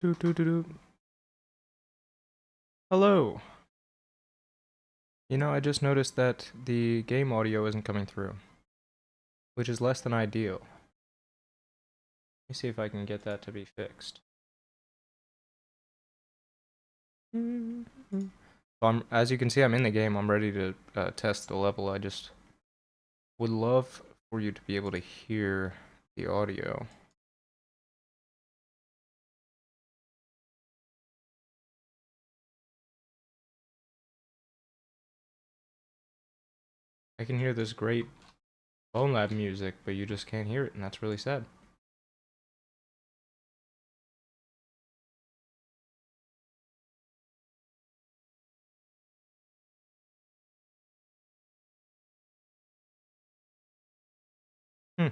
Doo doo doo doo. Hello. You know, I just noticed that the game audio isn't coming through, which is less than ideal. Let me see if I can get that to be fixed. So as you can see, I'm in the game. I'm ready to test the level. I just would love for you to be able to hear the audio. I can hear this great Bonelab music, but you just can't hear it, and that's really sad. Hmm.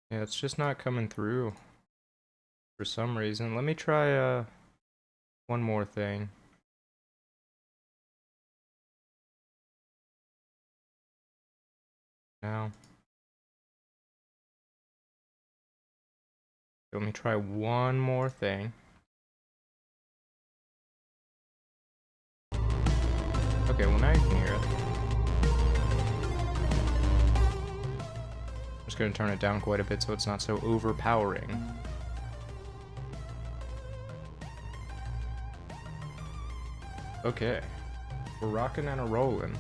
Yeah, it's just not coming through for some reason. Let me try one more thing. Now, let me try one more thing. Okay, well now you can hear it. I'm just gonna turn it down quite a bit so it's not so overpowering. Okay, we're rocking and a rolling.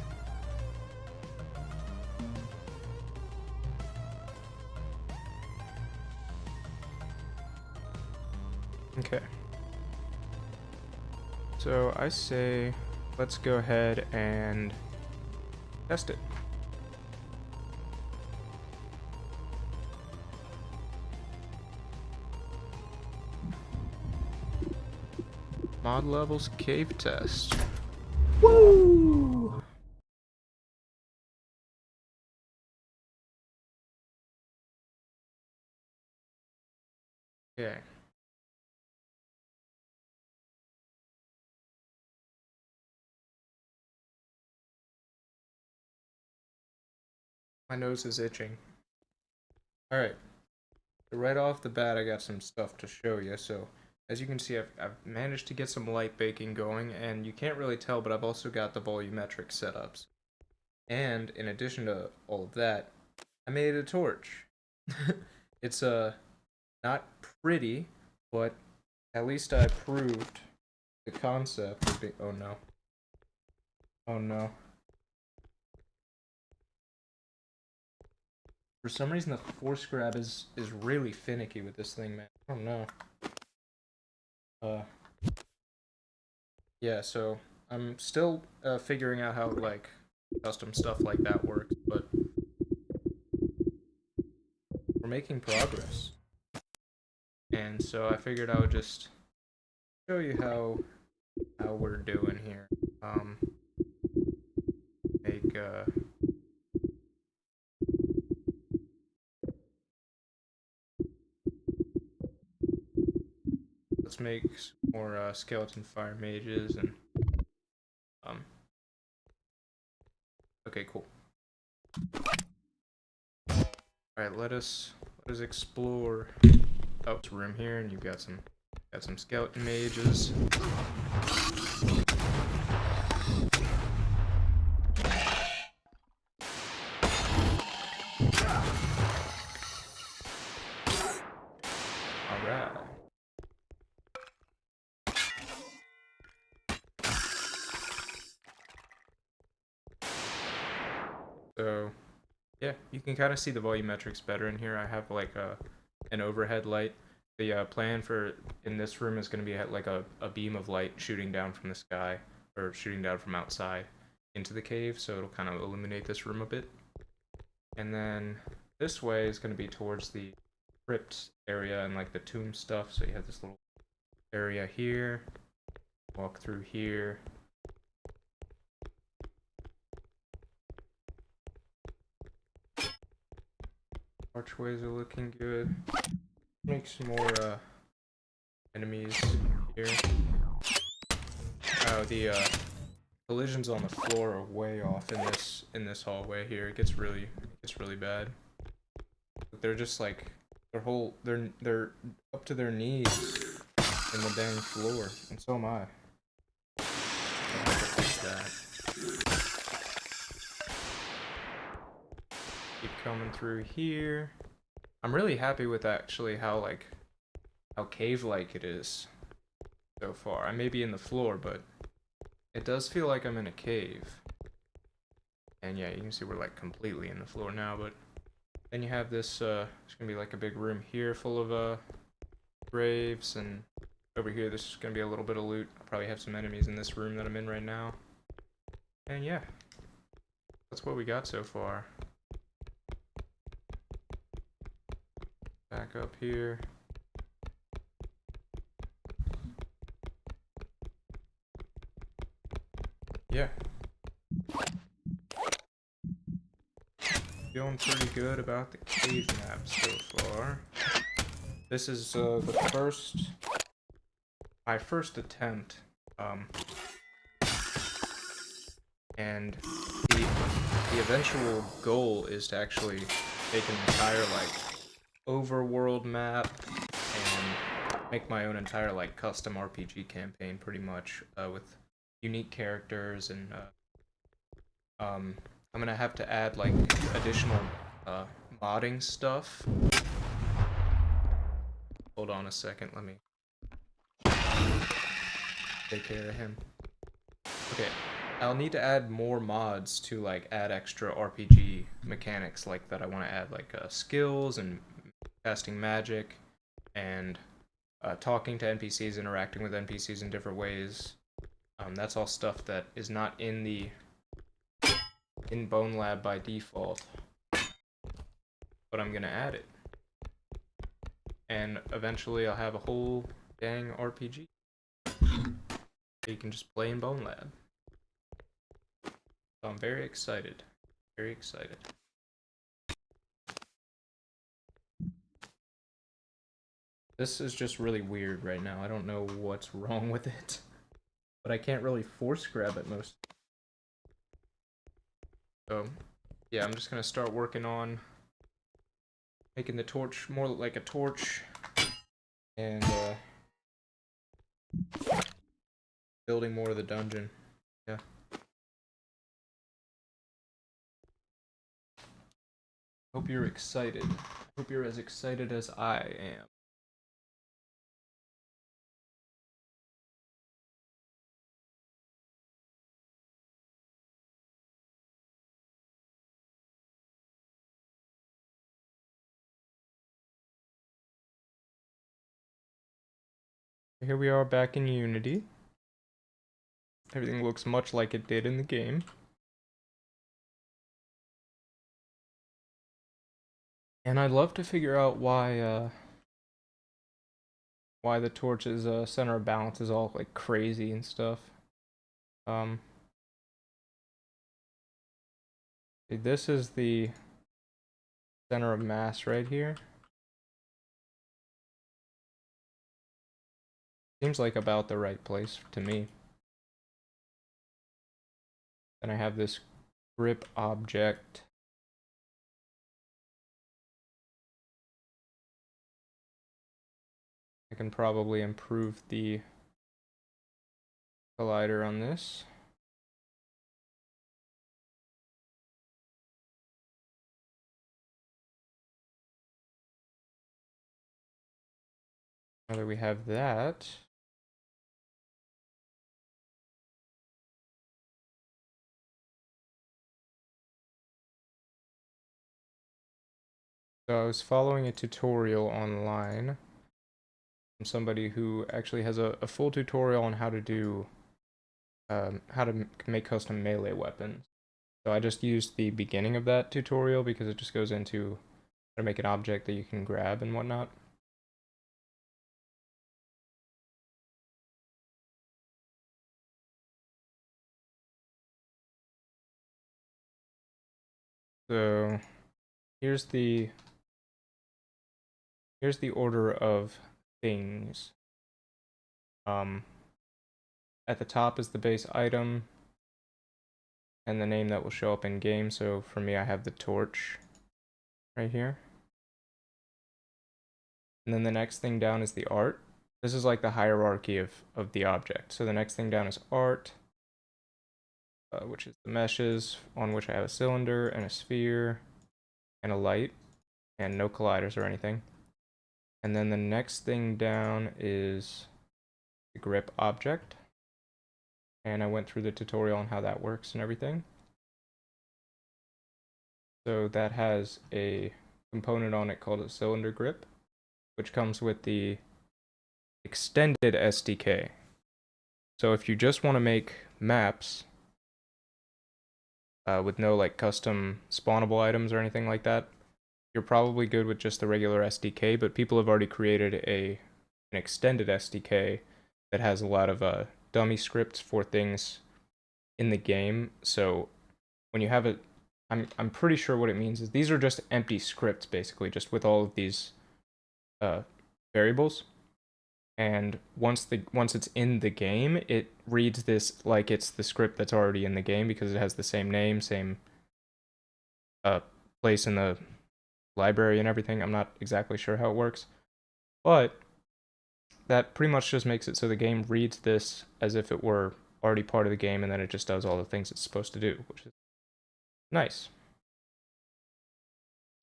Okay. So I say, let's go ahead and test it. Mod levels cave test. Woo! Okay. My nose is itching. Alright. Right off the bat, I got some stuff to show you. So, as you can see, I've managed to get some light baking going, and you can't really tell, but I've also got the volumetric setups. And in addition to all of that, I made a torch. It's not pretty, but at least I proved the concept of being. Oh no. Oh no. For some reason, the force grab is really finicky with this thing, man. I don't know. Uh, yeah. So I'm still figuring out how like custom stuff like that works, but we're making progress. And so I figured I would just show you how we're doing here. Make let's make some more skeleton fire mages and um. Okay, cool. All right, let us explore. Oh, this room here, and you've got some skeleton mages. All right. So, yeah, you can kind of see the volumetrics better in here. I have like an overhead light. The plan for in this room is going to be like a beam of light shooting down from the sky or shooting down from outside into the cave, so it'll kind of illuminate this room a bit. And then this way is going to be towards the crypt area and like the tomb stuff. So you have this little area here, walk through here. Archways are looking good. Make some more enemies here. Oh, the collisions on the floor are way off in this hallway here. It gets really bad. But they're just like they're up to their knees in the dang floor, and so am I. I have to fix that. Keep coming through here. I'm really happy with actually how cave-like it is so far. I may be in the floor, but it does feel like I'm in a cave. And yeah, you can see we're like completely in the floor now, but then you have this, it's gonna be like a big room here full of graves, and over here this is gonna be a little bit of loot. I'll probably have some enemies in this room that I'm in right now. And yeah, that's what we got so far. Back up here. Yeah. Feeling pretty good about the cave map so far. This is my first attempt, and the eventual goal is to actually make an entire overworld map and make my own entire custom RPG campaign, pretty much, with unique characters, and I'm gonna have to add additional modding stuff. Hold on a second, let me take care of him. Okay, I'll need to add more mods to add extra RPG mechanics that I want to add, skills and casting magic and talking to NPCs, interacting with NPCs in different ways. That's all stuff that is not in Bonelab by default, but I'm gonna add it. And eventually I'll have a whole dang RPG that you can just play in Bonelab. So I'm very excited. Very excited. This is just really weird right now. I don't know what's wrong with it, but I can't really force grab it most. So yeah, I'm just gonna start working on making the torch more like a torch, and building more of the dungeon. Yeah. Hope you're excited. Hope you're as excited as I am. Here we are back in Unity. Everything looks much like it did in the game. And I'd love to figure out why the torch's center of balance is all crazy and stuff. This is the center of mass right here. Seems like about the right place to me. Then I have this grip object. I can probably improve the collider on this. Now that we have that, so I was following a tutorial online from somebody who actually has a full tutorial on how to do how to make custom melee weapons. So I just used the beginning of that tutorial because it just goes into how to make an object that you can grab and whatnot. So here's the order of things. At the top is the base item and the name that will show up in game. So for me, I have the torch right here. And then the next thing down is the art. This is like the hierarchy of the object. So the next thing down is art, which is the meshes on which I have a cylinder and a sphere and a light and no colliders or anything. And then the next thing down is the grip object. And I went through the tutorial on how that works and everything. So that has a component on it called a cylinder grip, which comes with the extended SDK. So if you just want to make maps with no like custom spawnable items or anything like that, you're probably good with just the regular SDK, but people have already created an extended SDK that has a lot of dummy scripts for things in the game. So when you have it, I'm pretty sure what it means is these are just empty scripts basically, just with all of these variables. And once it's in the game, it reads this like it's the script that's already in the game because it has the same name, same place in the library and everything. I'm not exactly sure how it works, but that pretty much just makes it so the game reads this as if it were already part of the game, and then it just does all the things it's supposed to do, which is nice.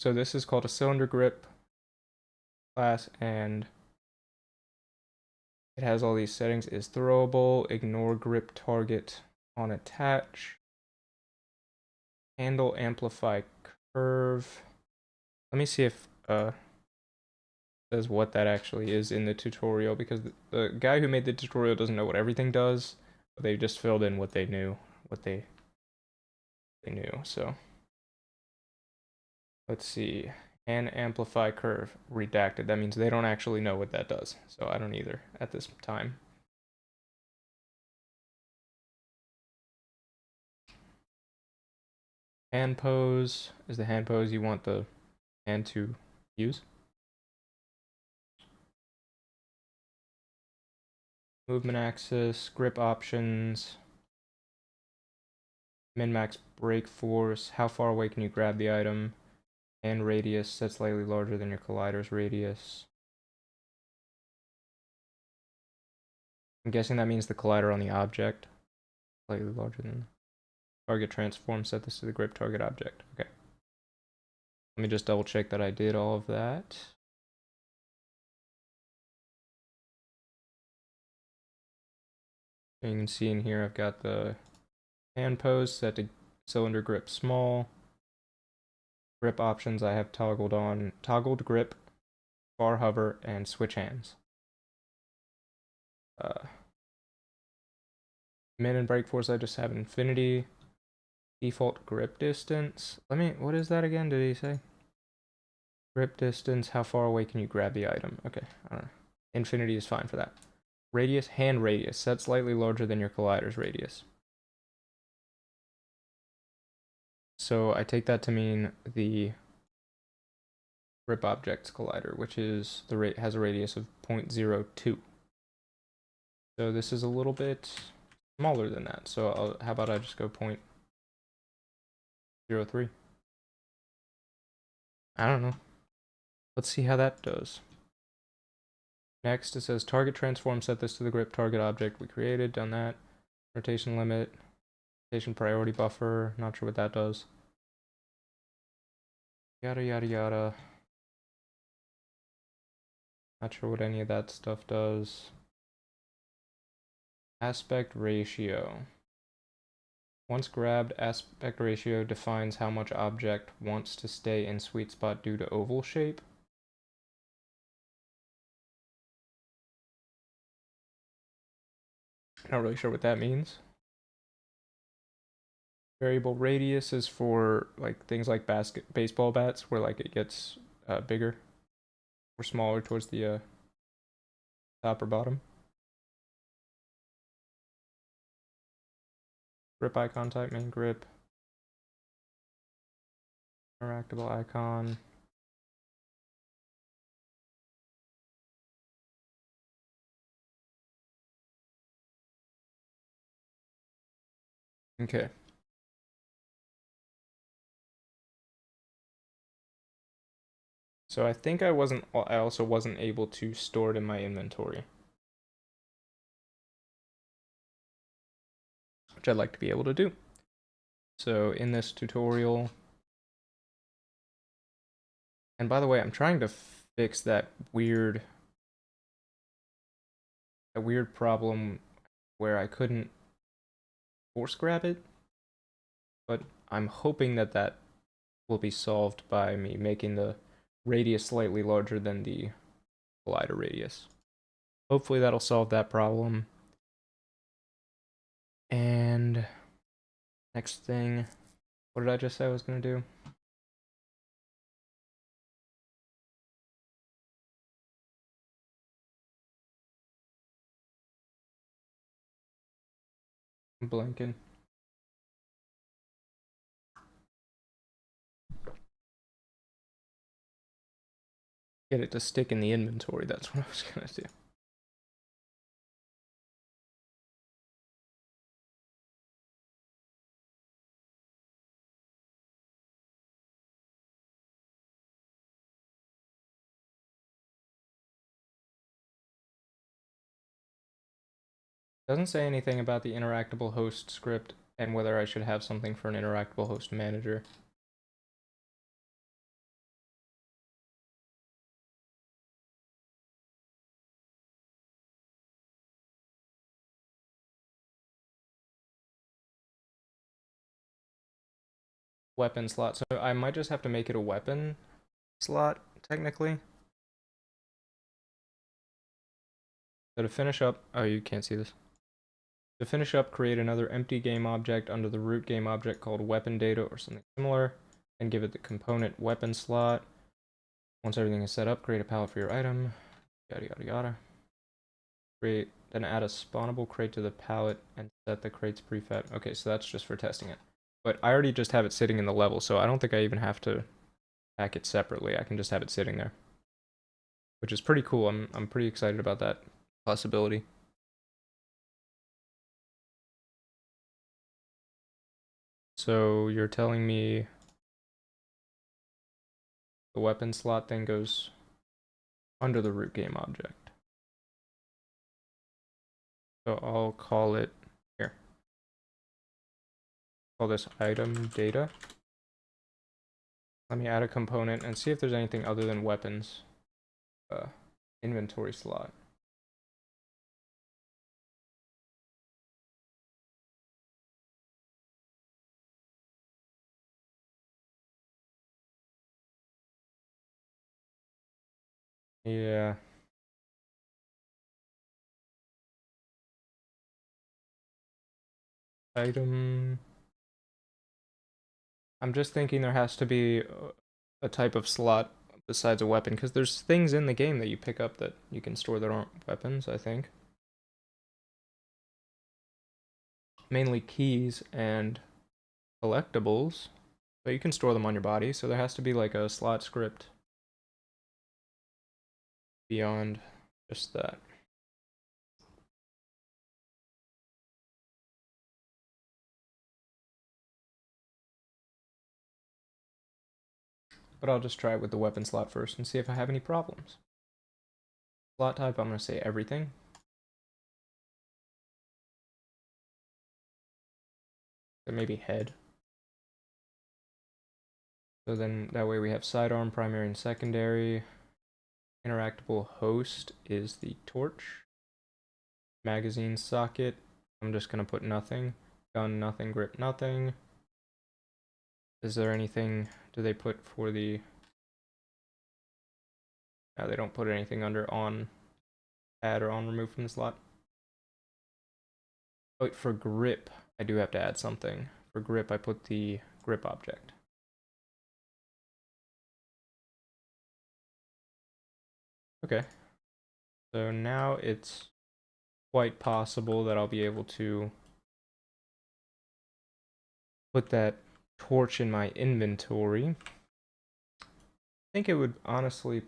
So this is called a cylinder grip class, and it has all these settings. Is throwable, ignore grip target on attach, handle amplify curve. Let me see if says what that actually is in the tutorial, because the guy who made the tutorial doesn't know what everything does. They just filled in what they knew, what they knew. So let's see. And amplify curve redacted. That means they don't actually know what that does. So I don't either at this time. Hand pose is the hand pose you want the hand to use. Movement axis, grip options, min-max break force, how far away can you grab the item, and radius set slightly larger than your collider's radius. I'm guessing that means the collider on the object, slightly larger than target transform, set this to the grip target object. Okay. Let me just double check that I did all of that. And you can see in here I've got the hand pose set to cylinder grip small. Grip options I have toggled on toggled grip, bar hover, and switch hands. Min and break force I just have infinity. Default grip distance. What is that again? Did he say? Grip distance, how far away can you grab the item? Okay, I don't know. Infinity is fine for that. Radius, hand radius, set slightly larger than your collider's radius. So I take that to mean the grip object's collider, which is has a radius of 0.02. So this is a little bit smaller than that. So how about I just go 0.03? I don't know. Let's see how that does. Next, it says target transform, set this to the grip target object we created, done that. Rotation limit, rotation priority buffer, not sure what that does. Yada yada yada. Not sure what any of that stuff does. Aspect ratio. Once grabbed, aspect ratio defines how much object wants to stay in sweet spot due to oval shape. Not really sure what that means. Variable radius is for like things like baseball bats, where like it gets bigger or smaller towards the top or bottom. Grip icon type, main grip. Interactable icon. Okay. So I think I also wasn't able to store it in my inventory, which I'd like to be able to do. So in this tutorial, and by the way, I'm trying to fix that weird problem where I couldn't force grab it, but I'm hoping that that will be solved by me making the radius slightly larger than the collider radius. Hopefully that'll solve that problem. And next thing, what did I just say I was going to do? I'm blanking. Get it to stick in the inventory, that's what I was going to do. Doesn't say anything about the interactable host script and whether I should have something for an interactable host manager. Weapon slot. So I might just have to make it a weapon slot, technically. So to finish up, oh, you can't see this. To finish up, create another empty game object under the root game object called weapon data or something similar, and give it the component weapon slot. Once everything is set up, create a palette for your item, yada yada yada. Then add a spawnable crate to the palette and set the crate's prefab. Okay, so that's just for testing it. But I already just have it sitting in the level, so I don't think I even have to pack it separately. I can just have it sitting there, which is pretty cool. I'm pretty excited about that possibility. So you're telling me the weapon slot thing goes under the root game object. So I'll call it here. Call this item data. Let me add a component and see if there's anything other than weapons. Inventory slot. Yeah. Item. I'm just thinking there has to be a type of slot besides a weapon, because there's things in the game that you pick up that you can store that aren't weapons, I think. Mainly keys and collectibles, but you can store them on your body, so there has to be like a slot script beyond just that. But I'll just try it with the weapon slot first and see if I have any problems. Slot type, I'm going to say everything. So maybe head. So then that way we have sidearm, primary, and secondary. Interactable host is the torch. Magazine socket, I'm just going to put nothing. Gun, nothing. Grip, nothing. Is there anything, do they put for the... No, they don't put anything under on add or on remove from the slot. But for grip, I do have to add something. For grip, I put the grip object. Okay. So now it's quite possible that I'll be able to put that torch in my inventory. I think it would honestly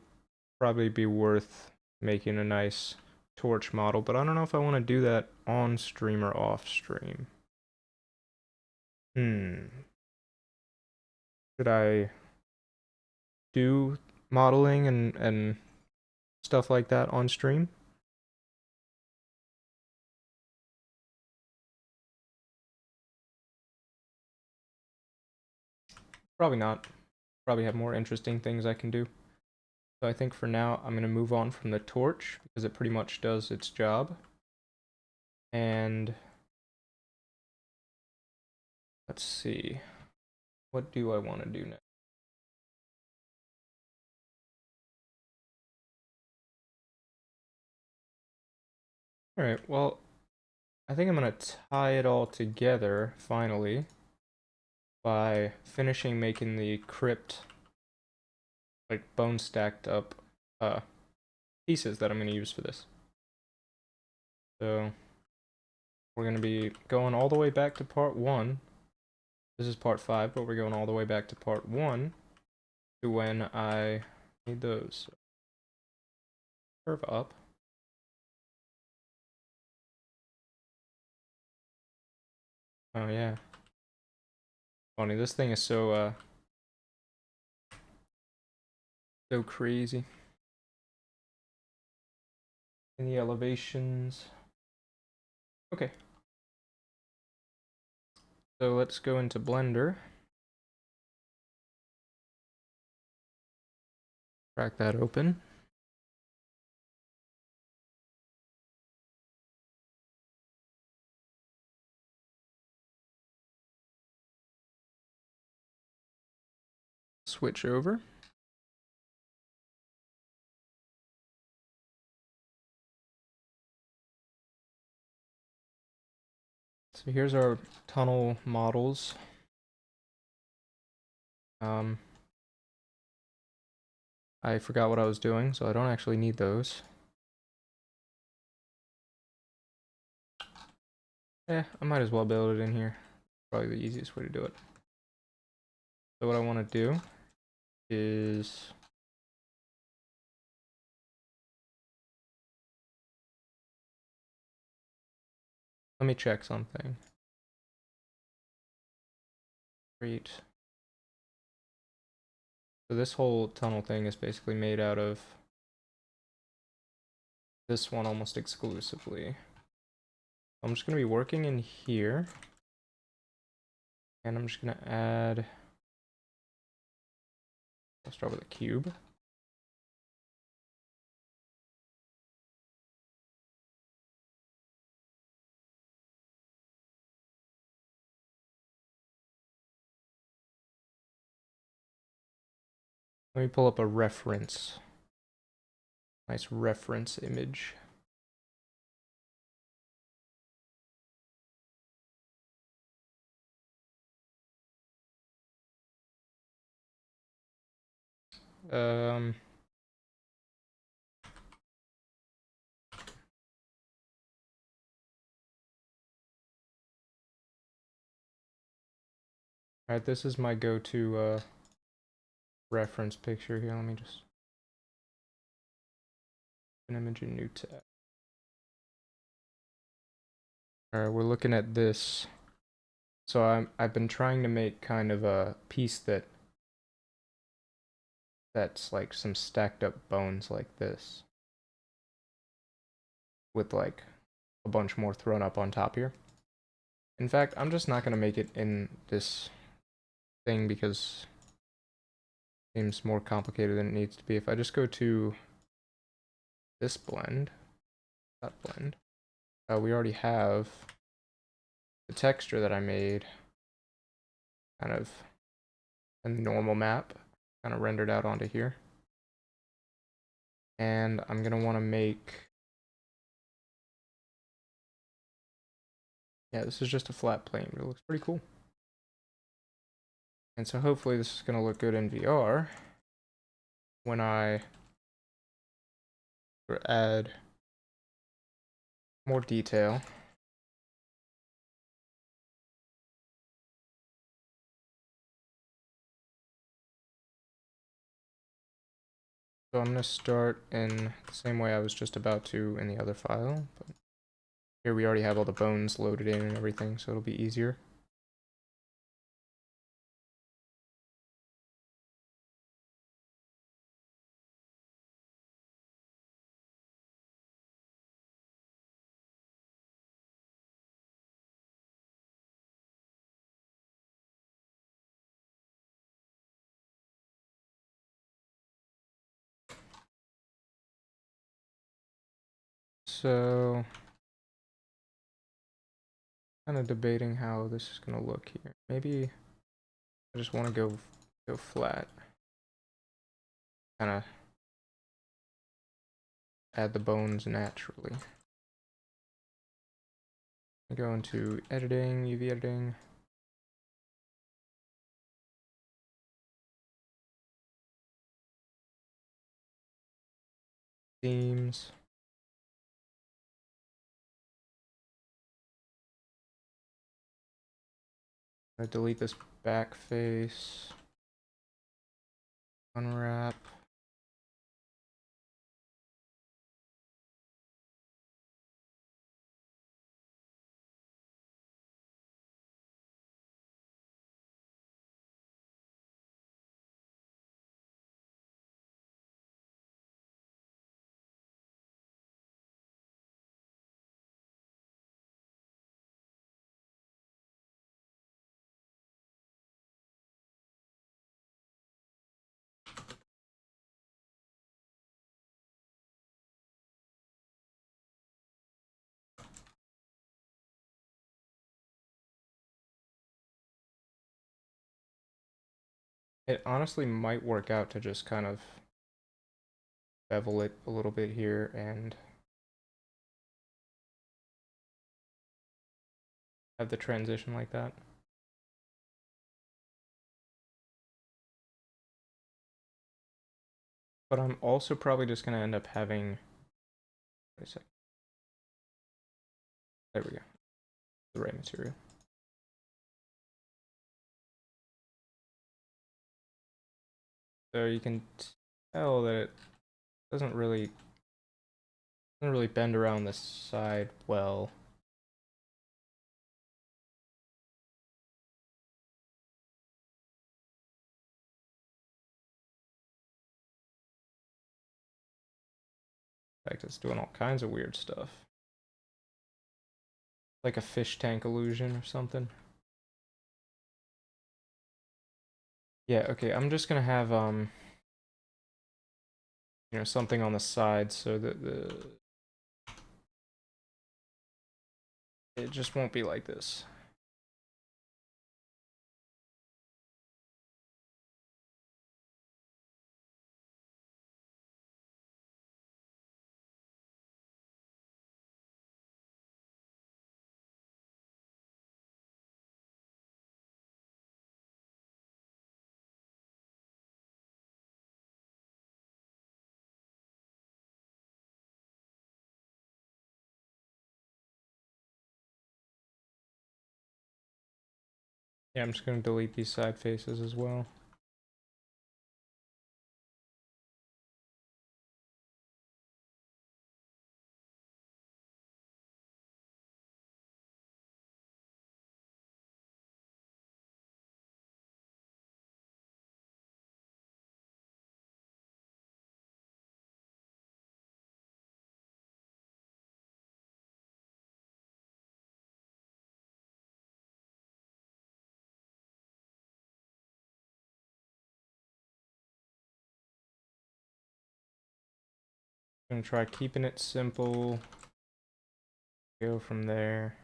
probably be worth making a nice torch model, but I don't know if I want to do that on stream or off stream. Should I do modeling and stuff like that on stream? Probably not. Probably have more interesting things I can do. So I think for now I'm going to move on from the torch because it pretty much does its job. And let's see. What do I want to do next? Alright, well, I think I'm going to tie it all together finally by finishing making the crypt, like bone stacked up pieces that I'm going to use for this. So we're going to be going all the way back to part 1. This is part 5, but we're going all the way back to part 1 to when I need those. Curve up. Oh yeah. Funny, this thing is so crazy. In the elevations. Okay. So let's go into Blender. Crack that open. Switch over. So here's our tunnel models. I forgot what I was doing, so I don't actually need those. I might as well build it in here. Probably the easiest way to do it. So what I want to do is let me check something. Great. So this whole tunnel thing is basically made out of this one almost exclusively. I'm just going to be working in here. And I'm just going to add... I'll start with a cube. Let me pull up a reference. Nice reference image. Alright, this is my go-to reference picture here. Let me just an image in new tab. Alright, we're looking at this. So I've been trying to make kind of a piece that's like some stacked up bones like this, with like a bunch more thrown up on top here. In fact, I'm just not gonna make it in this thing because it seems more complicated than it needs to be. If I just go to this blend, that blend, we already have the texture that I made kind of in the normal map, kind of rendered out onto here. And I'm gonna want to make, yeah, this is just a flat plane, but it looks pretty cool. And so hopefully this is gonna look good in VR when I add more detail. So I'm going to start in the same way I was just about to in the other file, but here we already have all the bones loaded in and everything, so it'll be easier. So kind of debating how this is gonna look here. Maybe I just want to go flat. Kind of add the bones naturally. Go into editing, UV editing. Themes. I'm gonna delete this back face. Unwrap. It honestly might work out to just kind of bevel it a little bit here and have the transition like that. But I'm also probably just gonna end up having, wait a second. There we go. The right material. So you can tell that it doesn't really bend around the side well. In fact, it's doing all kinds of weird stuff. Like a fish tank illusion or something. Yeah, okay, I'm just gonna have you know, something on the side so that it just won't be like this. Yeah, I'm just gonna delete these side faces as well. I'm gonna try keeping it simple. Go from there.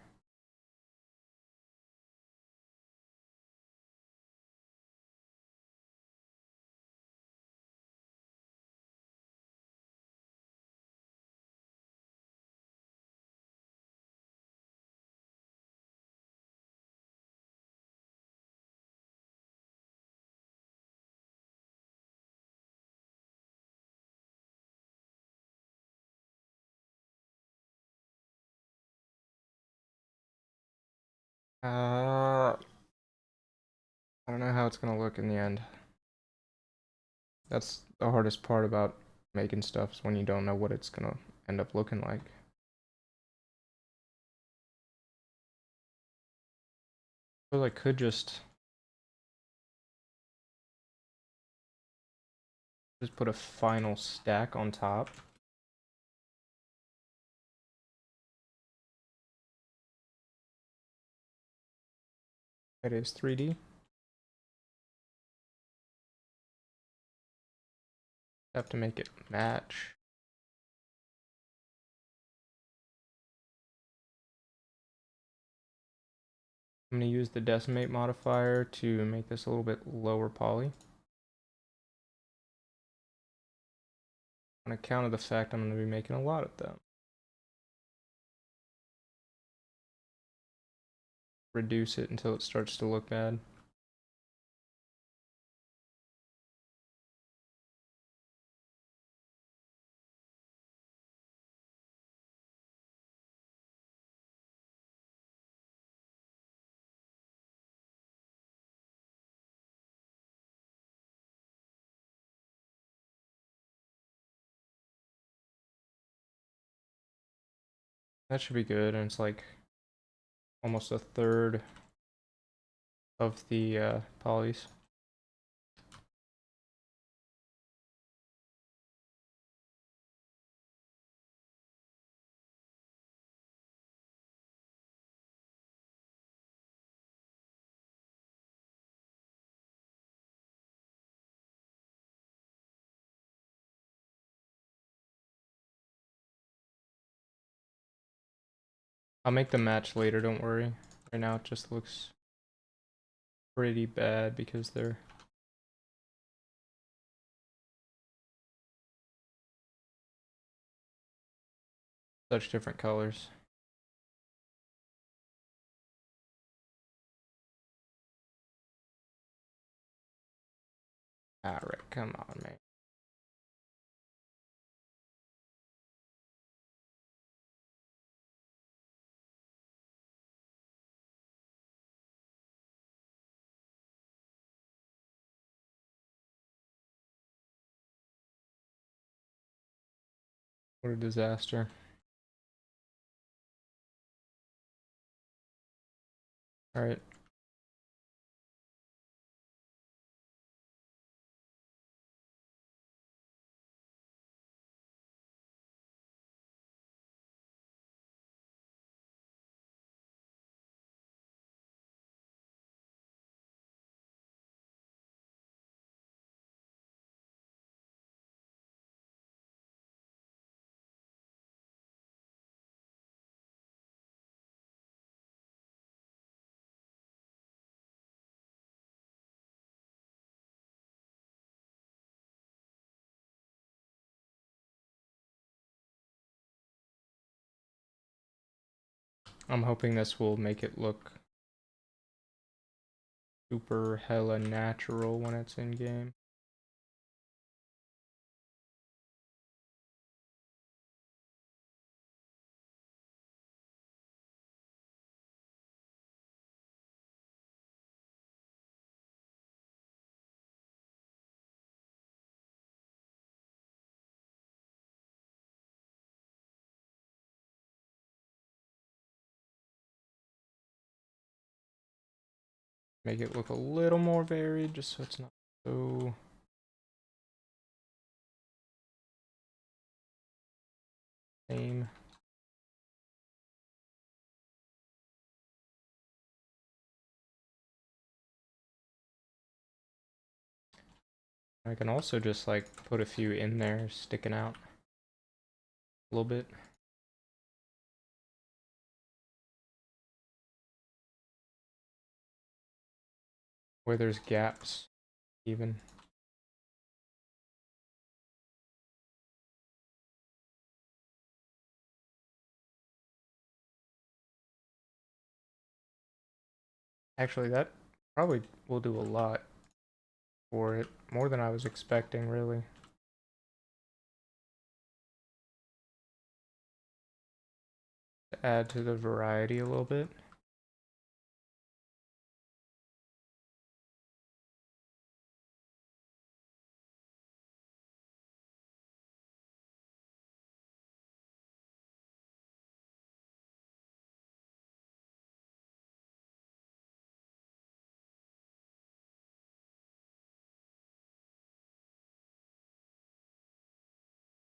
I don't know how it's gonna look in the end. That's the hardest part about making stuff is when you don't know what it's gonna end up looking like. So I could just put a final stack on top. It is 3D. Have to make it match. I'm going to use the decimate modifier to make this a little bit lower poly. On account of the fact I'm going to be making a lot of them. Reduce it until it starts to look bad. That should be good, and it's like almost a third of the polys. I'll make the match later, don't worry. Right now it just looks pretty bad because they're such different colors. Alright, come on, man. What a disaster. Alright. I'm hoping this will make it look super hella natural when it's in game. Make it look a little more varied just so it's not so same. I can also just like put a few in there sticking out a little bit. Where there's gaps even. Actually, that probably will do a lot for it. More than I was expecting, really. To add to the variety a little bit.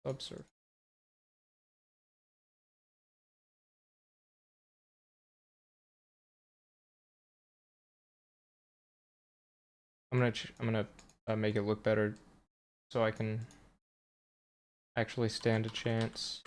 Subsurface. I'm gonna make it look better so I can actually stand a chance.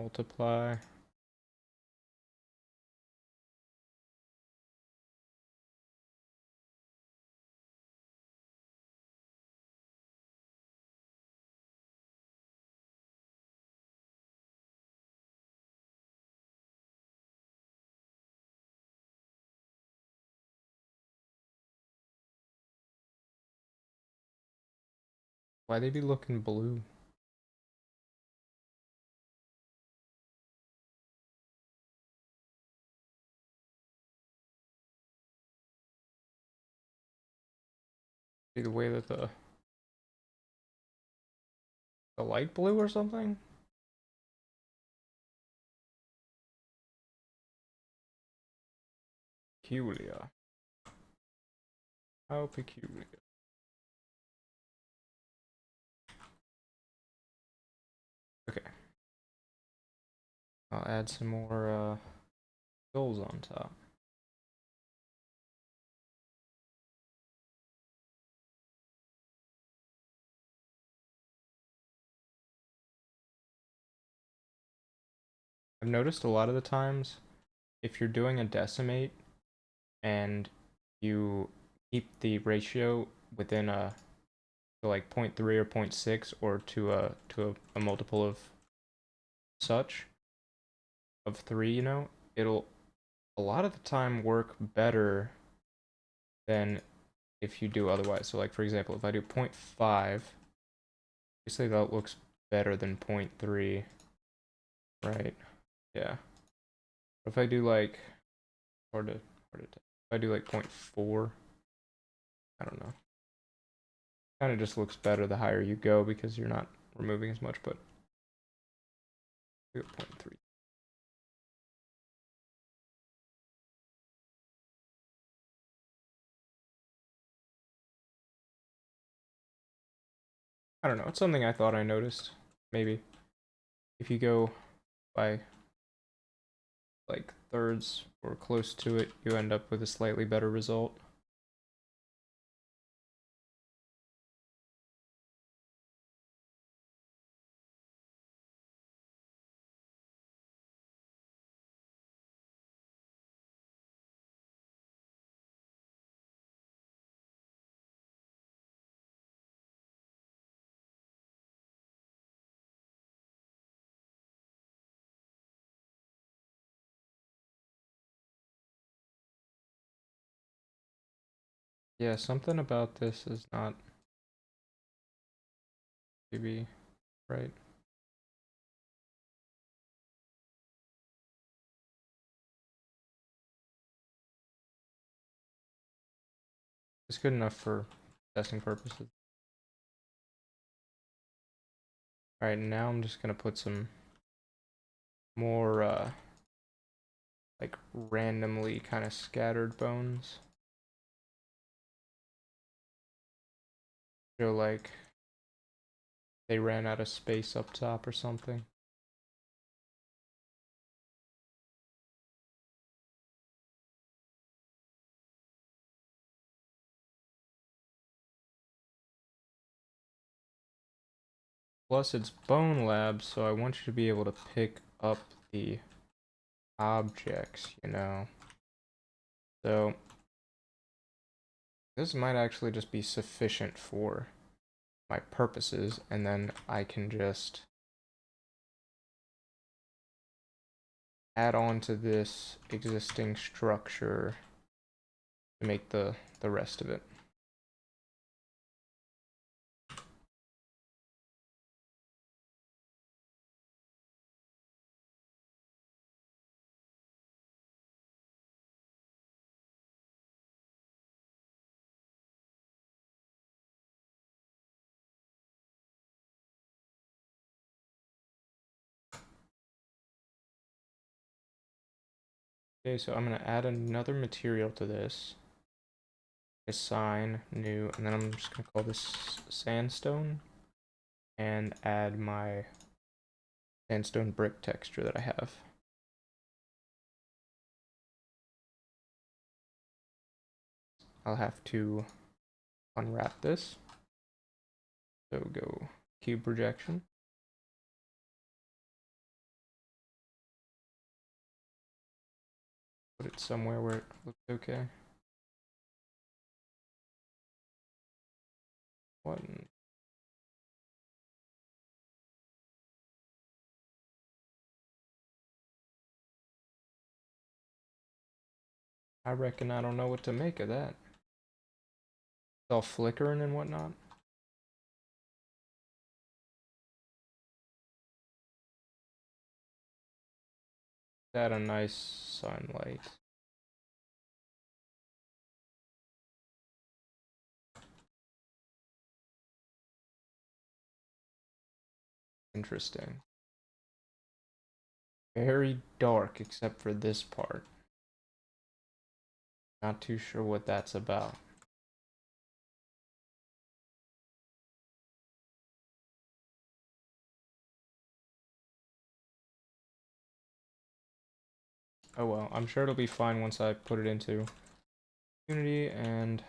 multiply. Why they be looking blue? Be the way that the light blue or something? Peculiar. How peculiar. Okay. I'll add some more skulls on top. I've noticed a lot of the times, if you're doing a decimate and you keep the ratio within a like 0.3 or 0.6 or to a multiple of such of 3, you know, it'll a lot of the time work better than if you do otherwise. So like for example, if I do 0.5, obviously that looks better than 0.3, right? Yeah. If I do like hard to tell. If I do like 0.4, I don't know. Kind of just looks better the higher you go because you're not removing as much, but 0.3. I don't know. It's something I thought I noticed. Maybe if you go by like thirds or close to it, you end up with a slightly better result. Yeah, something about this is not maybe right. It's good enough for testing purposes. Alright, now I'm just gonna put some more like randomly kind of scattered bones. Feel like they ran out of space up top or something. Plus it's Bonelab, so I want you to be able to pick up the objects, you know. So this might actually just be sufficient for my purposes, and then I can just add on to this existing structure to make the rest of it. Okay, so I'm gonna add another material to this. Assign new, and then I'm just gonna call this sandstone and add my sandstone brick texture that I have. I'll have to unwrap this. So go cube projection. Put it somewhere where it looks okay. What? I reckon I don't know what to make of that. It's all flickering and whatnot. Add a nice sunlight. Interesting. Very dark except for this part. Not too sure what that's about. Oh well, I'm sure it'll be fine once I put it into Unity and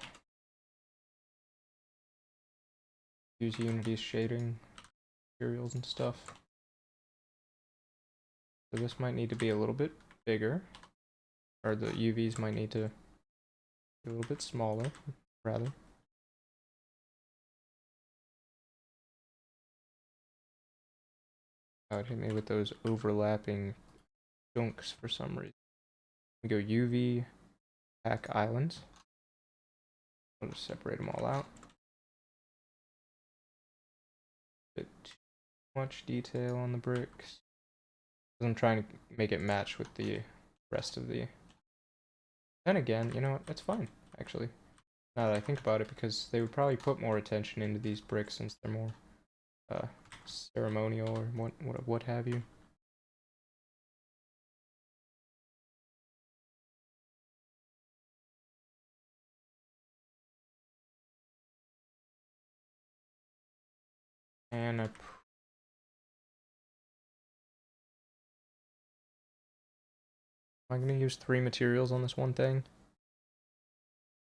use Unity's shading materials and stuff. So this might need to be a little bit bigger, or the UVs might need to be a little bit smaller, rather. Oh, it hit me with those overlapping chunks for some reason. We go UV, pack islands. I'll just separate them all out. Bit too much detail on the bricks. I'm trying to make it match with the rest of the. Then again, you know what? It's fine, actually. Now that I think about it, because they would probably put more attention into these bricks since they're more ceremonial or what have you. And am I gonna use 3 materials on this one thing?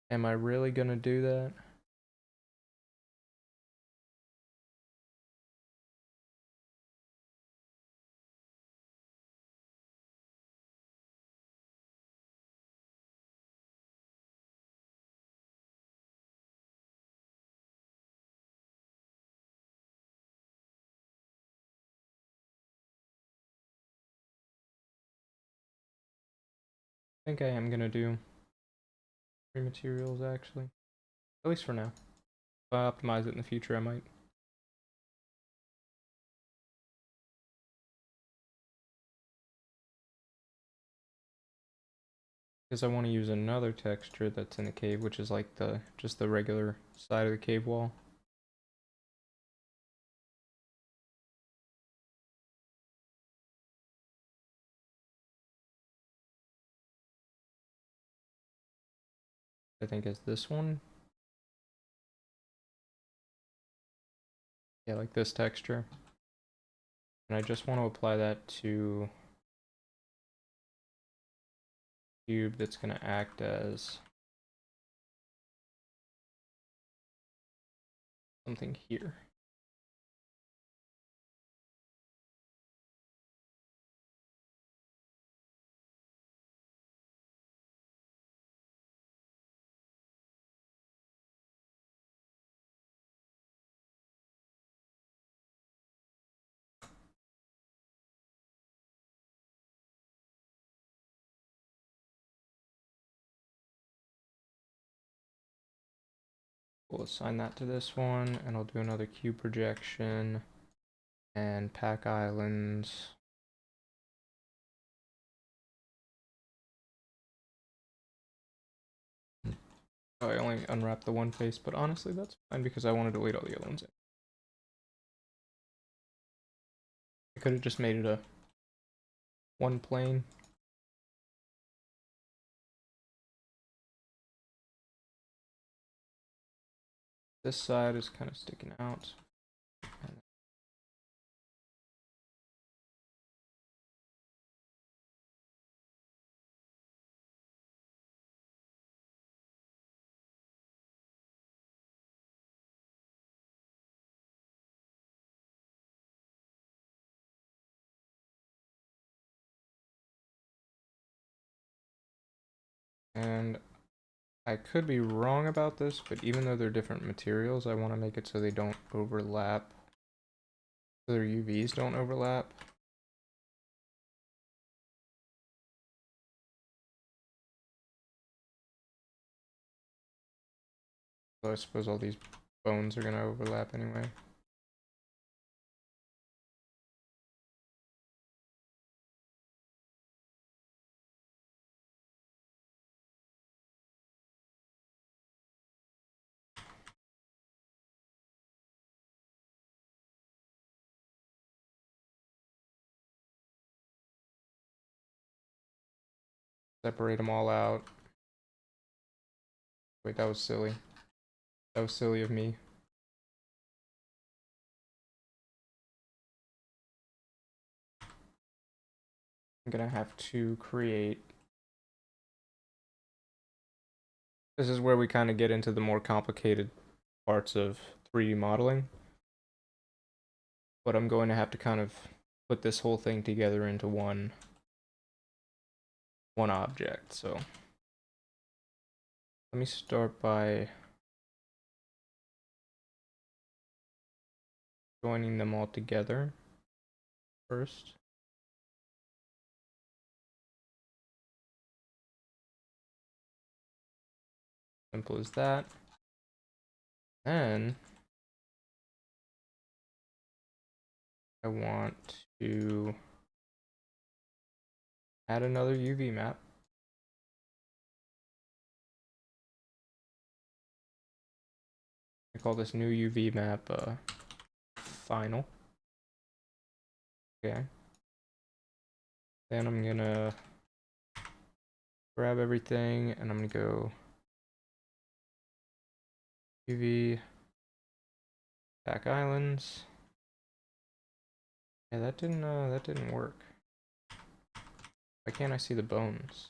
Am I really gonna do that? I think I am gonna do 3 materials actually. At least for now. If I optimize it in the future, I might. Because I want to use another texture that's in the cave, which is like just the regular side of the cave wall. I think is this one. Yeah, like this texture. And I just want to apply that to a cube that's going to act as something here. We'll assign that to this one, and I'll do another cube projection and pack islands. Oh, I only unwrapped the one face, but honestly that's fine because I want to delete all the other ones. I could have just made it a one plane. This side is kind of sticking out. And I could be wrong about this, but even though they're different materials, I want to make it so they don't overlap. So their UVs don't overlap. So I suppose all these bones are going to overlap anyway. Separate them all out. Wait, that was silly. That was silly of me. I'm gonna have to create. This is where we kind of get into the more complicated parts of 3D modeling. But I'm going to have to kind of put this whole thing together into one object. So let me start by joining them all together first. Simple as that. Then I want to add another UV map. I call this new UV map final. Okay. Then I'm gonna grab everything and I'm gonna go UV back islands. Yeah, that didn't work. Why can't I see the bones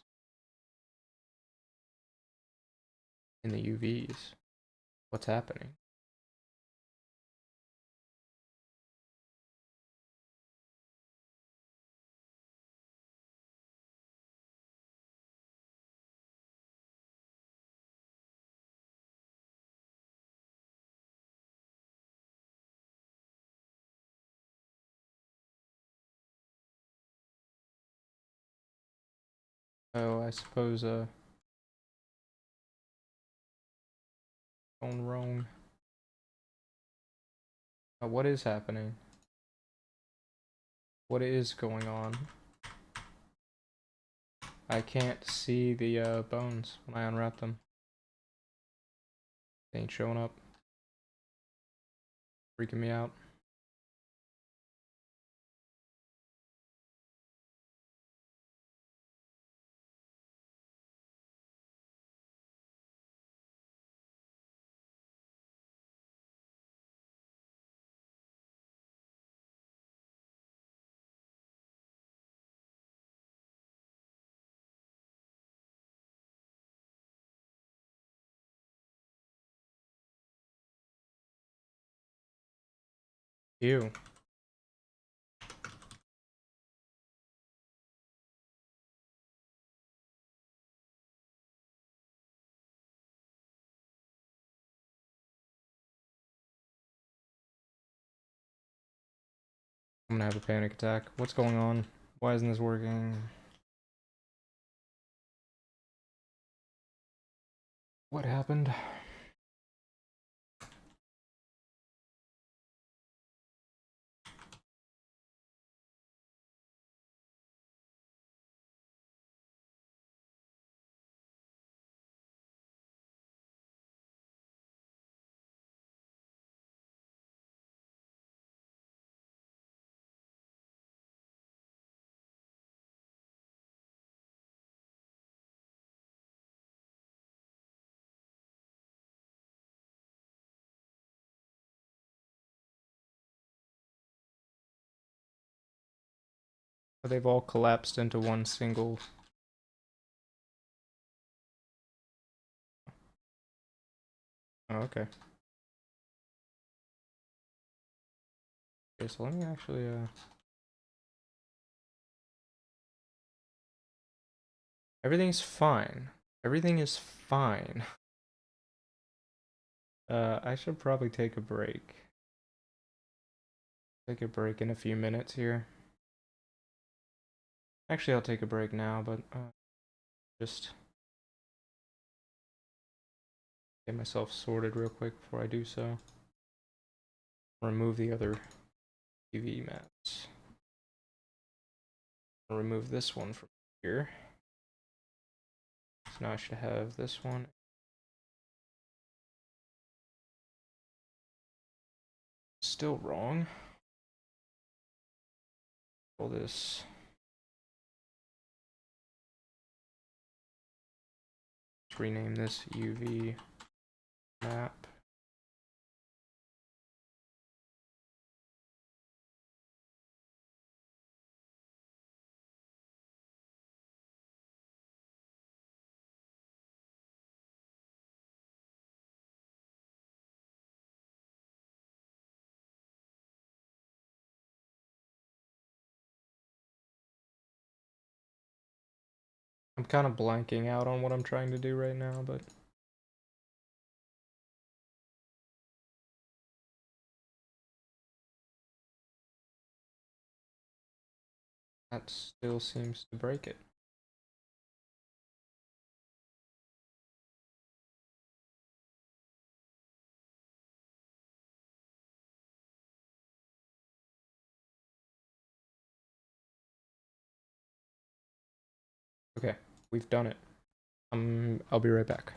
in the UVs? What's happening? Oh, I suppose going wrong. What is happening? What is going on? I can't see the bones when I unwrap them. They ain't showing up. Freaking me out. Ew. I'm gonna have a panic attack. What's going on? Why isn't this working? What happened? They've all collapsed into one single. Oh, okay. Okay, so let me actually everything's fine. Everything is fine. I should probably take a break. Take a break in a few minutes here. Actually, I'll take a break now, but just get myself sorted real quick before I do so. Remove the other UV mats. I'll remove this one from here. So now I should have this one. Still wrong. All this. Let's rename this UV map. I'm kind of blanking out on what I'm trying to do right now, but that still seems to break it. Okay, we've done it. I'll be right back.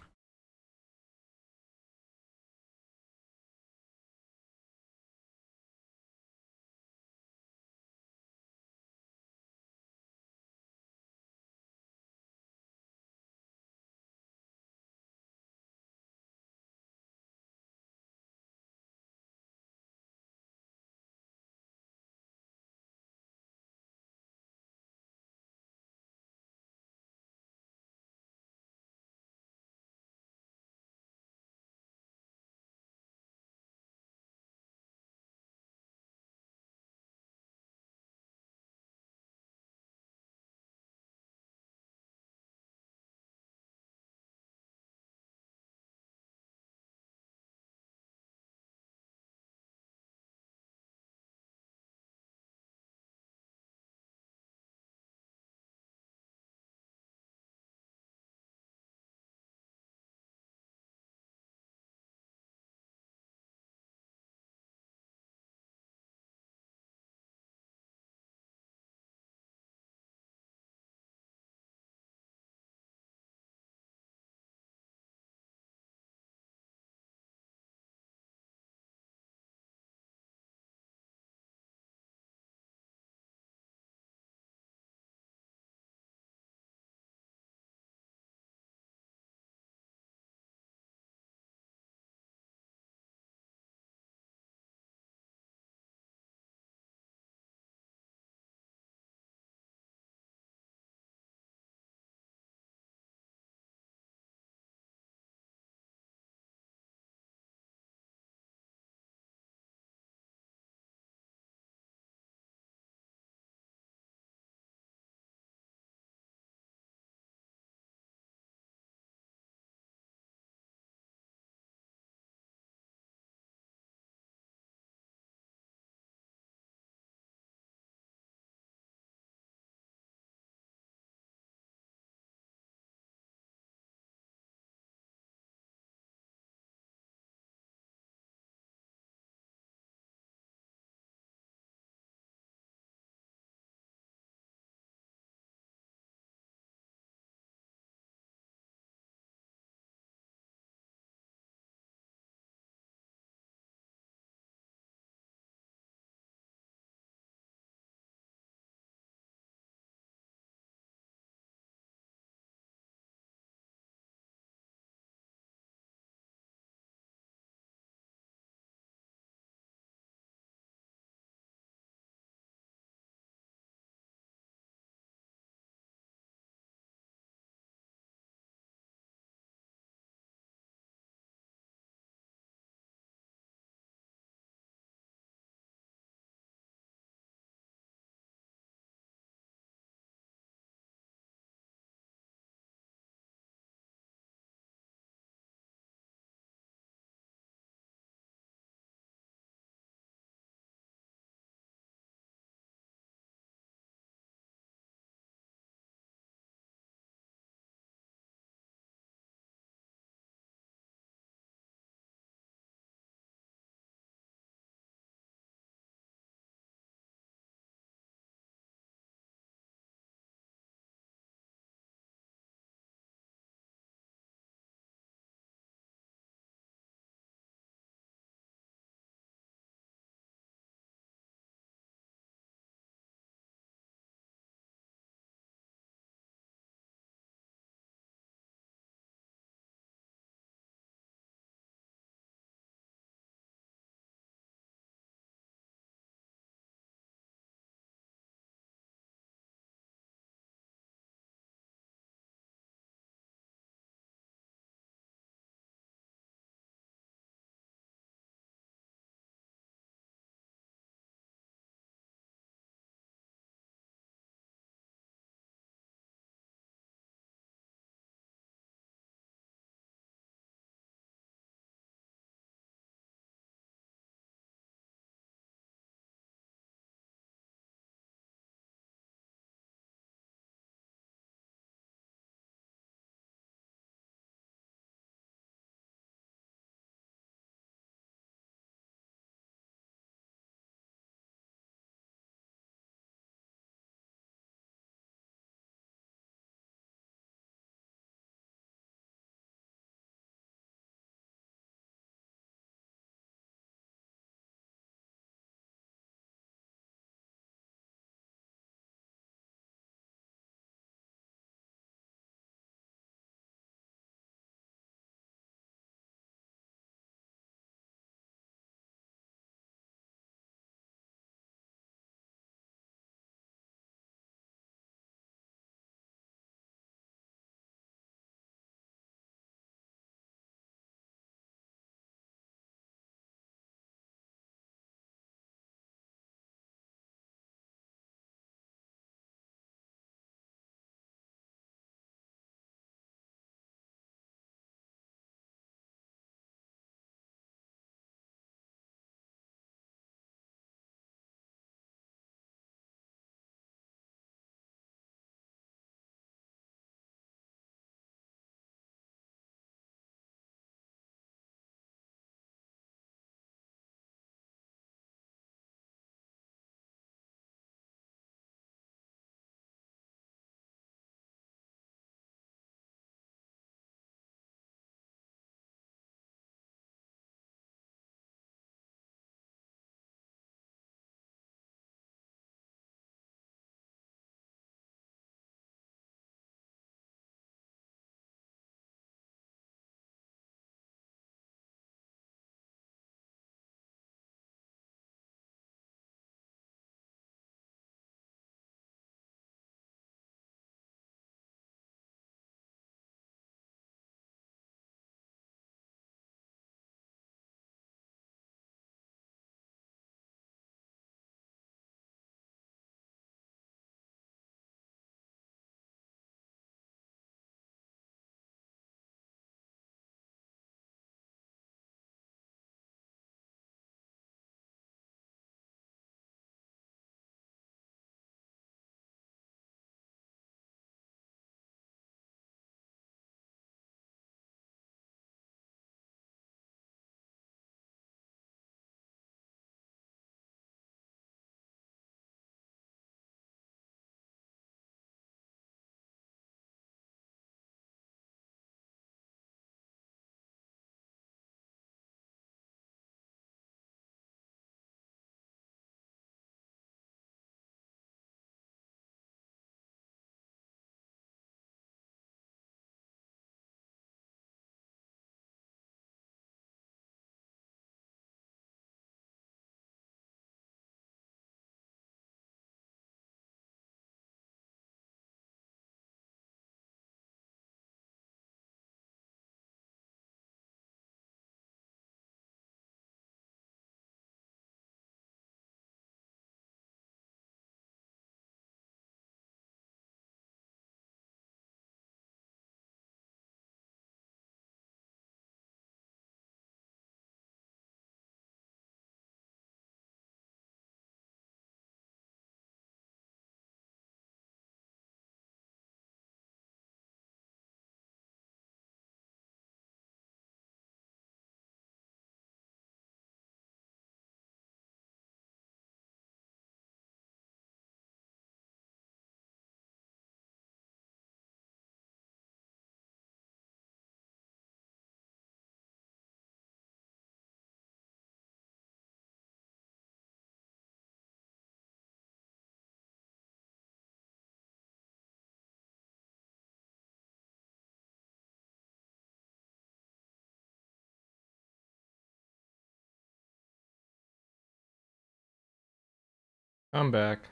I'm back.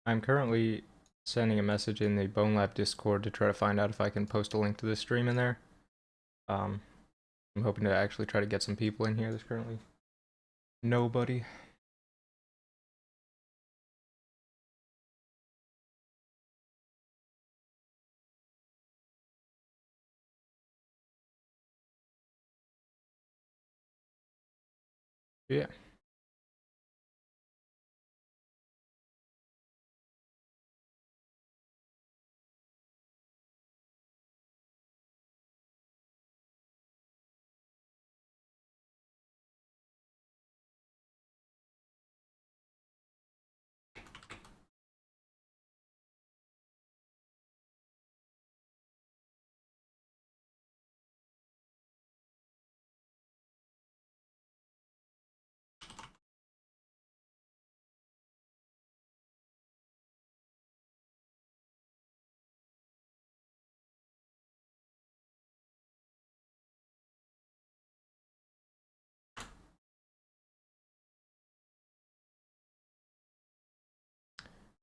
I'm currently sending a message in the Bonelab Discord to try to find out if I can post a link to this stream in there. I'm hoping to actually try to get some people in here. There's currently nobody. Yeah.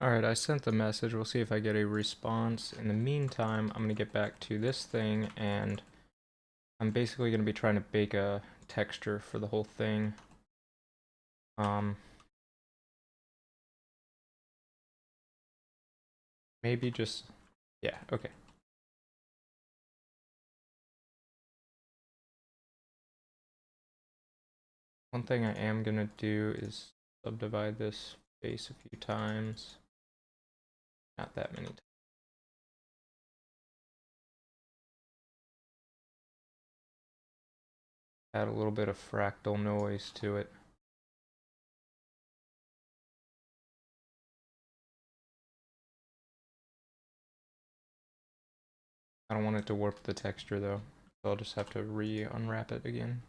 Alright, I sent the message. We'll see if I get a response. In the meantime, I'm going to get back to this thing, and I'm basically going to be trying to bake a texture for the whole thing. Maybe just... yeah, okay. One thing I am going to do is subdivide this face a few times. Not that many times. Add a little bit of fractal noise to it. I don't want it to warp the texture though, so I'll just have to re-unwrap it again.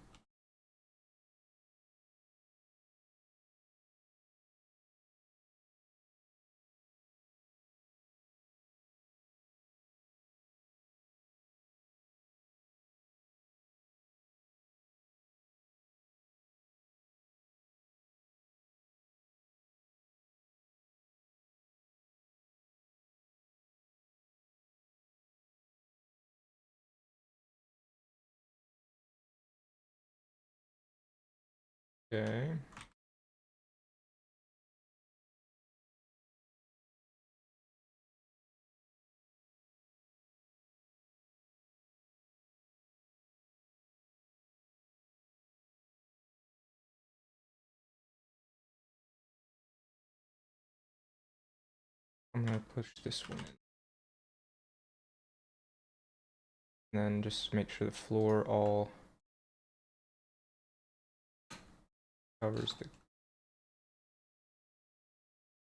Okay. I'm gonna push this one in. And then just make sure the floor all covers the...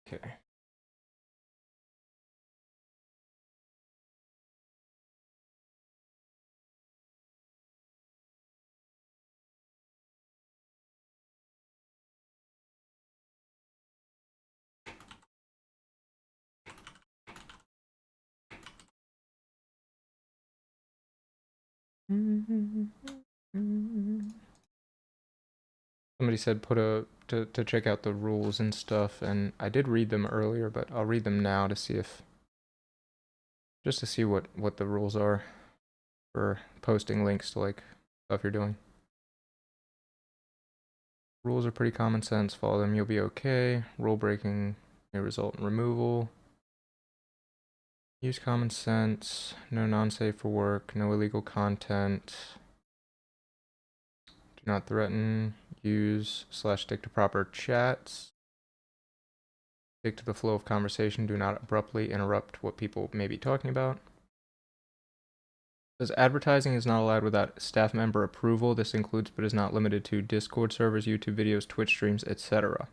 okay. Somebody said to check out the rules and stuff, and I did read them earlier, but I'll read them now to see if... just to see what the rules are for posting links to like stuff you're doing. Rules are pretty common sense. Follow them, you'll be okay. Rule breaking may result in removal. Use common sense. No non-safe for work. No illegal content. Do not threaten. Use / stick to proper chats. Stick to the flow of conversation. Do not abruptly interrupt what people may be talking about. Says advertising is not allowed without staff member approval. This includes but is not limited to Discord servers, YouTube videos, Twitch streams, etc.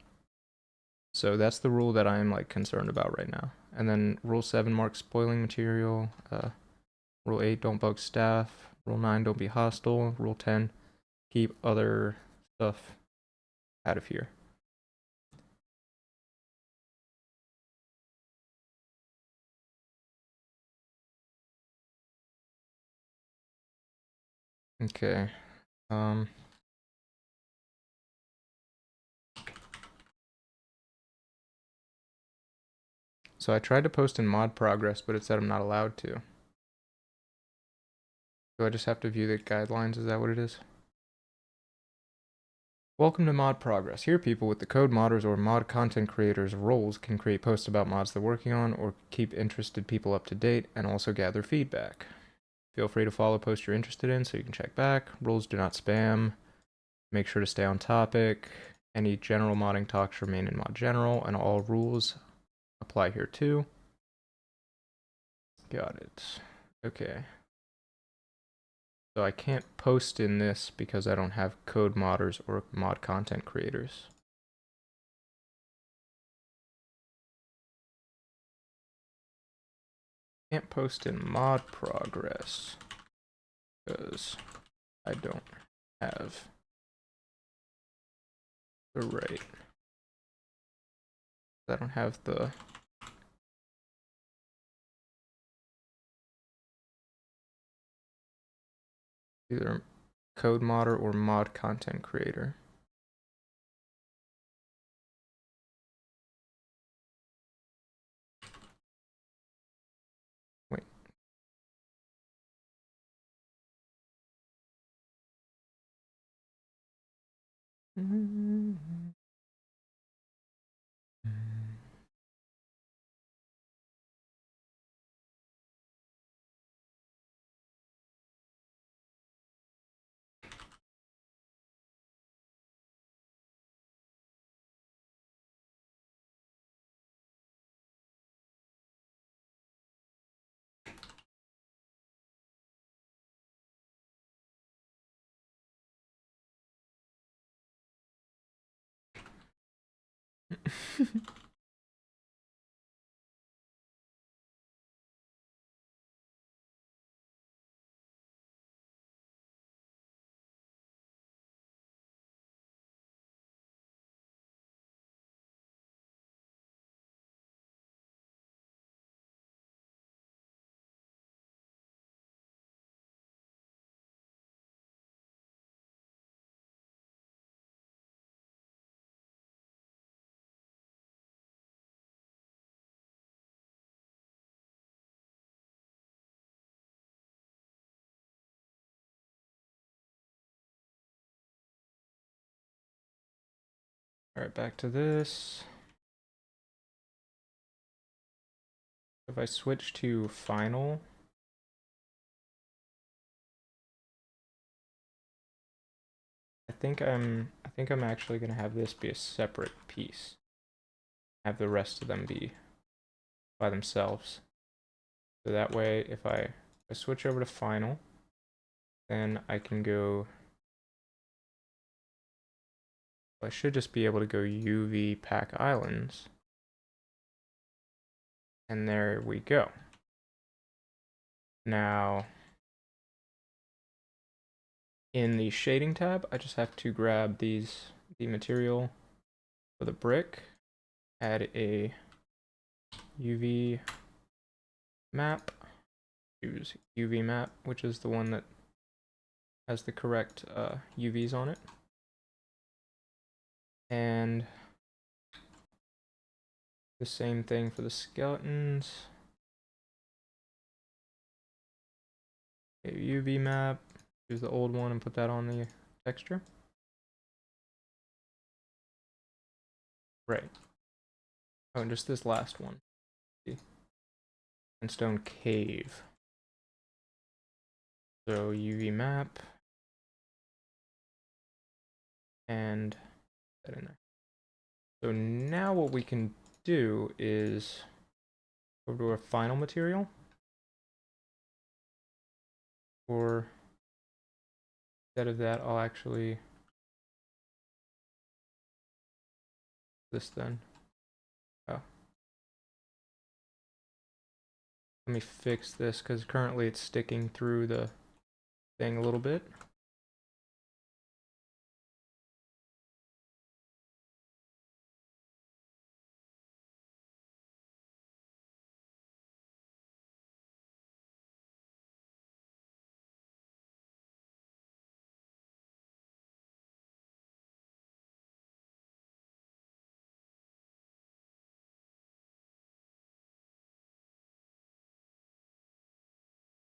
So that's the rule that I'm like concerned about right now. And then rule 7 marks spoiling material. Rule 8 don't bug staff. Rule 9 don't be hostile. Rule 10 keep other stuff out of here. Okay. So I tried to post in mod progress, but it said I'm not allowed to. Do I just have to view the guidelines? Is that what it is? Welcome to Mod Progress. Here, people with the code modders or mod content creators roles can create posts about mods they're working on or keep interested people up to date and also gather feedback. Feel free to follow posts you're interested in so you can check back. Rules do not spam. Make sure to stay on topic. Any general modding talks remain in mod general, and all rules apply here too. Got it. Okay. So I can't post in this because I don't have code modders or mod content creators. Can't post in mod progress because I don't have the right. I don't have the either code modder or mod content creator. Wait. Alright, back to this. If I switch to final, I think I'm actually gonna have this be a separate piece. Have the rest of them be by themselves. So that way if I switch over to final, then I can go, I should just be able to go UV pack islands. And there we go. Now, in the shading tab, I just have to grab the material for the brick, add a UV map, use UV map, which is the one that has the correct UVs on it. And the same thing for the skeletons. Okay, UV map, use the old one and put that on the texture. Right. Oh, and just this last one. Sandstone cave. So UV map. And that in there. So now what we can do is go to our final material. Or instead of that, I'll actually this then. Oh. Let me fix this because currently it's sticking through the thing a little bit.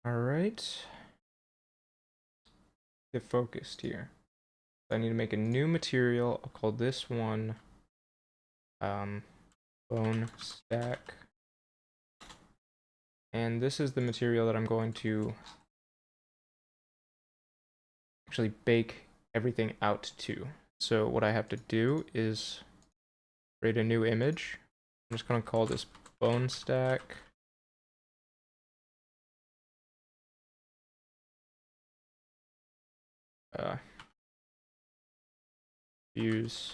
Alright. Get focused here. I need to make a new material. I'll call this one bone stack. And this is the material that I'm going to actually bake everything out to. So what I have to do is create a new image. I'm just going to call this bone stack. Views.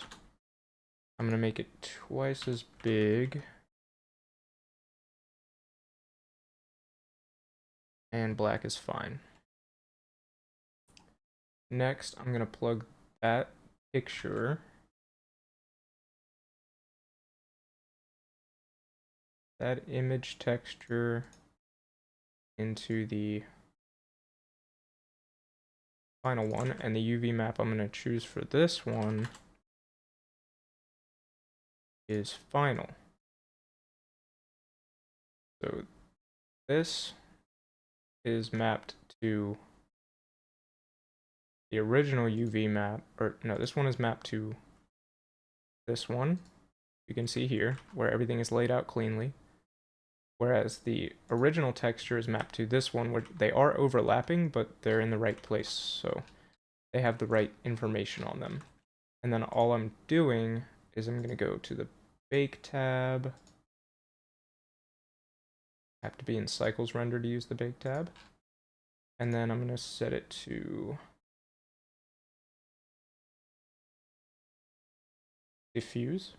I'm going to make it twice as big. And black is fine. Next, I'm going to plug that picture that image texture into the final one, and the UV map I'm going to choose for this one is final. So this is mapped to the original UV map, or no, this one is mapped to this one. You can see here where everything is laid out cleanly. Whereas the original texture is mapped to this one, where they are overlapping, but they're in the right place, so they have the right information on them. And then all I'm doing is I'm going to go to the Bake tab. I have to be in Cycles Render to use the Bake tab. And then I'm going to set it to Diffuse.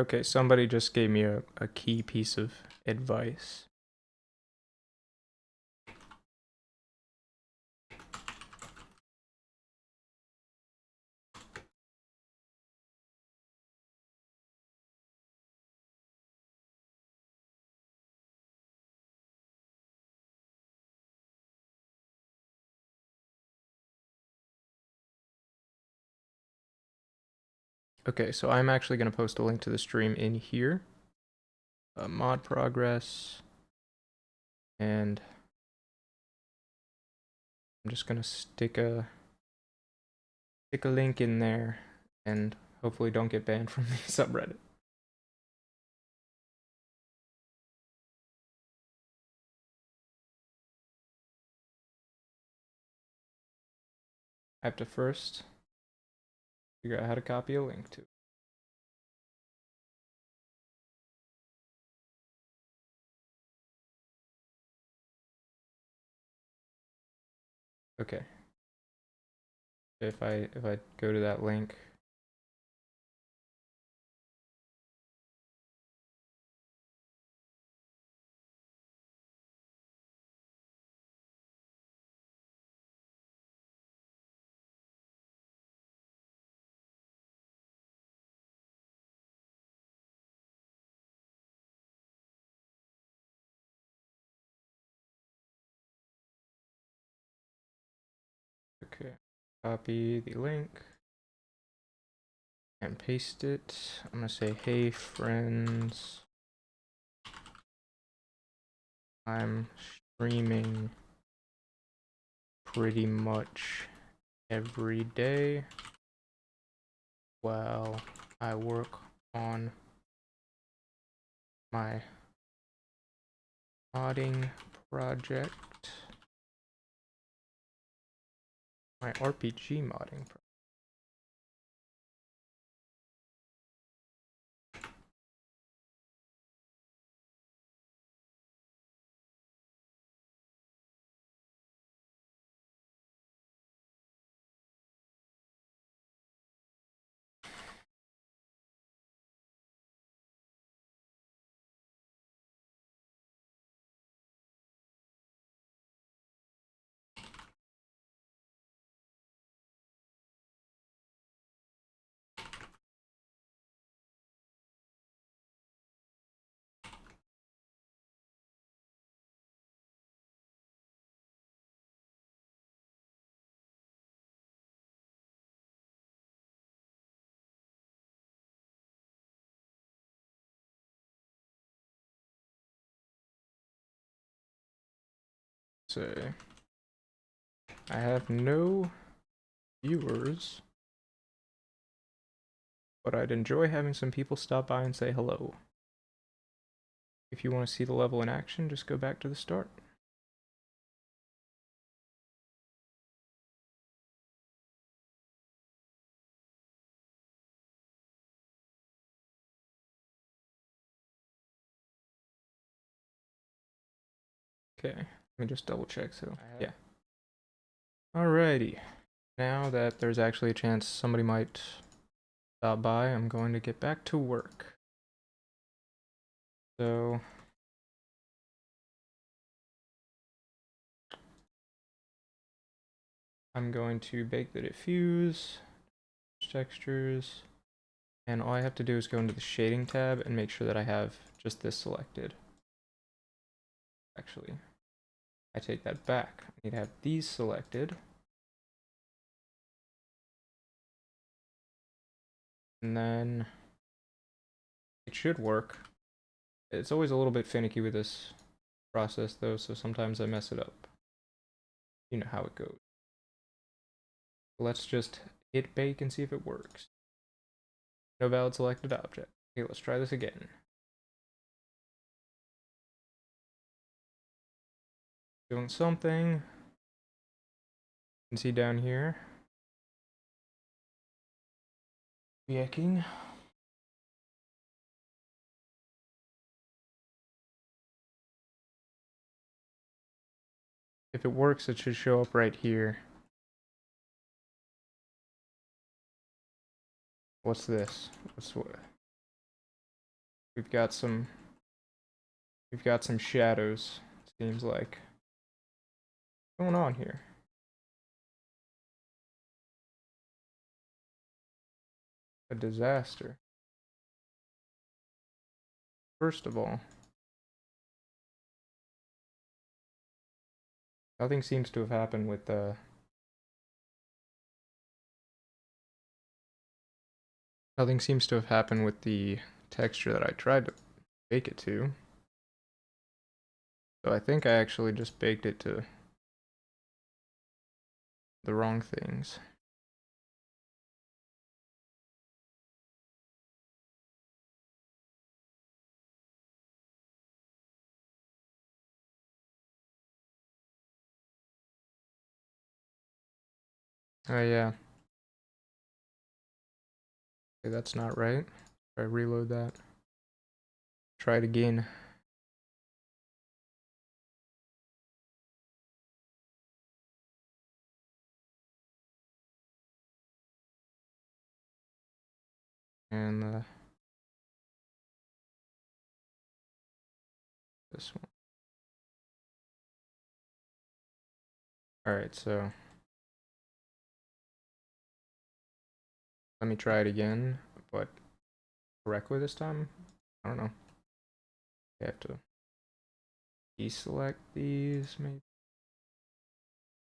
Okay, somebody just gave me a key piece of advice. Okay, so I'm actually going to post a link to the stream in here. Mod progress. And I'm just going to stick a link in there and hopefully don't get banned from the subreddit. I have to first figure out how to copy a link to it. Okay. If I go to that link, okay, copy the link and paste it. I'm gonna say, hey friends, I'm streaming pretty much every day while I work on my modding project, my RPG modding project. say I have no viewers, but I'd enjoy having some people stop by and say hello. If you want to see the level in action, just go back to the start. Okay, let me just double check. So, yeah. Alrighty. Now that there's actually a chance somebody might stop by, I'm going to get back to work. So, I'm going to bake the diffuse, textures, and all I have to do is go into the shading tab and make sure that I have just this selected. Actually, I take that back. I need to have these selected. And then it should work. It's always a little bit finicky with this process though, so sometimes I mess it up. You know how it goes. Let's just hit bake and see if it works. No valid selected object. Okay, let's try this again. Doing something. You can see down here. Baking. If it works, it should show up right here. What's this? What's what? We've got some shadows, seems like. What's going on here? A disaster. First of all, nothing seems to have happened with nothing seems to have happened with the texture that I tried to bake it to. So I think I actually just baked it to the wrong things. Oh yeah. Okay, that's not right. Try reload that. Try it again. And this one. Alright, so let me try it again, but correctly this time? I don't know. I have to deselect these, maybe.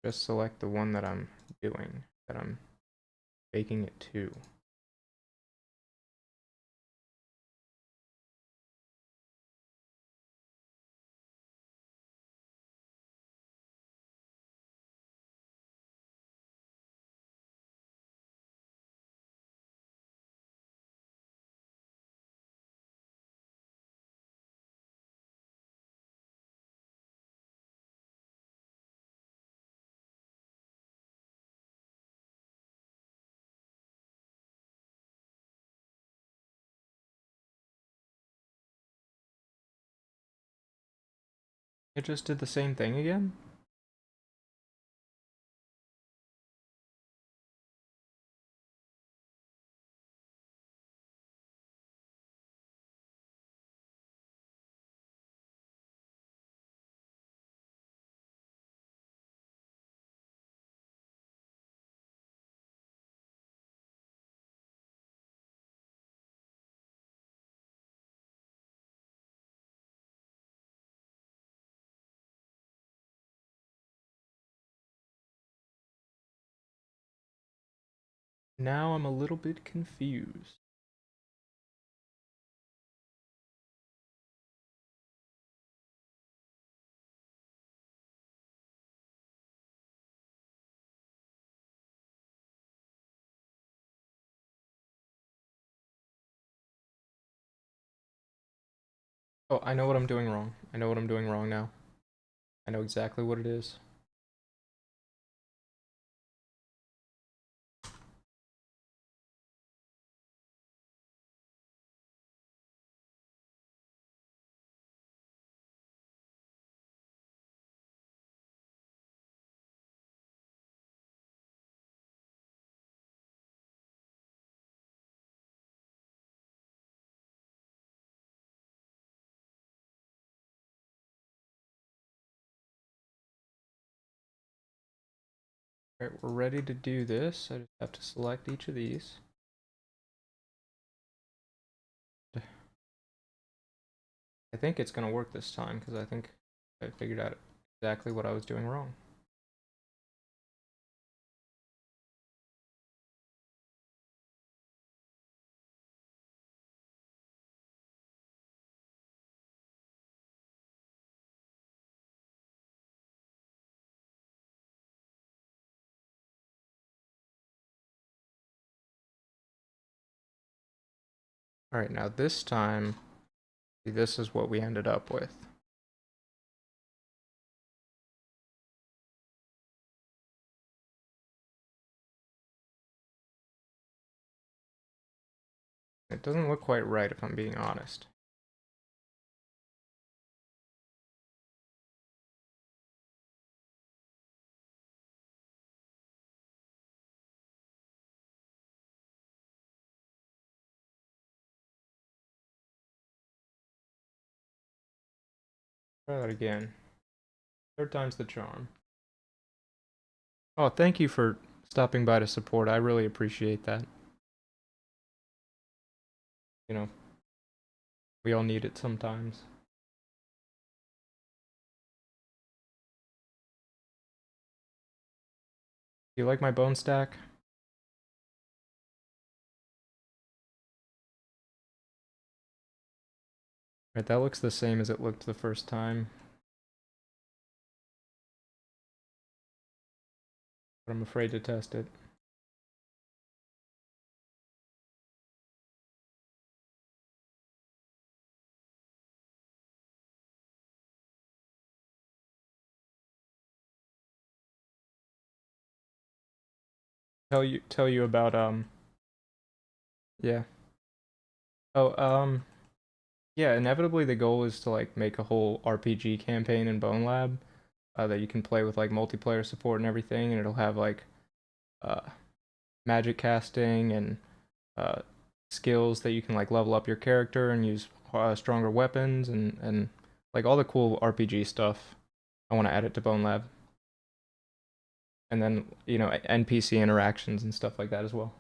Just select the one that I'm doing, that I'm baking it to. It just did the same thing again? Now I'm a little bit confused. Oh, I know what I'm doing wrong. I know what I'm doing wrong now. I know exactly what it is. Alright, we're ready to do this. I just have to select each of these. I think it's gonna work this time because I think I figured out exactly what I was doing wrong. Alright, now this time, this is what we ended up with. It doesn't look quite right if I'm being honest. Try that again. Third time's the charm. Oh, thank you for stopping by to support. I really appreciate that. You know, we all need it sometimes. Do you like my bone stack? Right, that looks the same as it looked the first time. But I'm afraid to test it. Tell you about yeah. Oh, yeah, inevitably the goal is to like make a whole RPG campaign in Bonelab that you can play with like multiplayer support and everything, and it'll have like uh magic casting and uh skills that you can like level up your character and use stronger weapons and like all the cool RPG stuff. I want to add it to Bonelab. And then, you know, NPC interactions and stuff like that as well.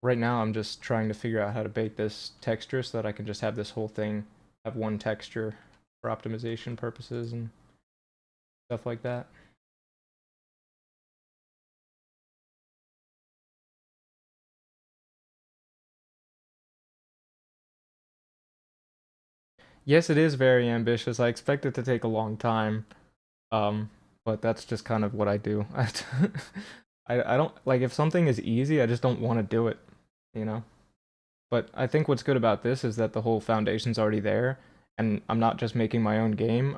Right now I'm just trying to figure out how to bake this texture so that I can just have this whole thing have one texture for optimization purposes and stuff like that. Yes, it is very ambitious. I expect it to take a long time. Um, but that's just kind of what I do. I don't like if something is easy, I just don't want to do it, you know? But I think what's good about this is that the whole foundation's already there, and I'm not just making my own game.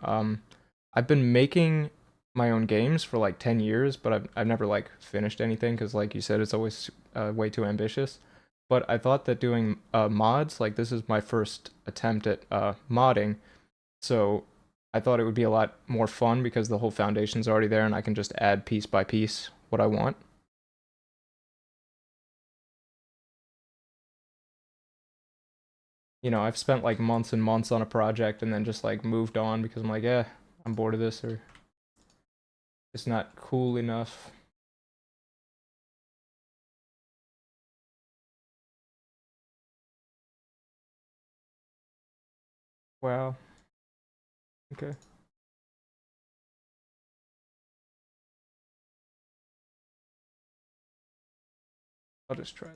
I've been making my own games for like 10 years, but I've never like finished anything because, like you said, it's always way too ambitious. But I thought that doing mods, like this is my first attempt at modding, so I thought it would be a lot more fun because the whole foundation's already there, and I can just add piece by piece what I want. You know, I've spent like months and months on a project and then just like moved on because I'm like, yeah, I'm bored of this or it's not cool enough. Wow. Okay. I'll just try.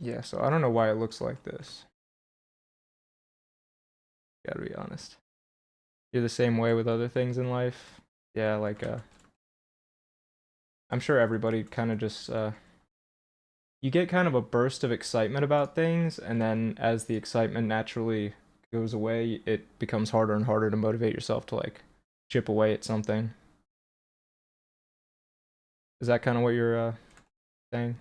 Yeah, so I don't know why it looks like this. Gotta be honest. You're the same way with other things in life. Yeah, like I'm sure everybody kind of just you get kind of a burst of excitement about things, and then as the excitement naturally goes away, it becomes harder and harder to motivate yourself to like chip away at something. Is that kind of what you're saying?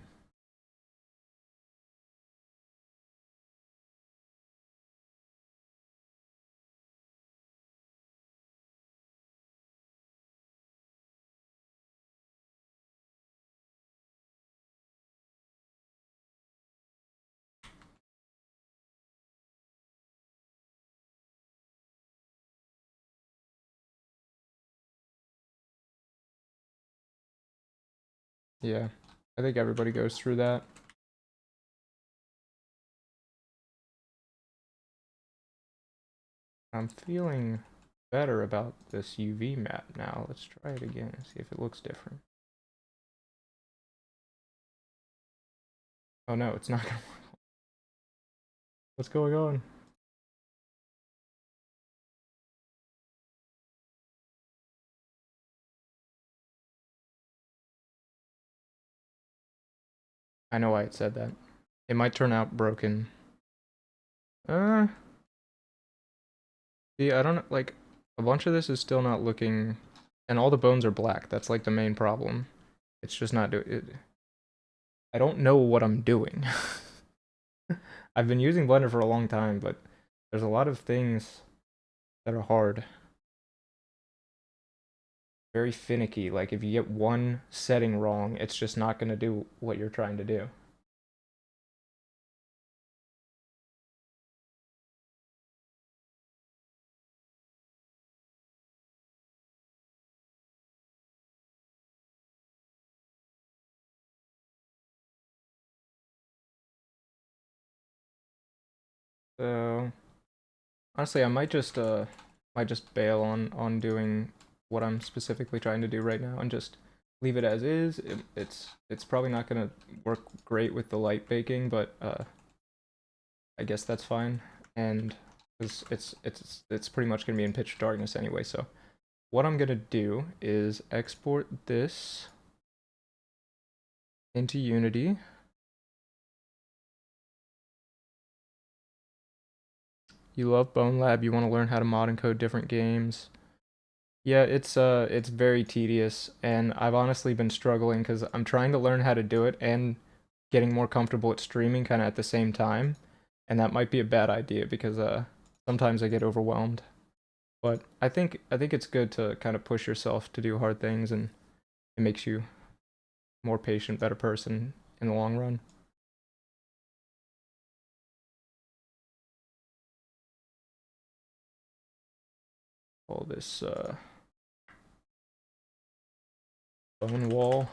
Yeah, I think everybody goes through that. I'm feeling better about this UV map now. Let's try it again and see if it looks different. Oh no, it's not gonna work. What's going on? I know why it said that. It might turn out broken. Uh, See, I don't like a bunch of this is still not looking, and all the bones are black. That's like the main problem. It's just not doing it. I don't know what I'm doing. I've been using Blender for a long time, but there's a lot of things that are hard. Very finicky. Like if you get one setting wrong, it's just not going to do what you're trying to do. So honestly, I might just bail on doing what I'm specifically trying to do right now and just leave it as is. It's probably not gonna work great with the light baking, but I guess that's fine. And it's pretty much gonna be in pitch darkness anyway. So what I'm gonna do is export this into Unity. You love Bonelab. You want to learn how to mod and code different games. Yeah, it's very tedious, and I've honestly been struggling because I'm trying to learn how to do it and getting more comfortable at streaming kind of at the same time, and that might be a bad idea because sometimes I get overwhelmed. But I think it's good to kind of push yourself to do hard things, and it makes you more patient, better person in the long run. All this bone wall.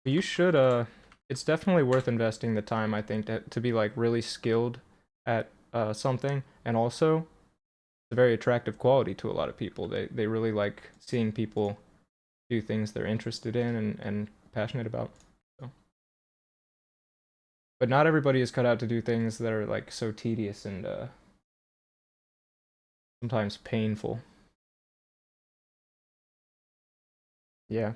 But you should it's definitely worth investing the time, I think, to be like really skilled at something, and also it's a very attractive quality to a lot of people. They really like seeing people do things they're interested in and passionate about. So. But not everybody is cut out to do things that are like so tedious and sometimes painful. Yeah.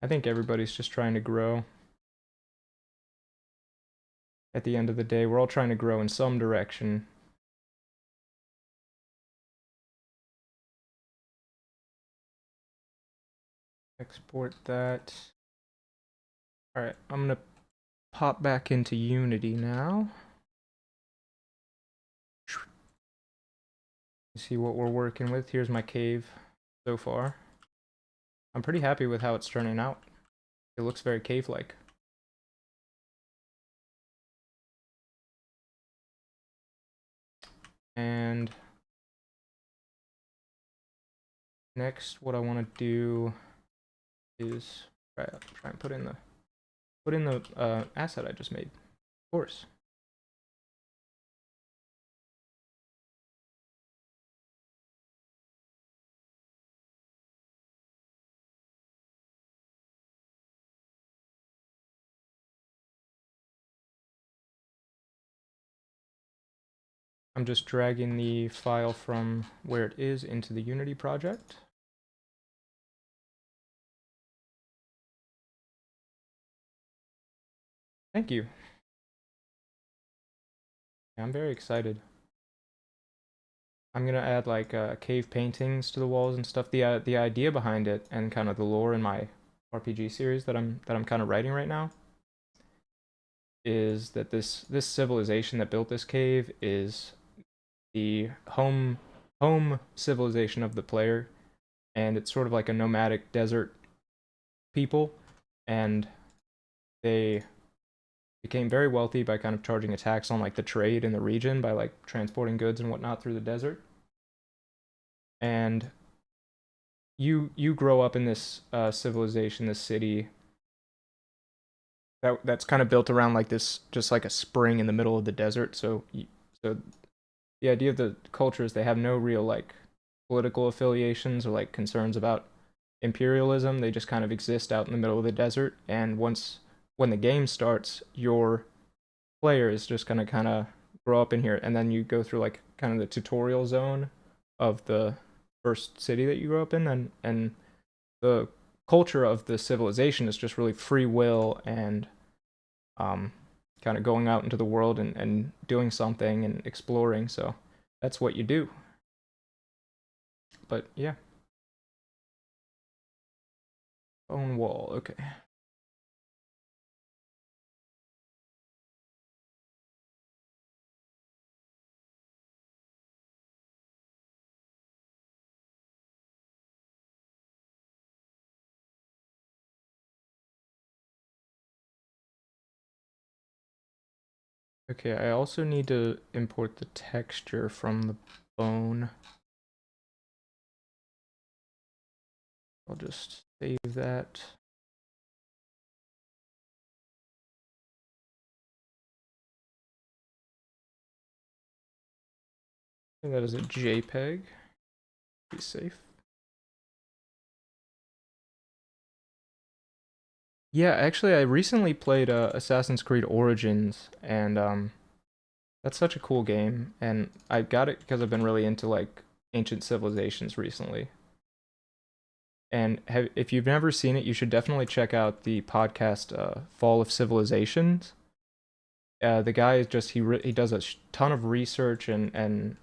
I think everybody's just trying to grow. At the end of the day, we're all trying to grow in some direction. Export that. Alright, I'm gonna pop back into Unity now. See what we're working with. Here's my cave so far. I'm pretty happy with how it's turning out. It looks very cave-like. And next, what I want to do is try and put in the asset I just made. Of course. I'm just dragging the file from where it is into the Unity project. Thank you. I'm very excited. I'm gonna add like cave paintings to the walls and stuff. The idea behind it and kind of the lore in my RPG series that I'm kind of writing right now is that this civilization that built this cave is the home civilization of the player, and it's sort of like a nomadic desert people, and they became very wealthy by kind of charging a tax on like the trade in the region by like transporting goods and whatnot through the desert. And you grow up in this civilization, this city that's kind of built around like this, just like a spring in the middle of the desert. So the idea of the culture is they have no real like political affiliations or like concerns about imperialism. They just kind of exist out in the middle of the desert. And when the game starts, your player is just gonna kind of grow up in here, and then you go through like kind of the tutorial zone of the first city that you grew up in, and the culture of the civilization is just really free will and um kind of going out into the world and doing something and exploring. So that's what you do. But yeah, bone wall. Okay. Okay, I also need to import the texture from the bone. I'll just save that. And that is a JPEG. Be safe. Yeah, actually, I recently played Assassin's Creed Origins, and that's such a cool game. And I got it because I've been really into like ancient civilizations recently. And if you've never seen it, you should definitely check out the podcast "Fall of Civilizations." The guy is just he does a ton of research and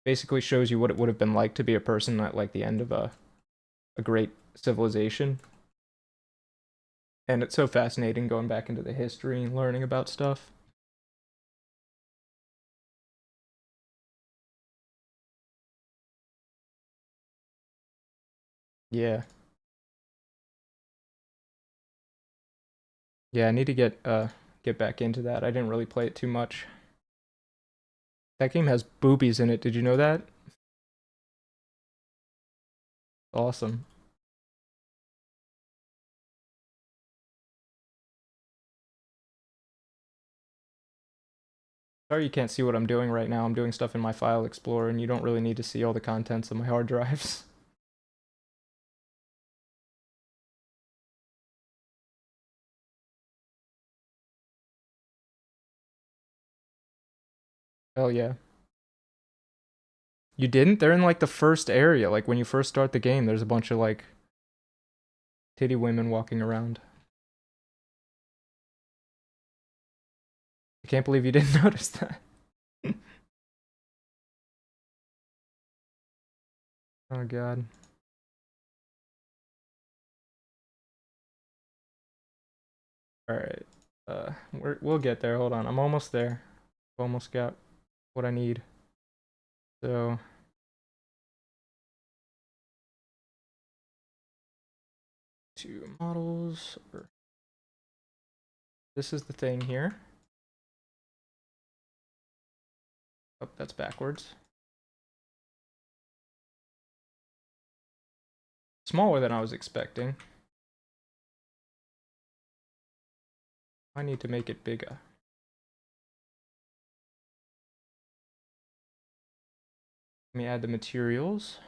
basically shows you what it would have been like to be a person at like the end of a great civilization. And it's so fascinating going back into the history and learning about stuff. Yeah. Yeah, I need to get back into that. I didn't really play it too much. That game has boobies in it. Did you know that? Awesome. Sorry you can't see what I'm doing right now. I'm doing stuff in my file explorer and you don't really need to see all the contents of my hard drives. Hell yeah. You didn't? They're in like the first area. Like when you first start the game, there's a bunch of like titty women walking around. I can't believe you didn't notice that. Oh god. All right. We'll get there. Hold on. I'm almost there. Almost got what I need. So, two models. This is the thing here. Oh, that's backwards. Smaller than I was expecting. I need to make it bigger. Let me add the materials.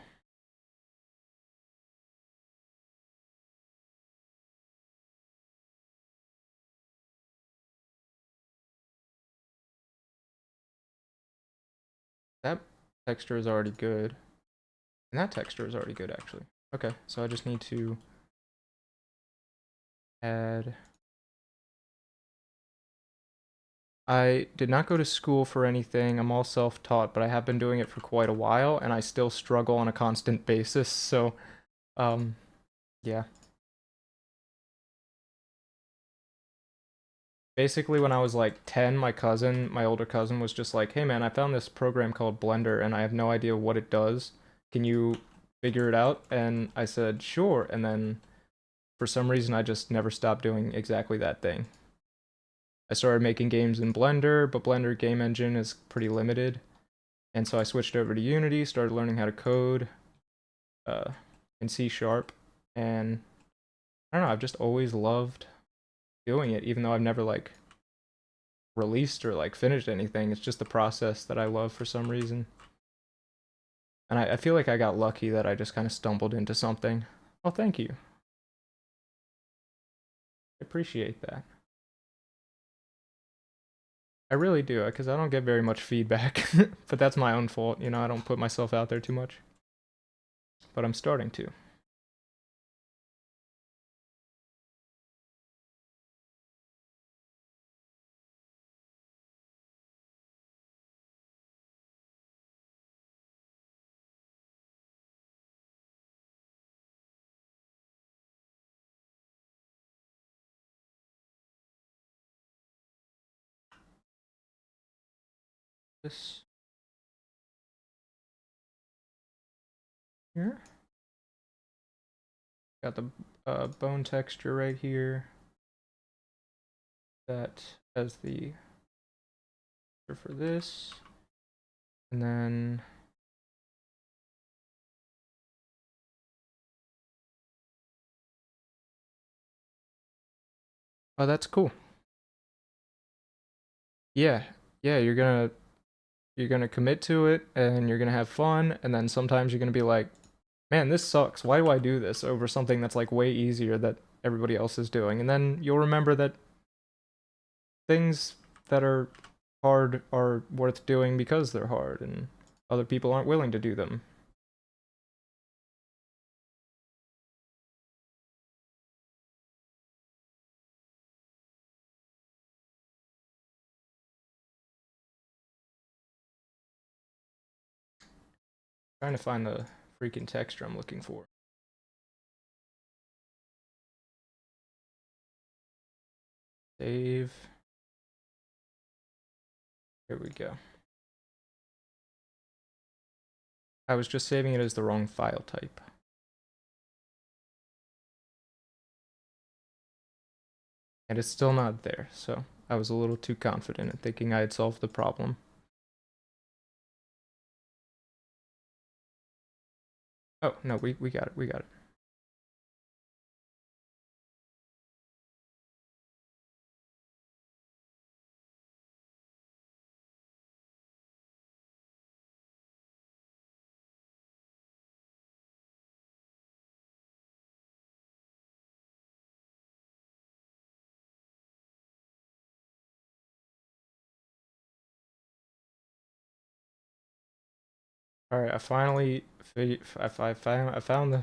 That texture is already good. And that texture is already good, actually. Okay, so I just need to add... I did not go to school for anything. I'm all self-taught, but I have been doing it for quite a while, and I still struggle on a constant basis, so, yeah. Basically, when I was like 10, my older cousin, was just like, hey man, I found this program called Blender, and I have no idea what it does. Can you figure it out? And I said, sure, and then for some reason, I just never stopped doing exactly that thing. I started making games in Blender, but Blender game engine is pretty limited. And so I switched over to Unity, started learning how to code uh, in C Sharp. And I don't know, I've just always loved doing it, even though I've never like released or like finished anything. It's just the process that I love for some reason. And I feel like I got lucky that I just kind of stumbled into something. Oh, thank you. I appreciate that. I really do, because I don't get very much feedback. But that's my own fault, you know, I don't put myself out there too much. But I'm starting to. This here. Got the bone texture right here. That as the for this. And then oh, that's cool. Yeah. Yeah, you're gonna commit to it and you're gonna have fun, and then sometimes you're gonna be like, man, this sucks. Why do I do this over something that's like way easier that everybody else is doing? And then you'll remember that things that are hard are worth doing because they're hard and other people aren't willing to do them. Trying to find the freaking texture I'm looking for. Save. Here we go. I was just saving it as the wrong file type. And it's still not there, so I was a little too confident in thinking I had solved the problem. Oh, no, we got it, we got it. All right, I finally I found the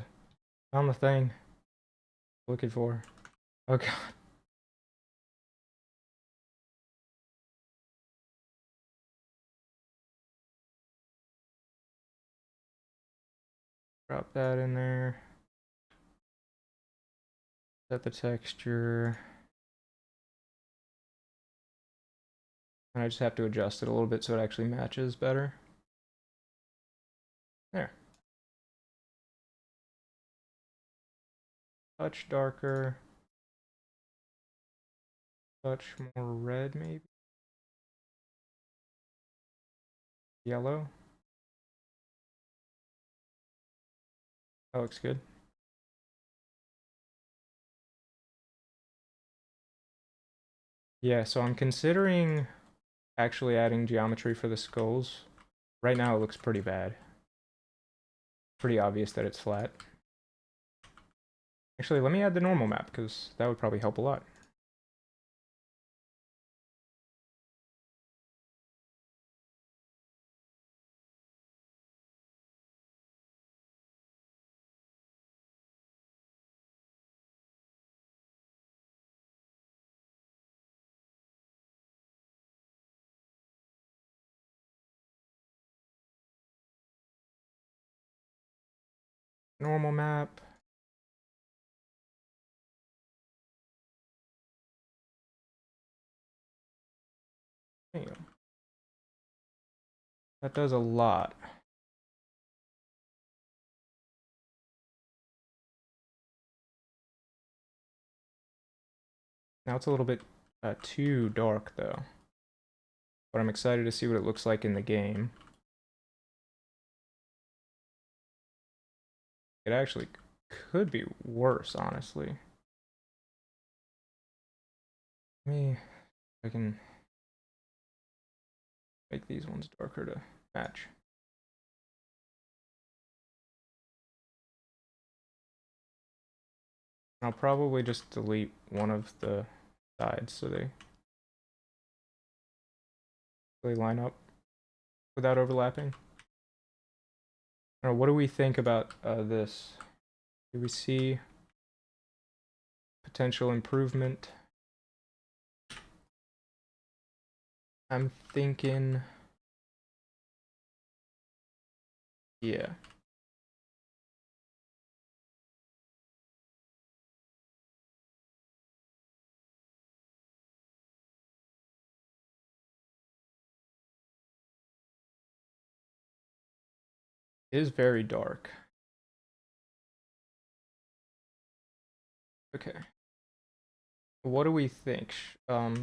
thing I'm looking for. Oh god. Drop that in there. Set the texture. And I just have to adjust it a little bit so it actually matches better. There. Touch darker. Touch more red, maybe. Yellow. That looks good. Yeah, so I'm considering actually adding geometry for the skulls. Right now it looks pretty bad. Pretty obvious that it's flat. Actually, let me add the normal map, because that would probably help a lot. Normal map. Damn. That does a lot. Now it's a little bit too dark though. But I'm excited to see what it looks like in the game. It actually could be worse, honestly. I can make these ones darker to match. I'll probably just delete one of the sides so they really line up without overlapping. Or what do we think about this? Do we see potential improvement? I'm thinking, yeah. It is very dark. Okay. What do we think? Does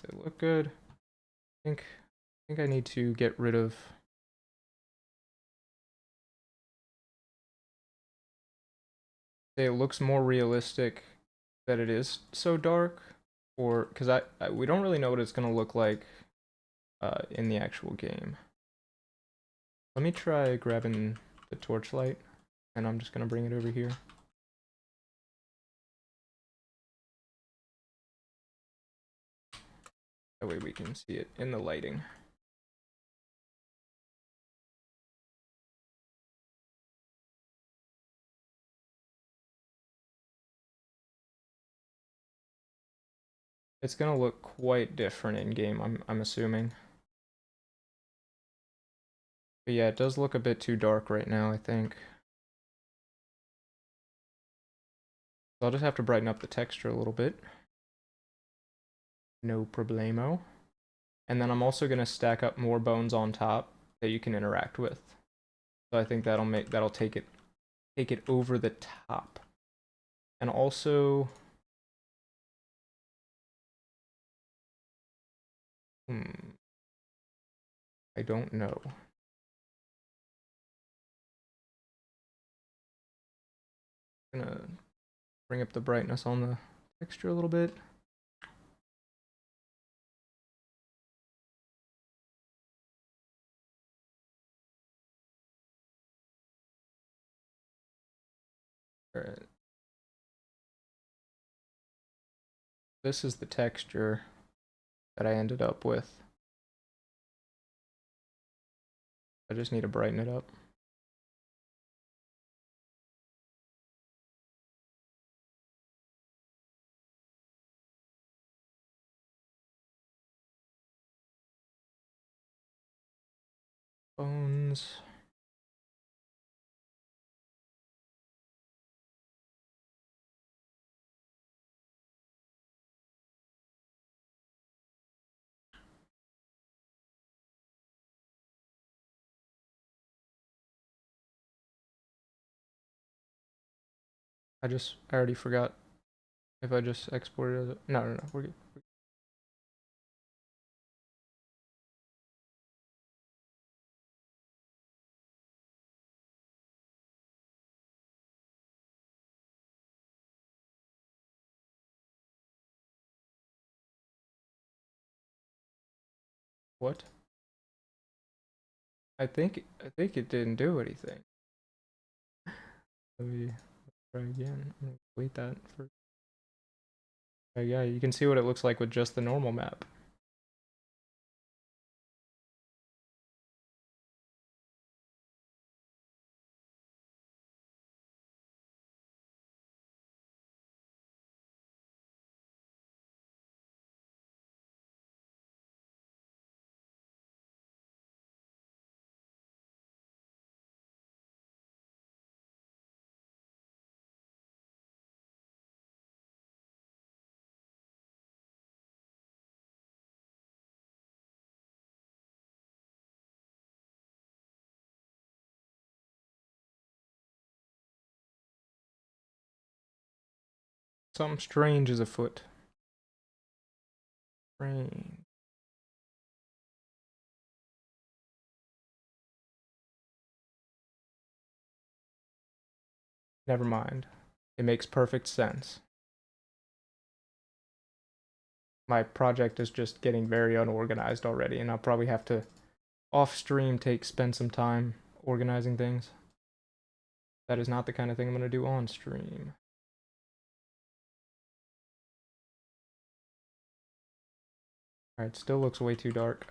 it look good? I think I need to get rid of. Say it looks more realistic that it is so dark, or because we don't really know what it's gonna look like in the actual game. Let me try grabbing the torchlight, and I'm just gonna bring it over here. That way we can see it in the lighting. It's gonna look quite different in game, I'm assuming. But yeah, it does look a bit too dark right now, I think. So I'll just have to brighten up the texture a little bit. No problemo. And then I'm also gonna stack up more bones on top that you can interact with. So I think that'll take it over the top. And also, I don't know. I'm gonna bring up the brightness on the texture a little bit. All right. This is the texture that I ended up with. I just need to brighten it up. Bones. I already forgot if I just exported it. No, we're good. What? I think it didn't do anything. Let me try again. I'm gonna delete that for. Yeah, you can see what it looks like with just the normal map. Something strange is afoot. Strange. Never mind. It makes perfect sense. My project is just getting very unorganized already, and I'll probably have to off stream spend some time organizing things. That is not the kind of thing I'm gonna do on stream. Alright, still looks way too dark.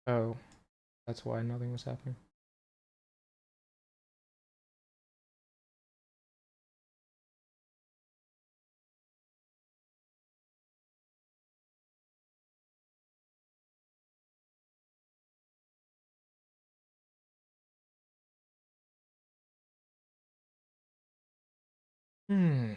Oh, that's why nothing was happening. Hmm.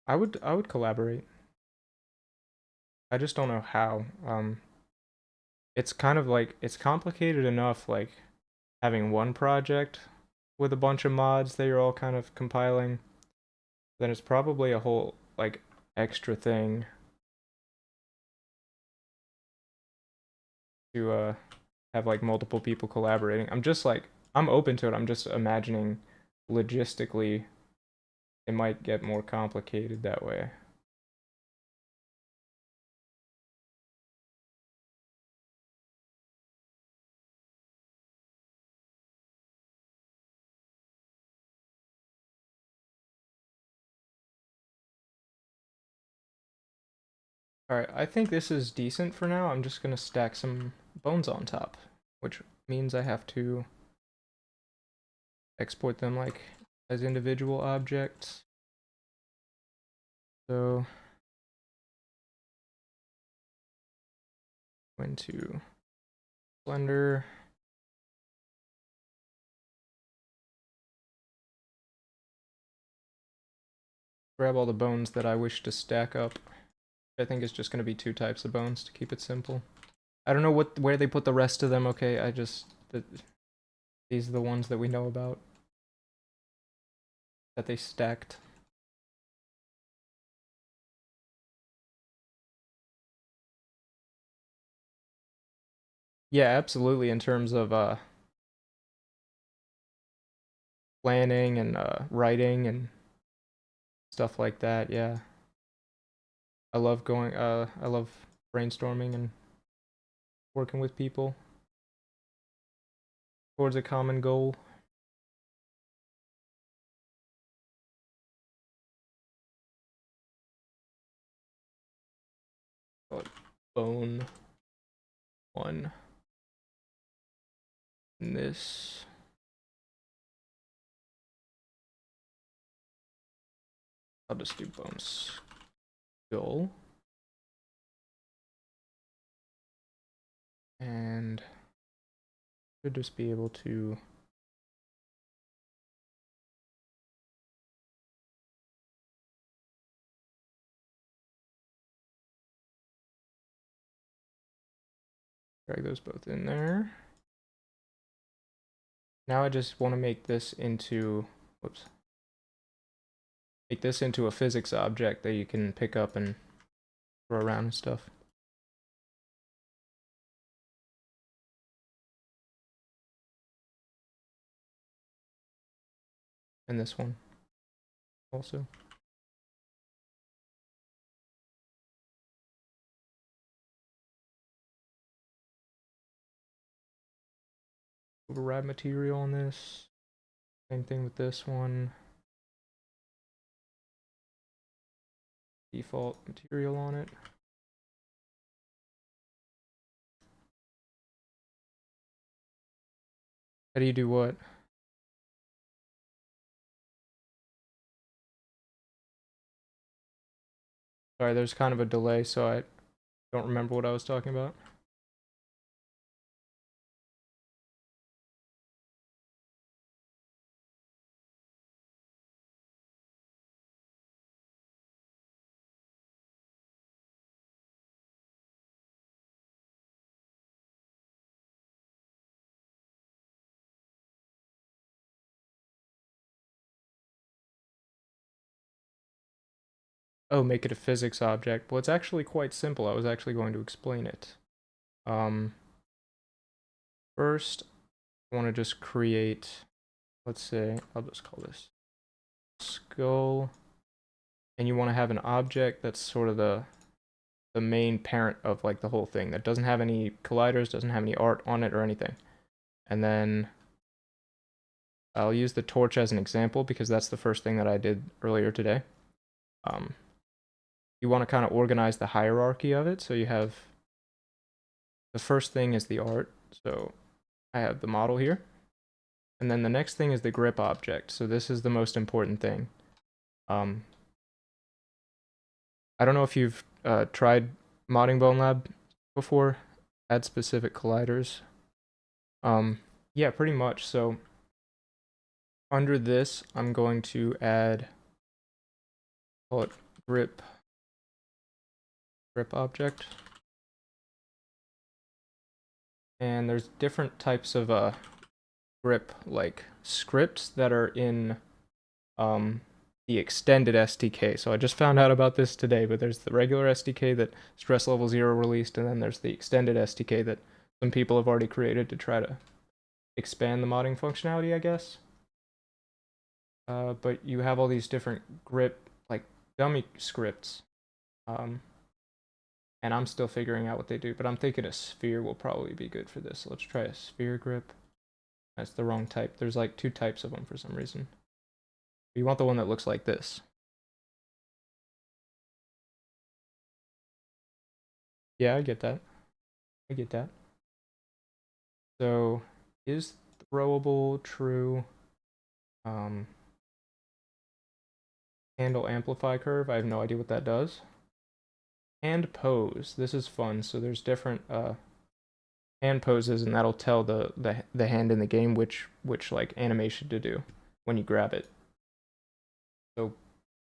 I would collaborate. I just don't know how. It's kind of like it's complicated enough like having one project with a bunch of mods that you're all kind of compiling. Then it's probably a whole like extra thing to have like multiple people collaborating. I'm open to it. I'm just imagining logistically it might get more complicated that way. Alright, I think this is decent for now. I'm just gonna stack some bones on top, which means I have to export them like as individual objects. So going to Blender, grab all the bones that I wish to stack up. I think it's just going to be two types of bones to keep it simple. I don't know where they put the rest of them. Okay, these are the ones that we know about that they stacked. Yeah, absolutely. In terms of planning and writing and stuff like that. Yeah, I love going. I love brainstorming and working with people towards a common goal. Like bone one. And this. I'll just do bone skull. And should just be able to drag those both in there. Now I just want to make this into, whoops, make this into a physics object that you can pick up and throw around and stuff. And this one also. Override material on this. Same thing with this one. Default material on it. How do you do what? Sorry, there's kind of a delay, so I don't remember what I was talking about. Oh, make it a physics object. Well, it's actually quite simple. I was actually going to explain it. First, I want to just create, let's say, I'll just call this skull. And you want to have an object that's sort of the main parent of like the whole thing that doesn't have any colliders, doesn't have any art on it or anything. And then I'll use the torch as an example because that's the first thing that I did earlier today. You want to kind of organize the hierarchy of it. So you have the first thing is the art. So I have the model here. And then the next thing is the grip object. So this is the most important thing. I don't know if you've tried modding Bonelab before. Add specific colliders. Yeah, pretty much. So under this, I'm going to add, call it grip object. And there's different types of grip like scripts that are in the extended SDK. So I just found out about this today, but there's the regular SDK that Stress Level 0 released, and then there's the extended SDK that some people have already created to try to expand the modding functionality, I guess. But you have all these different grip, like dummy scripts. And I'm still figuring out what they do, but I'm thinking a sphere will probably be good for this. So let's try a sphere grip. That's the wrong type. There's like 2 types of them for some reason. You want the one that looks like this. Yeah, I get that. I get that. So, is throwable true? Handle amplify curve. I have no idea what that does. Hand pose. This is fun. So there's different hand poses, and that'll tell the hand in the game which like animation to do when you grab it. So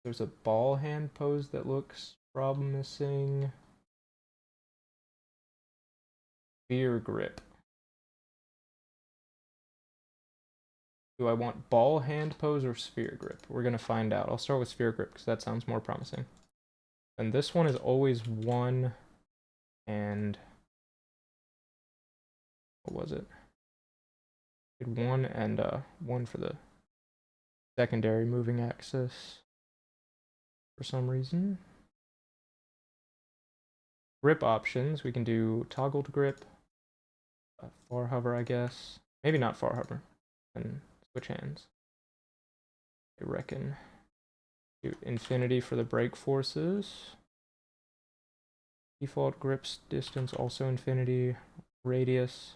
there's a ball hand pose that looks promising. Sphere grip. Do I want ball hand pose or sphere grip? We're gonna find out. I'll start with sphere grip because that sounds more promising. And this one is always 1 and what was it? 1 and 1 for the secondary moving axis for some reason. Grip options, we can do toggled grip, far hover, I guess. Maybe not far hover, and switch hands. I reckon. Do infinity for the brake forces. Default grips distance, also infinity. Radius.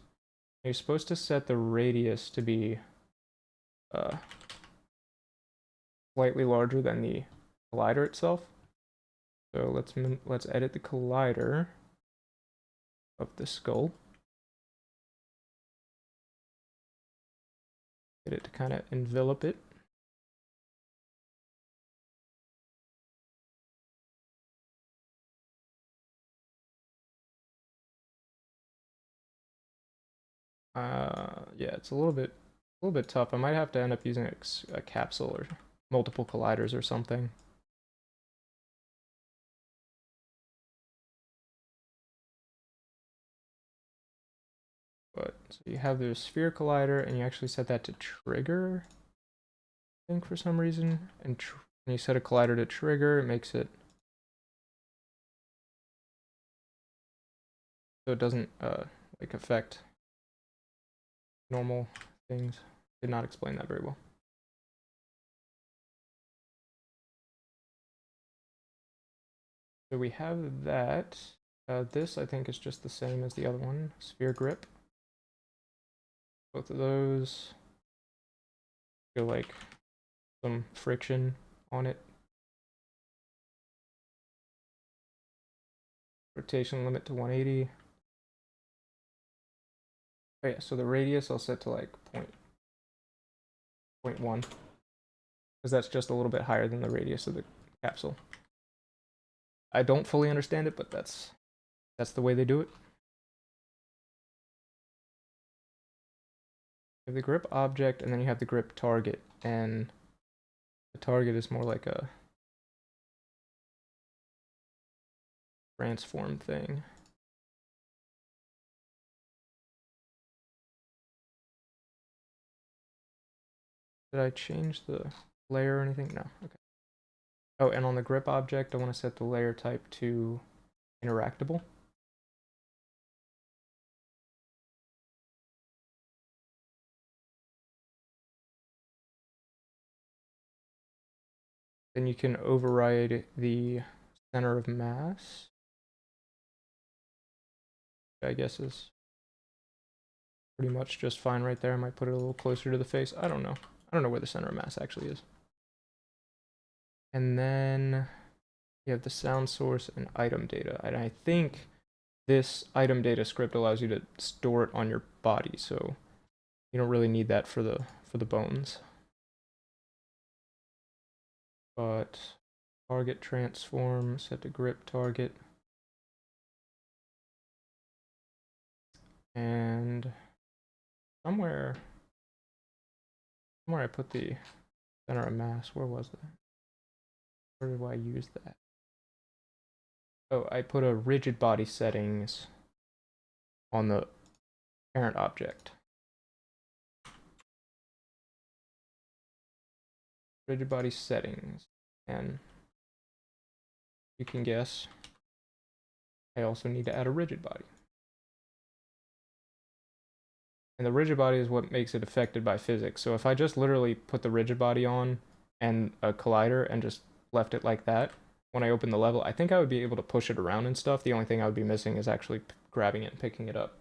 You're supposed to set the radius to be slightly larger than the collider itself. So let's edit the collider of the skull. Get it to kind of envelop it. Yeah, it's a little bit tough. I might have to end up using a capsule or multiple colliders or something. But so you have the sphere collider, and you actually set that to trigger, I think, for some reason. And when you set a collider to trigger, it makes it so it doesn't like affect normal things. Did not explain that very well. So we have that. This I think is just the same as the other one, sphere grip. both of those. Feel like some friction on it. Rotation limit to 180. Oh yeah, so the radius I'll set to like 0.1, because that's just a little bit higher than the radius of the capsule. I don't fully understand it, but that's the way they do it. You have the grip object, and then you have the grip target, and the target is more like a transform thing. Did I change the layer or anything? No. Okay. Oh, and on the grip object, I want to set the layer type to interactable. Then you can override the center of mass. I guess is pretty much just fine right there. I might put it a little closer to the face. I don't know. I don't know where the center of mass actually is. And then you have the sound source and item data. And I think this item data script allows you to store it on your body, so you don't really need that for the bones. But target transform, set to grip target. And somewhere I put the center of mass. Where was that? Where do I use that? Oh, I put a rigid body settings on the parent object. Rigid body settings. And you can guess, I also need to add a rigid body. And the rigid body is what makes it affected by physics. So if I just literally put the rigid body on and a collider and just left it like that, when I open the level, I think I would be able to push it around and stuff. The only thing I would be missing is actually grabbing it and picking it up.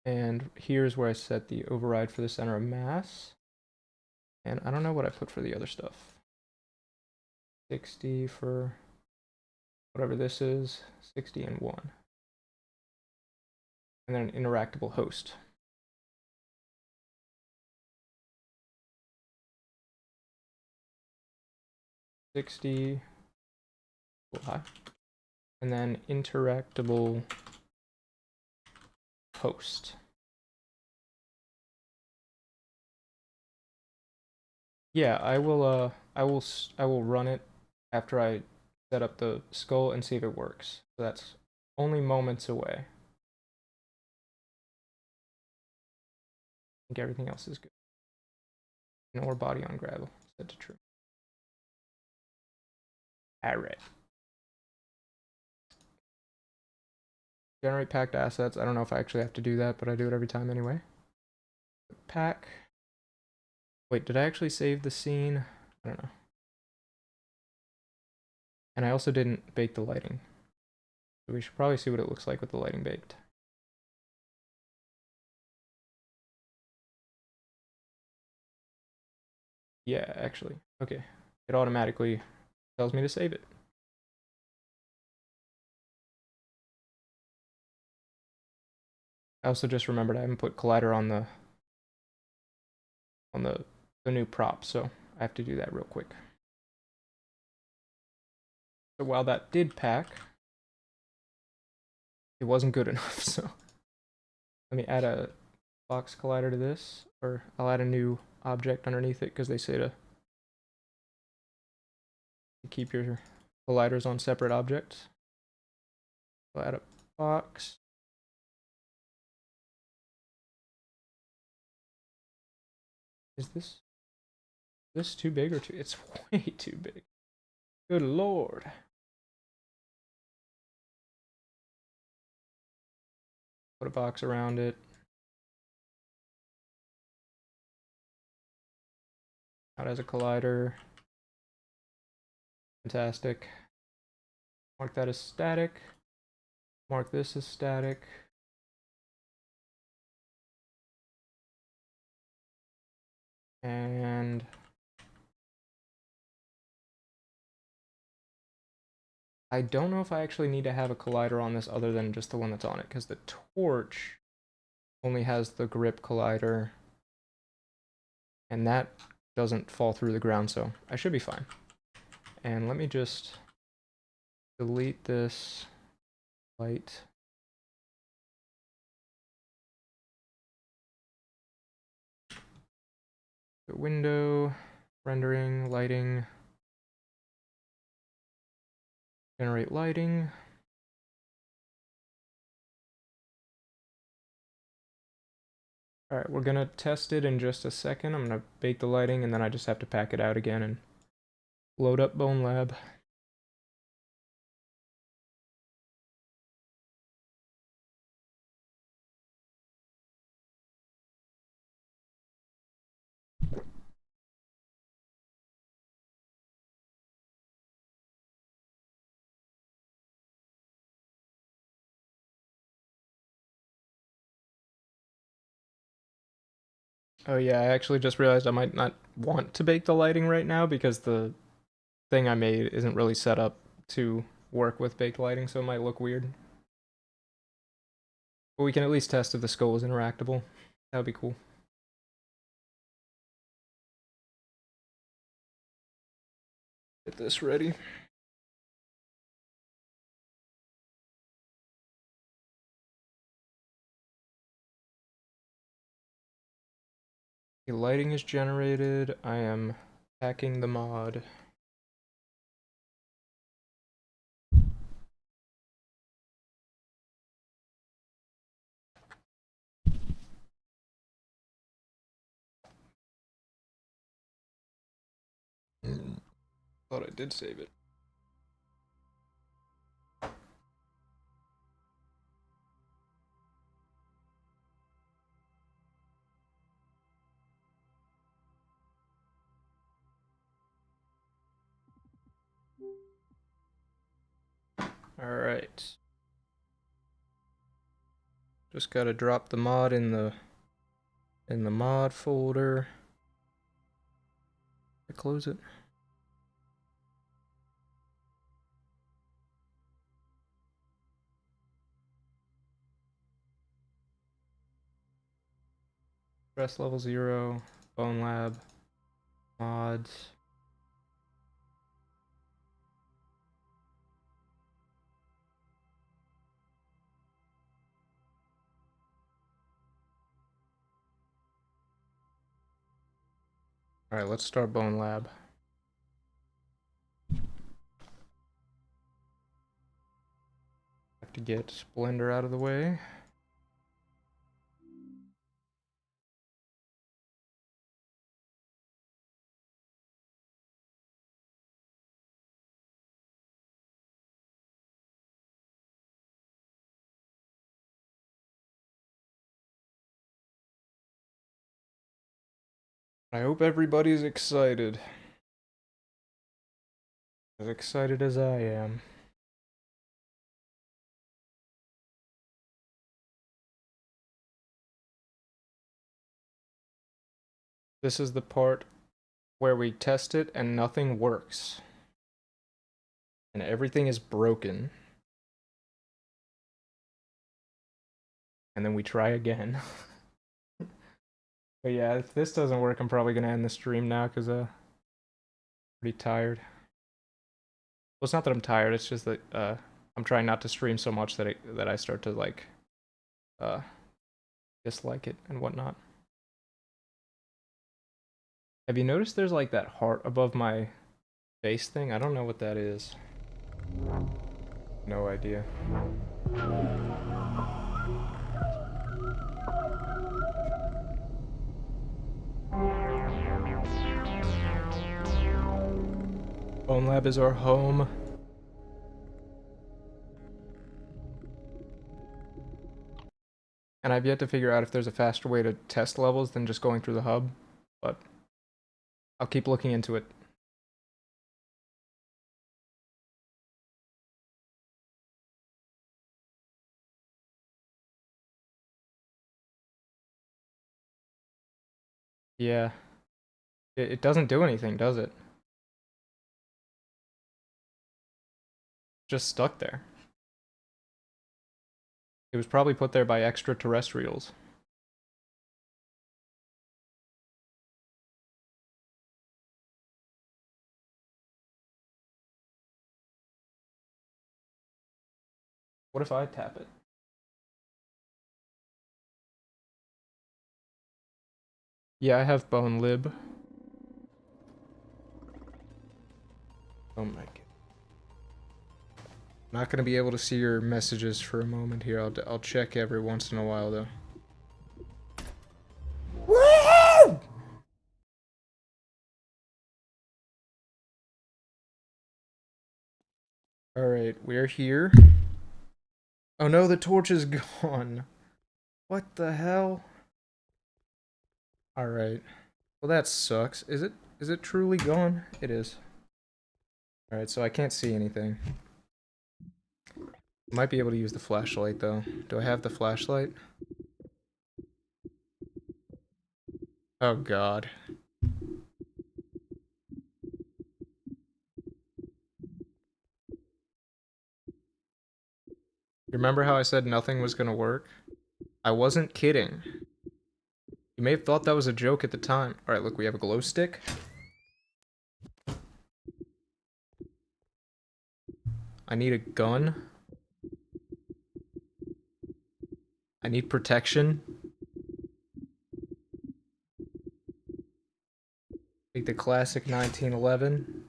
And here's where I set the override for the center of mass. And I don't know what I put for the other stuff. 60 for whatever this is, 60 and 1. And then an interactable host. $60 high. And then interactable host. Yeah, I will run it after I set up the skull and see if it works. So that's only moments away. I think everything else is good. Ignore body on gravel, set to true. Alright. Generate packed assets. I don't know if I actually have to do that, but I do it every time anyway. Pack. Wait, did I actually save the scene? I don't know. And I also didn't bake the lighting. So we should probably see what it looks like with the lighting baked. Yeah, actually. Okay. It automatically tells me to save it. I also just remembered I haven't put collider on the new prop, so I have to do that real quick. So while that did pack, it wasn't good enough, so let me add a box collider to this, or I'll add a new object underneath it because they say to keep your colliders on separate objects. I'll add a box. Is this too big or too? It's way too big. Good lord. Put a box around it. Out as a collider. Fantastic. Mark that as static. Mark this as static. And I don't know if I actually need to have a collider on this other than just the one that's on it, because the torch only has the grip collider, and that doesn't fall through the ground, so I should be fine. And let me just delete this light. The window, rendering, lighting, generate lighting. Alright, we're gonna test it in just a second. I'm gonna bake the lighting and then I just have to pack it out again and load up Bonelab. Oh yeah, I actually just realized I might not want to bake the lighting right now because the thing I made isn't really set up to work with baked lighting, so it might look weird. But we can at least test if the skull is interactable. That would be cool. Get this ready. The lighting is generated. I am packing the mod. Thought I did save it. Alright. Just gotta drop the mod in the mod folder. I close it. Stress level 0, Bonelab, mods. Alright, let's start Bonelab. Have to get Blender out of the way. I hope everybody's excited. As excited as I am. This is the part where we test it and nothing works. And everything is broken. And then we try again. But yeah, if this doesn't work, I'm probably gonna end the stream now because I'm pretty tired. Well, it's not that I'm tired, it's just that I'm trying not to stream so much that I start to like dislike it and whatnot. Have you noticed there's like that heart above my face thing? I don't know what that is. No idea. Bonelab is our home. And I've yet to figure out if there's a faster way to test levels than just going through the hub, but I'll keep looking into it. Yeah. It doesn't do anything, does it? Just stuck there. It was probably put there by extraterrestrials. What if I tap it? Yeah, I have Bonelab. Oh my god. Not gonna be able to see your messages for a moment here. I'll check every once in a while though. Woo! All right, we're here. Oh no, the torch is gone. What the hell? All right. Well, that sucks. Is it? Is it truly gone? It is. All right, so I can't see anything. Might be able to use the flashlight though. Do I have the flashlight? Oh god. Remember how I said nothing was gonna work? I wasn't kidding. You may have thought that was a joke at the time. Alright, look, we have a glow stick. I need a gun. I need protection. Take the classic 1911.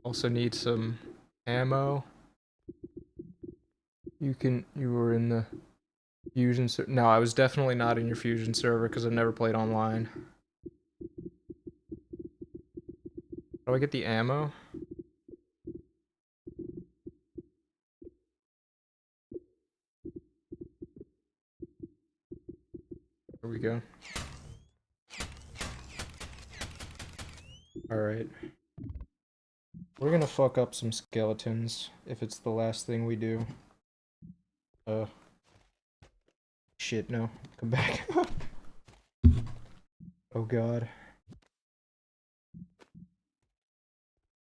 Also need some ammo. You were in the fusion server. No, I was definitely not in your fusion server because I've never played online. How do I get the ammo? Here we go. Alright. We're gonna fuck up some skeletons if it's the last thing we do. Shit, no. Come back. Oh god.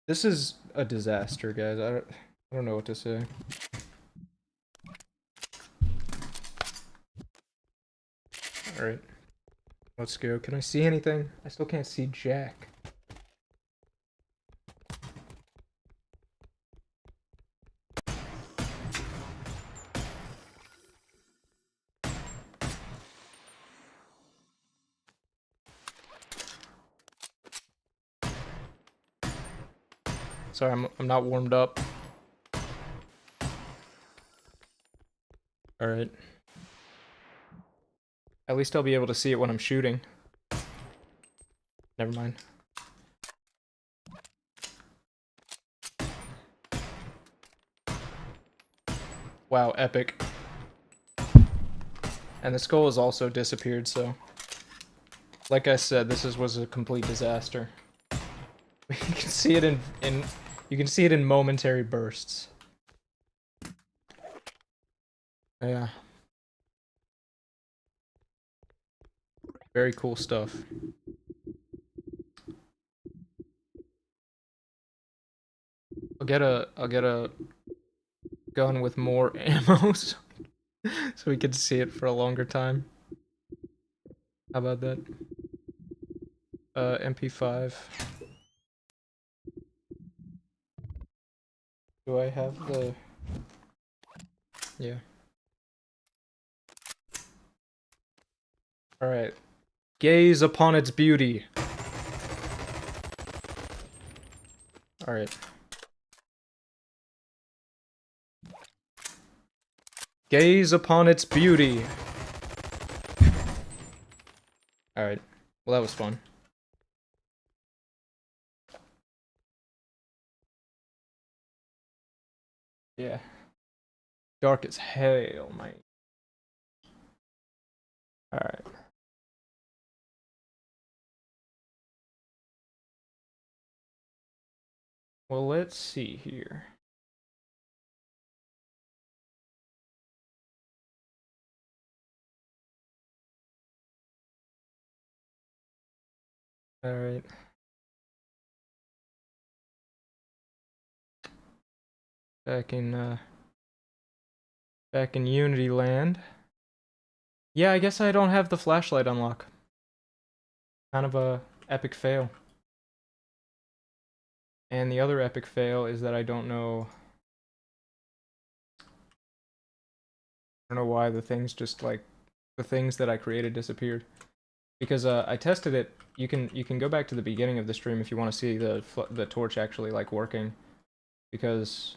This is a disaster, guys. I don't know what to say. Alright. Let's go. Can I see anything? I still can't see jack. Sorry, I'm not warmed up. Alright. At least I'll be able to see it when I'm shooting. Never mind. Wow, epic. And the skull has also disappeared, so... Like I said, was a complete disaster. You can see it you can see it in momentary bursts. Yeah. Very cool stuff. I'll get a gun with more ammo so we can see it for a longer time. How about that? MP5. Do I have the... Yeah. Alright. Gaze upon its beauty. Alright. Gaze upon its beauty. Alright. Well, that was fun. Yeah. Dark as hell, mate. Alright. Well, let's see here. All right. Back in Unity land. Yeah, I guess I don't have the flashlight unlock. Kind of a epic fail. And the other epic fail is that I don't know why the things just like the things that I created disappeared. Because I tested it. You can go back to the beginning of the stream if you want to see the torch actually like working, because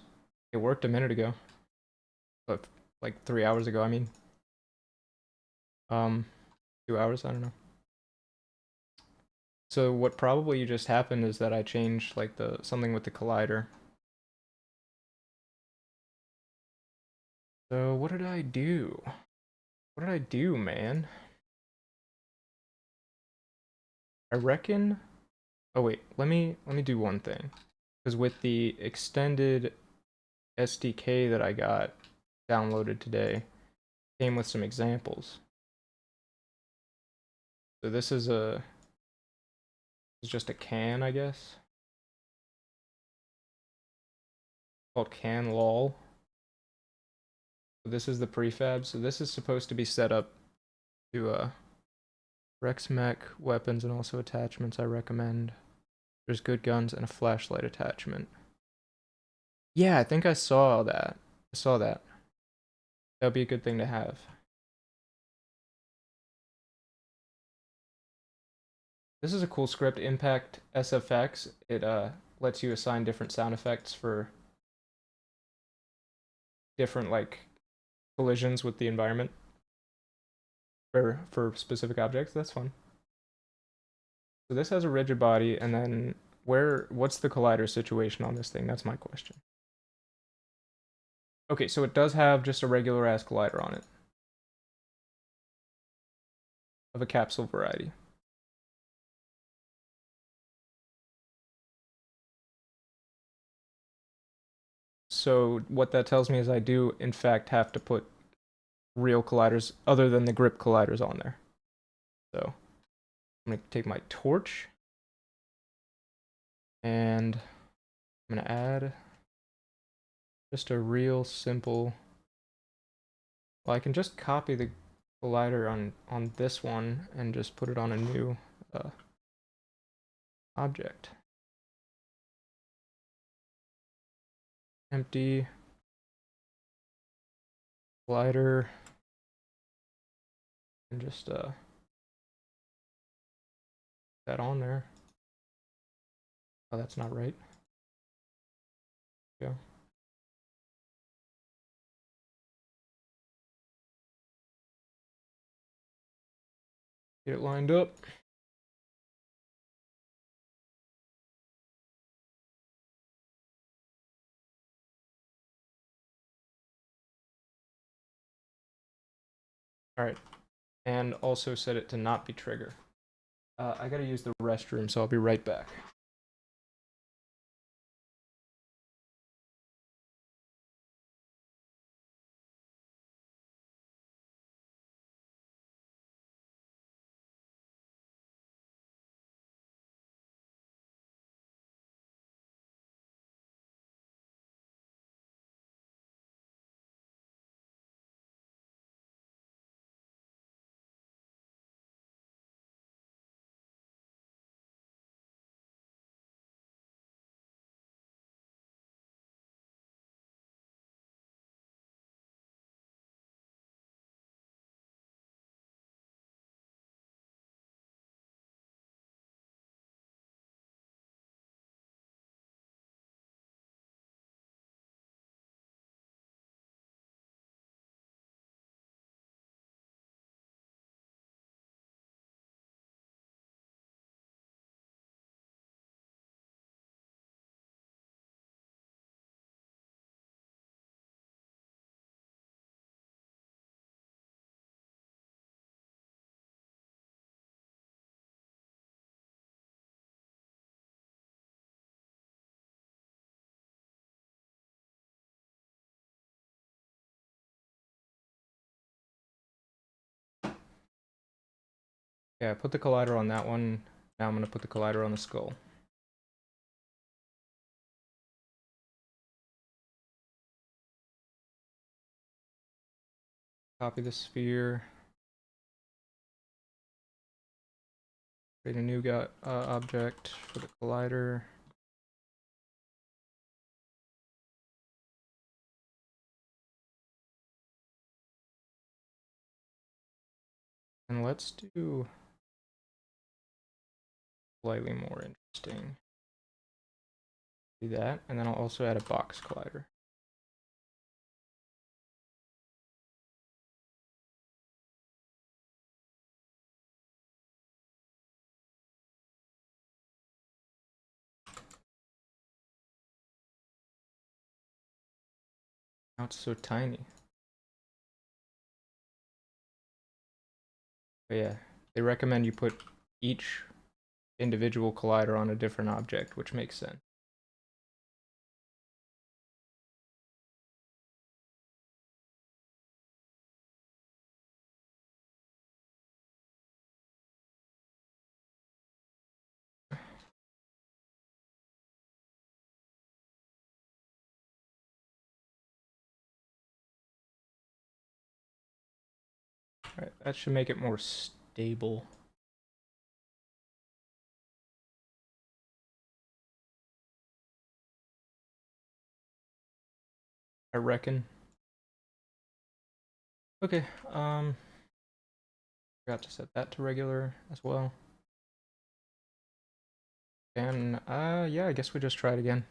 it worked a minute ago, but like 3 hours ago. I mean, um, 2 hours. I don't know. So what probably just happened is that I changed like the something with the collider. So what did I do? What did I do, man? I reckon. Oh wait, let me do one thing, because with the extended SDK that I got downloaded today, came with some examples. So this is just a can, I guess, called can lol. So this is the prefab. So this is supposed to be set up to Rex mech weapons and also attachments. I recommend. There's good guns and a flashlight attachment. Yeah, I think I saw that. I saw that. That'd be a good thing to have. This is a cool script, Impact SFX. It lets you assign different sound effects for different like collisions with the environment for specific objects. That's fun. So this has a rigid body, and then what's the collider situation on this thing? That's my question. Okay, so it does have just a regular ass collider on it of a capsule variety. So what that tells me is I do in fact have to put real colliders other than the grip colliders on there. So I'm gonna take my torch and I'm gonna add just a real simple. Well, I can just copy the collider on this one and just put it on a new object. Empty collider and just that on there. Oh, that's not right. Go. Get it lined up. All right, and also set it to not be trigger. I gotta use the restroom, so I'll be right back. Yeah, put the collider on that one. Now I'm going to put the collider on the skull. Copy the sphere. Create a new object for the collider. And let's do slightly more interesting. Do that, and then I'll also add a box collider. Now it's so tiny. But yeah, they recommend you put each individual collider on a different object, which makes sense. Alright, that should make it more stable. I reckon. Okay, forgot to set that to regular as well. And, yeah, I guess we just try it again.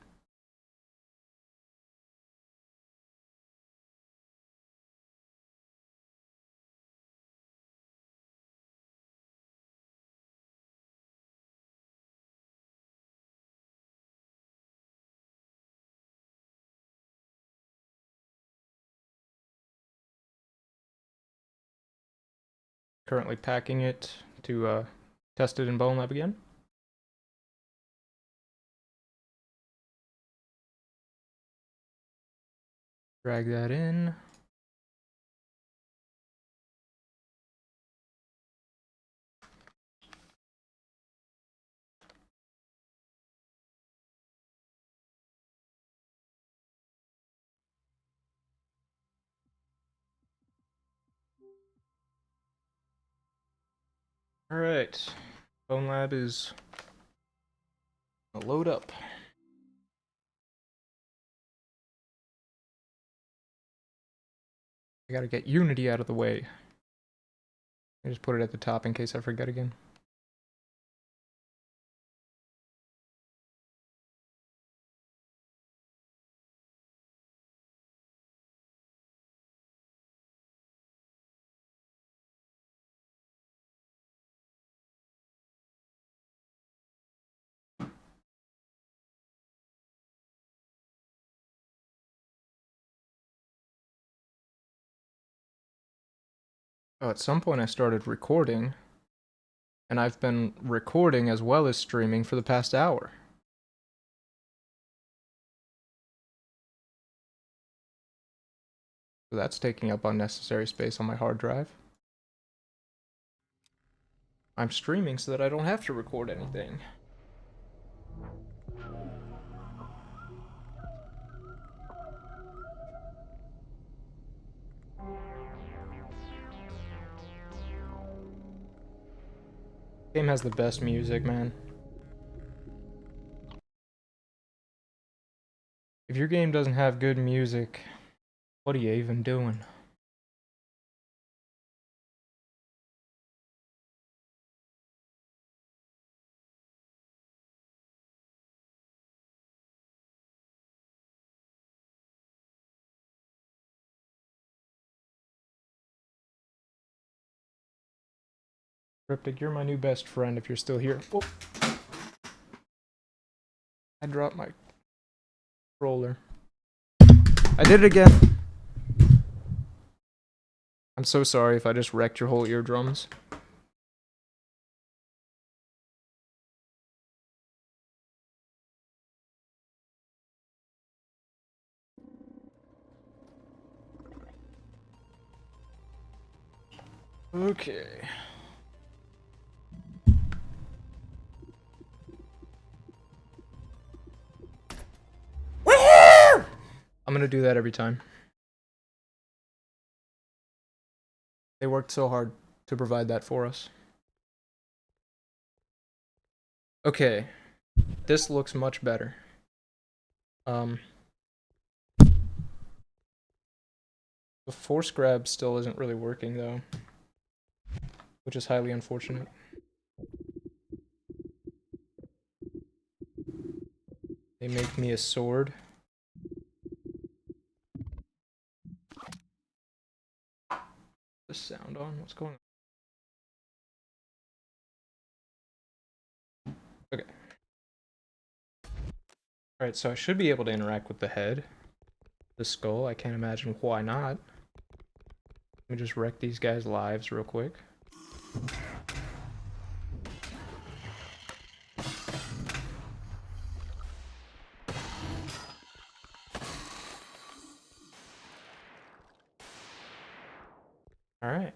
Currently packing it to, test it in Bonelab again. Drag that in. Alright, Bonelab is gonna load up. I gotta get Unity out of the way. I just put it at the top in case I forget again. Oh, at some point I started recording, and I've been recording as well as streaming for the past hour. So that's taking up unnecessary space on my hard drive. I'm streaming so that I don't have to record anything. Game has the best music, man. If your game doesn't have good music, what are you even doing? Cryptic, you're my new best friend if you're still here. Oh. I dropped my controller. I did it again. I'm so sorry if I just wrecked your whole eardrums. Okay. I'm gonna do that every time. They worked so hard to provide that for us. Okay, this looks much better. The force grab still isn't really working though, which is highly unfortunate. They make me a sword. The sound on? What's going on? Okay. Alright, so I should be able to interact with the head. The skull, I can't imagine why not. Let me just wreck these guys' lives real quick. Alright.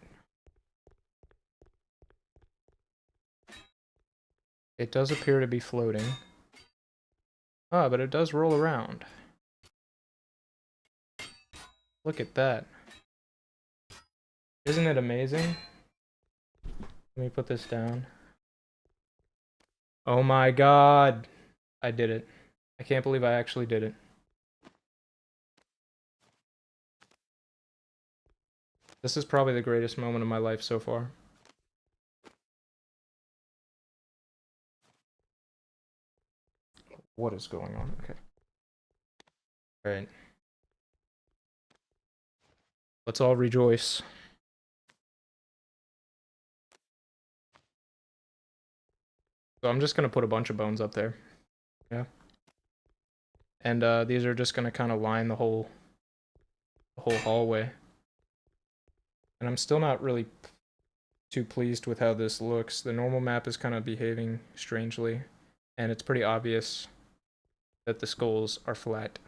It does appear to be floating. Ah, but it does roll around. Look at that. Isn't it amazing? Let me put this down. Oh my god! I did it. I can't believe I actually did it. This is probably the greatest moment of my life so far. What is going on? Okay. Alright. Let's all rejoice. So I'm just gonna put a bunch of bones up there. Yeah. And these are just gonna kind of line the whole hallway. And I'm still not really too pleased with how this looks. The normal map is kind of behaving strangely, and it's pretty obvious that the skulls are flat.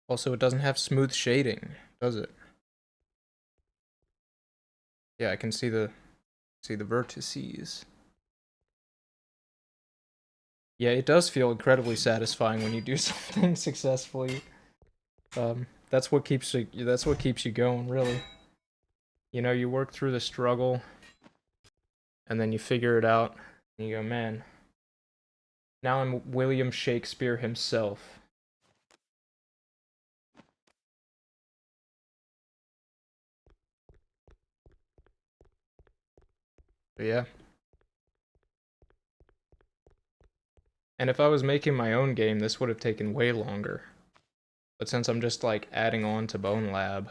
Also, it doesn't have smooth shading, does it? Yeah, I can see the vertices. Yeah, it does feel incredibly satisfying when you do something successfully. That's what keeps you going, really. You know, you work through the struggle, and then you figure it out, and you go, man, now I'm William Shakespeare himself. But yeah. And if I was making my own game, this would have taken way longer. But since I'm just like adding on to Bonelab,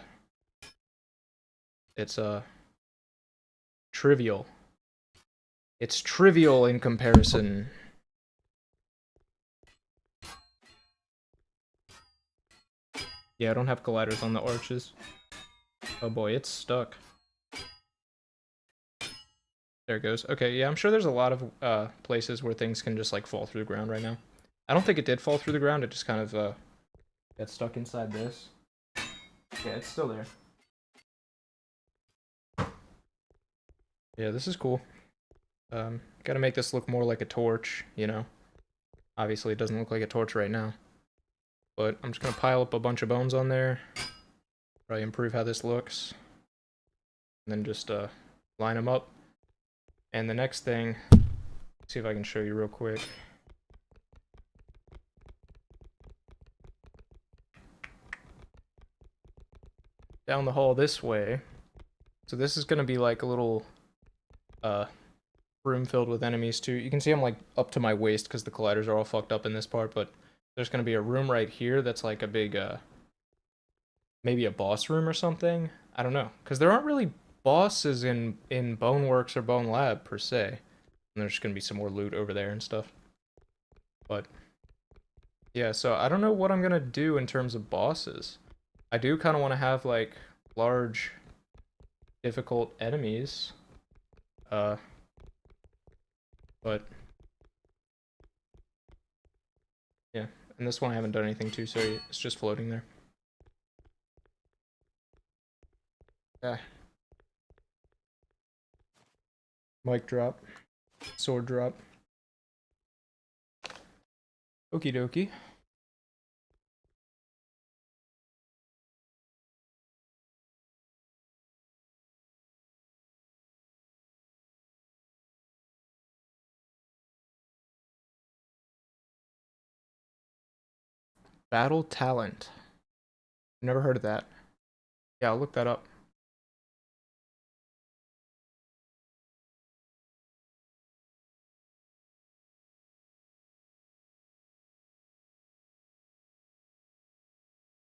it's trivial. It's trivial in comparison. Yeah, I don't have colliders on the arches. Oh boy, it's stuck. There it goes. Okay, yeah, I'm sure there's a lot of places where things can just like fall through the ground right now. I don't think it did fall through the ground, it just kind of got stuck inside this. Yeah, it's still there. Yeah, this is cool. Gotta make this look more like a torch, you know? Obviously, it doesn't look like a torch right now. But I'm just gonna pile up a bunch of bones on there. Probably improve how this looks. And then just line them up. And the next thing, see if I can show you real quick. Down the hall this way. So this is gonna be like a little room filled with enemies too. You can see I'm like up to my waist because the colliders are all fucked up in this part, but there's gonna be a room right here that's like a big maybe a boss room or something. I don't know, because there aren't really bosses in Boneworks or Bonelab per se. And there's gonna be some more loot over there and stuff. But yeah, so I don't know what I'm gonna do in terms of bosses. I do kind of want to have like large, difficult enemies. But yeah, and this one I haven't done anything to, so it's just floating there. Yeah. Mic drop. Sword drop. Okie dokie. Battle talent. Never heard of that. Yeah, I'll look that up.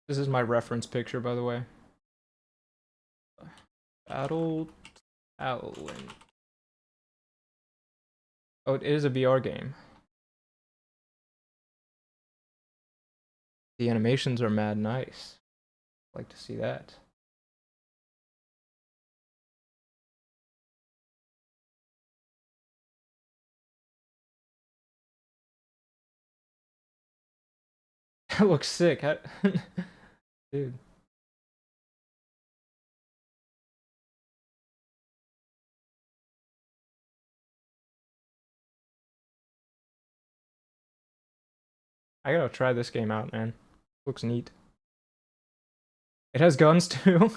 This is my reference picture, by the way. Battle talent. Oh, it is a VR game. The animations are mad nice. Like to see that. That looks sick. Dude. I gotta try this game out, man. Looks neat. It has guns too.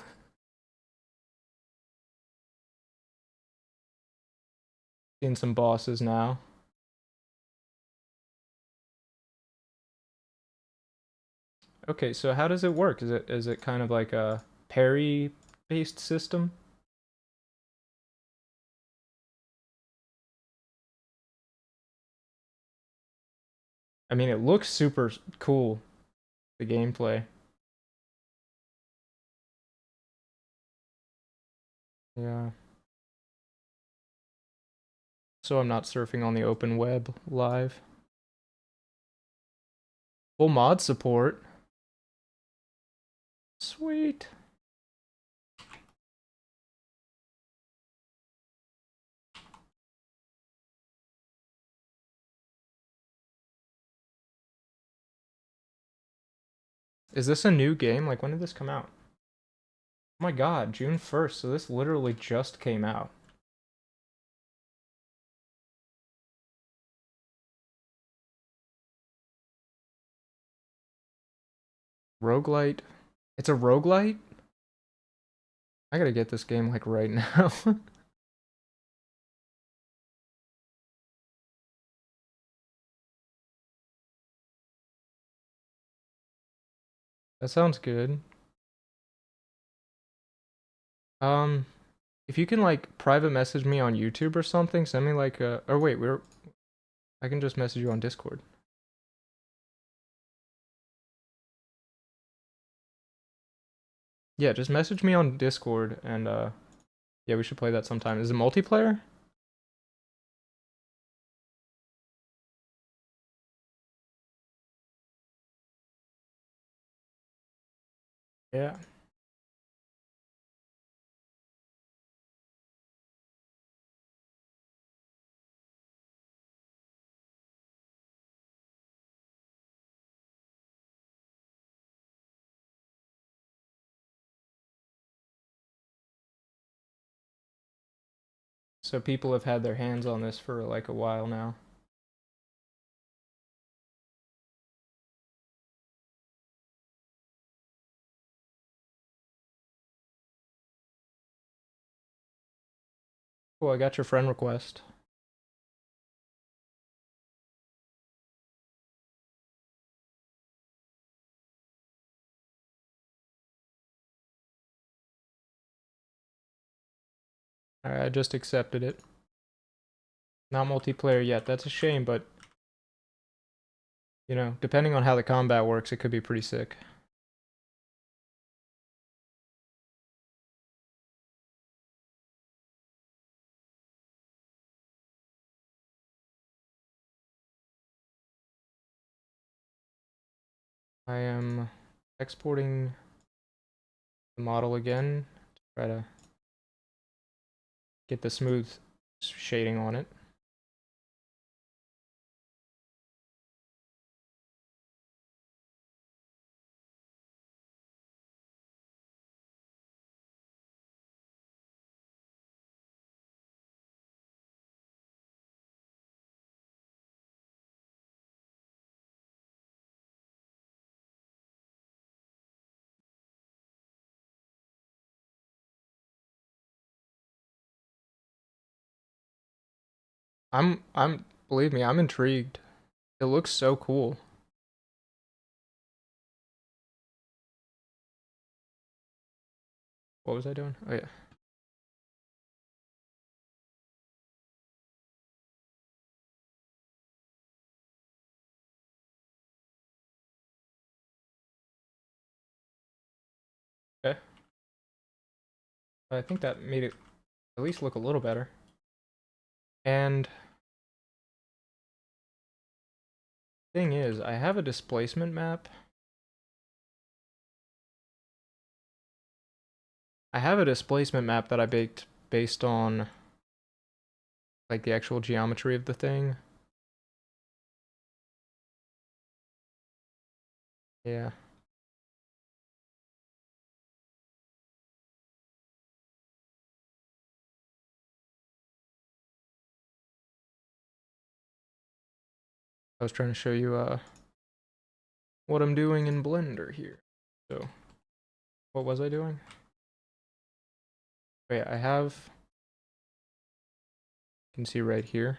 Seeing some bosses now. Okay, so how does it work? Is it kind of like a parry based system? I mean, it looks super cool, the gameplay. Yeah. So I'm not surfing on the open web live. Full mod support. Sweet. Is this a new game? Like, when did this come out? Oh my god, June 1st, so this literally just came out. Roguelite. It's a roguelite? I gotta get this game like right now. That sounds good. Um, if you can like private message me on YouTube or something, send me like a, or wait, I can just message you on Discord. Yeah, just message me on Discord and yeah, we should play that sometime. Is it multiplayer? Yeah. So people have had their hands on this for like a while now. Cool, I got your friend request. Alright, I just accepted it. Not multiplayer yet. That's a shame, but you know, depending on how the combat works, it could be pretty sick. I am exporting the model again to try to get the smooth shading on it. Believe me, I'm intrigued. It looks so cool. What was I doing? Oh yeah. Okay. I think that made it at least look a little better. And thing is, I have a displacement map. I have a displacement map that I baked based on like the actual geometry of the thing. Yeah. I was trying to show you what I'm doing in Blender here. So, what was I doing? Oh yeah, I have, you can see right here.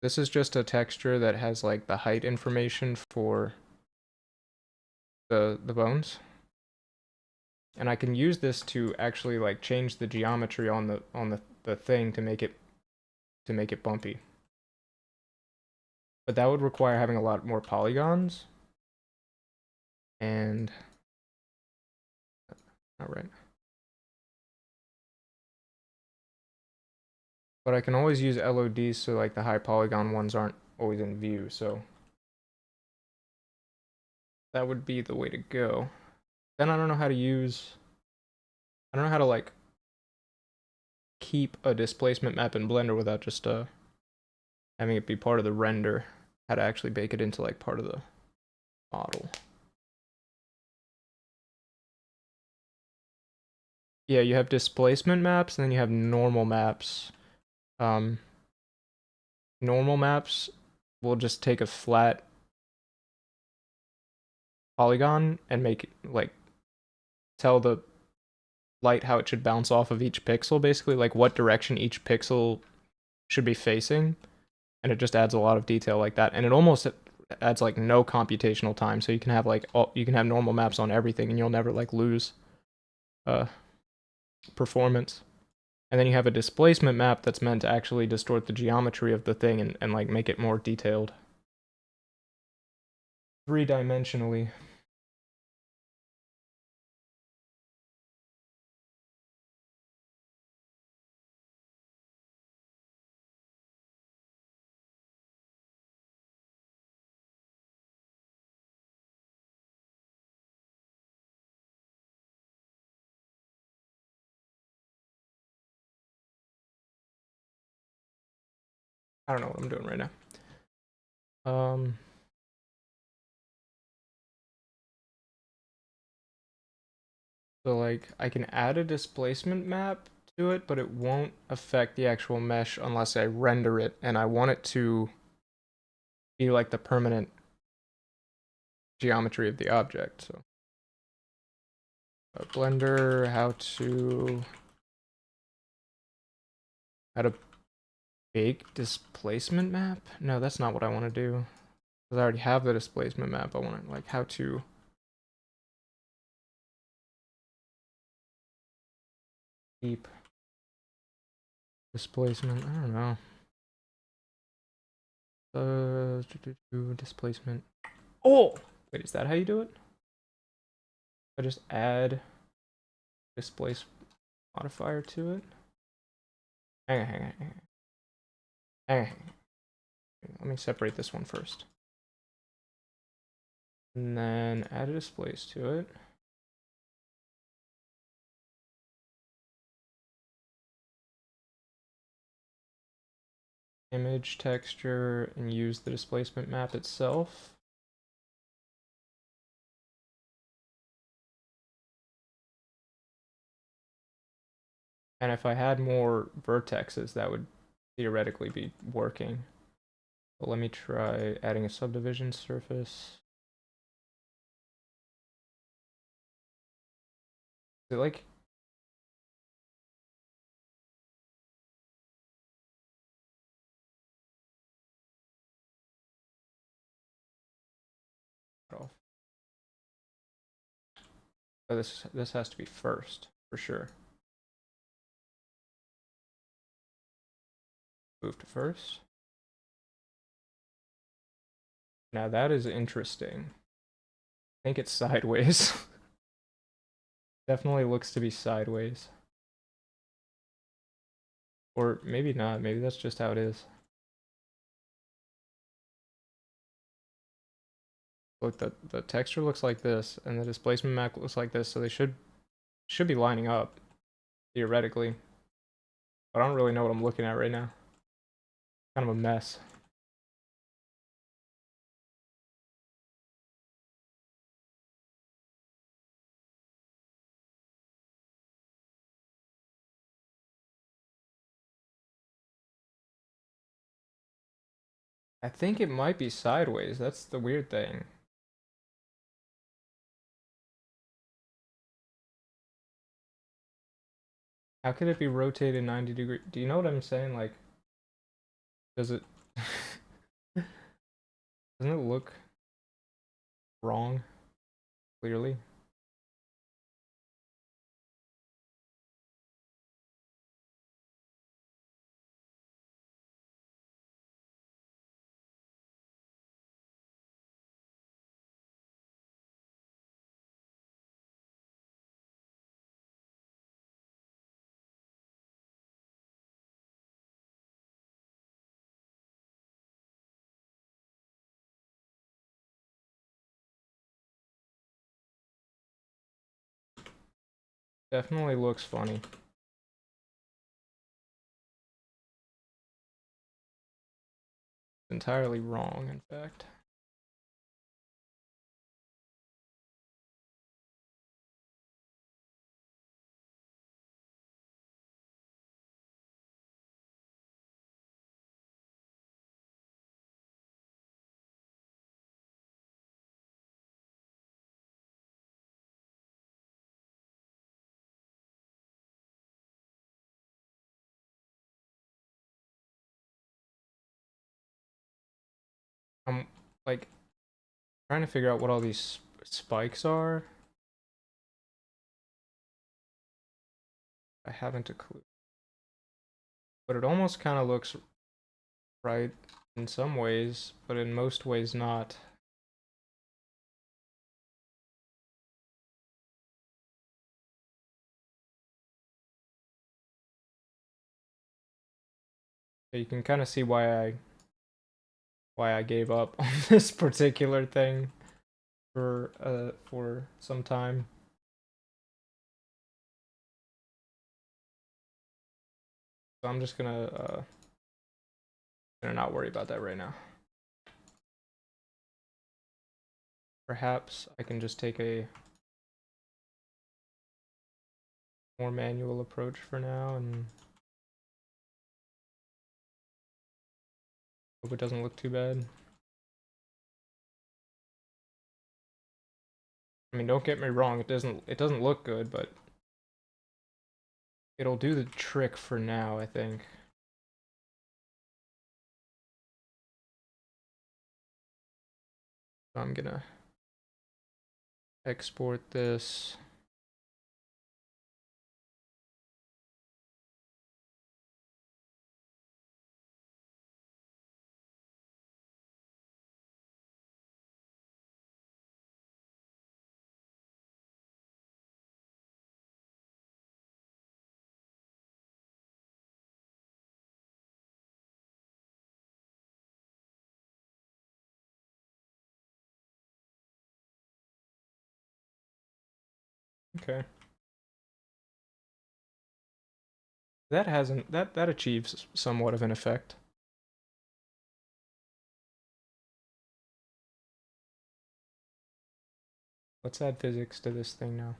This is just a texture that has like the height information for the bones. And I can use this to actually like change the geometry on the thing to make it bumpy. But that would require having a lot more polygons. And not right. But I can always use LODs so like the high polygon ones aren't always in view, so that would be the way to go. Then I don't know how to I don't know how to like keep a displacement map in Blender without just having it be part of the render. How to actually bake it into like part of the model. Yeah, you have displacement maps and then you have normal maps. Normal maps will just take a flat polygon and make like tell the light how it should bounce off of each pixel, basically like what direction each pixel should be facing, and it just adds a lot of detail like that, and it almost adds like no computational time, so you can have like you can have normal maps on everything and you'll never like lose performance. And then you have a displacement map that's meant to actually distort the geometry of the thing and like make it more detailed three-dimensionally. I don't know what I'm doing right now. So like I can add a displacement map to it, but it won't affect the actual mesh unless I render it, and I want it to be like the permanent geometry of the object. So Blender, how to bake displacement map? No, that's not what I want to do. Because I already have the displacement map. I want to like how to keep displacement. I don't know. Displacement. Oh, wait, is that how you do it? I just add displace modifier to it. Hang on. Let me separate this one first. And then add a displace to it. Image texture and use the displacement map itself. And if I had more vertexes, that would theoretically be working. But let me try adding a subdivision surface. Is it like oh, this has to be first for sure. Move to first. Now that is interesting. I think it's sideways. Definitely looks to be sideways. Or maybe not. Maybe that's just how it is. Look, the texture looks like this, and the displacement map looks like this, so they should be lining up, theoretically. But I don't really know what I'm looking at right now. Kind of a mess. I think it might be sideways. That's the weird thing. How could it be rotated 90 degrees? Do you know what I'm saying? Like, does it... Doesn't it look wrong, clearly? Definitely looks funny. Entirely wrong, in fact. I'm like trying to figure out what all these spikes are. I haven't a clue. But it almost kind of looks right in some ways, but in most ways not. So you can kind of see why I gave up on this particular thing for some time. So I'm just gonna not worry about that right now. Perhaps I can just take a more manual approach for now and hope it doesn't look too bad. I mean, don't get me wrong, it doesn't look good, but it'll do the trick for now, I think. So I'm gonna export this. Okay. That hasn't that achieves somewhat of an effect. Let's add physics to this thing now.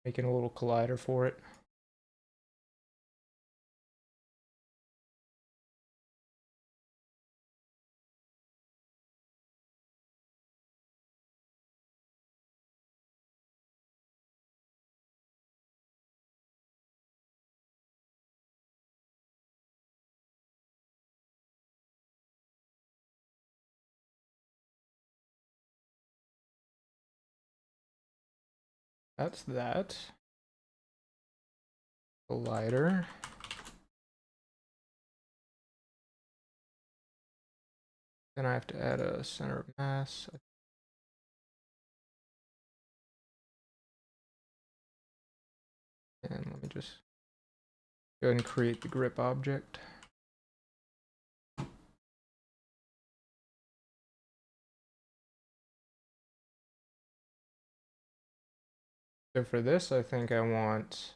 Making a little collider for it. That's that. Collider. Then I have to add a center of mass. And let me just go ahead and create the grip object. So for this, I think I want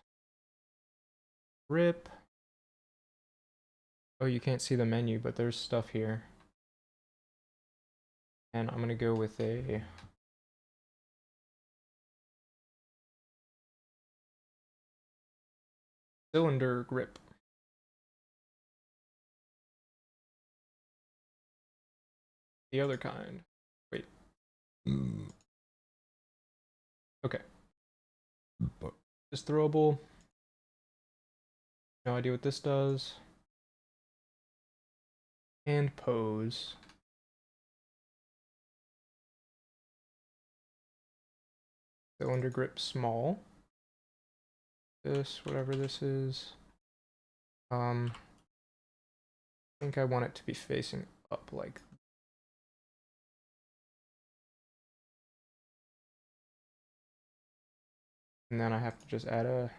grip. Oh, you can't see the menu, but there's stuff here. And I'm going to go with a cylinder grip. The other kind. Wait. Okay. Just throwable. No idea what this does. And pose. Cylinder grip small. This, whatever this is. I think I want it to be facing up like. And then I have to just add a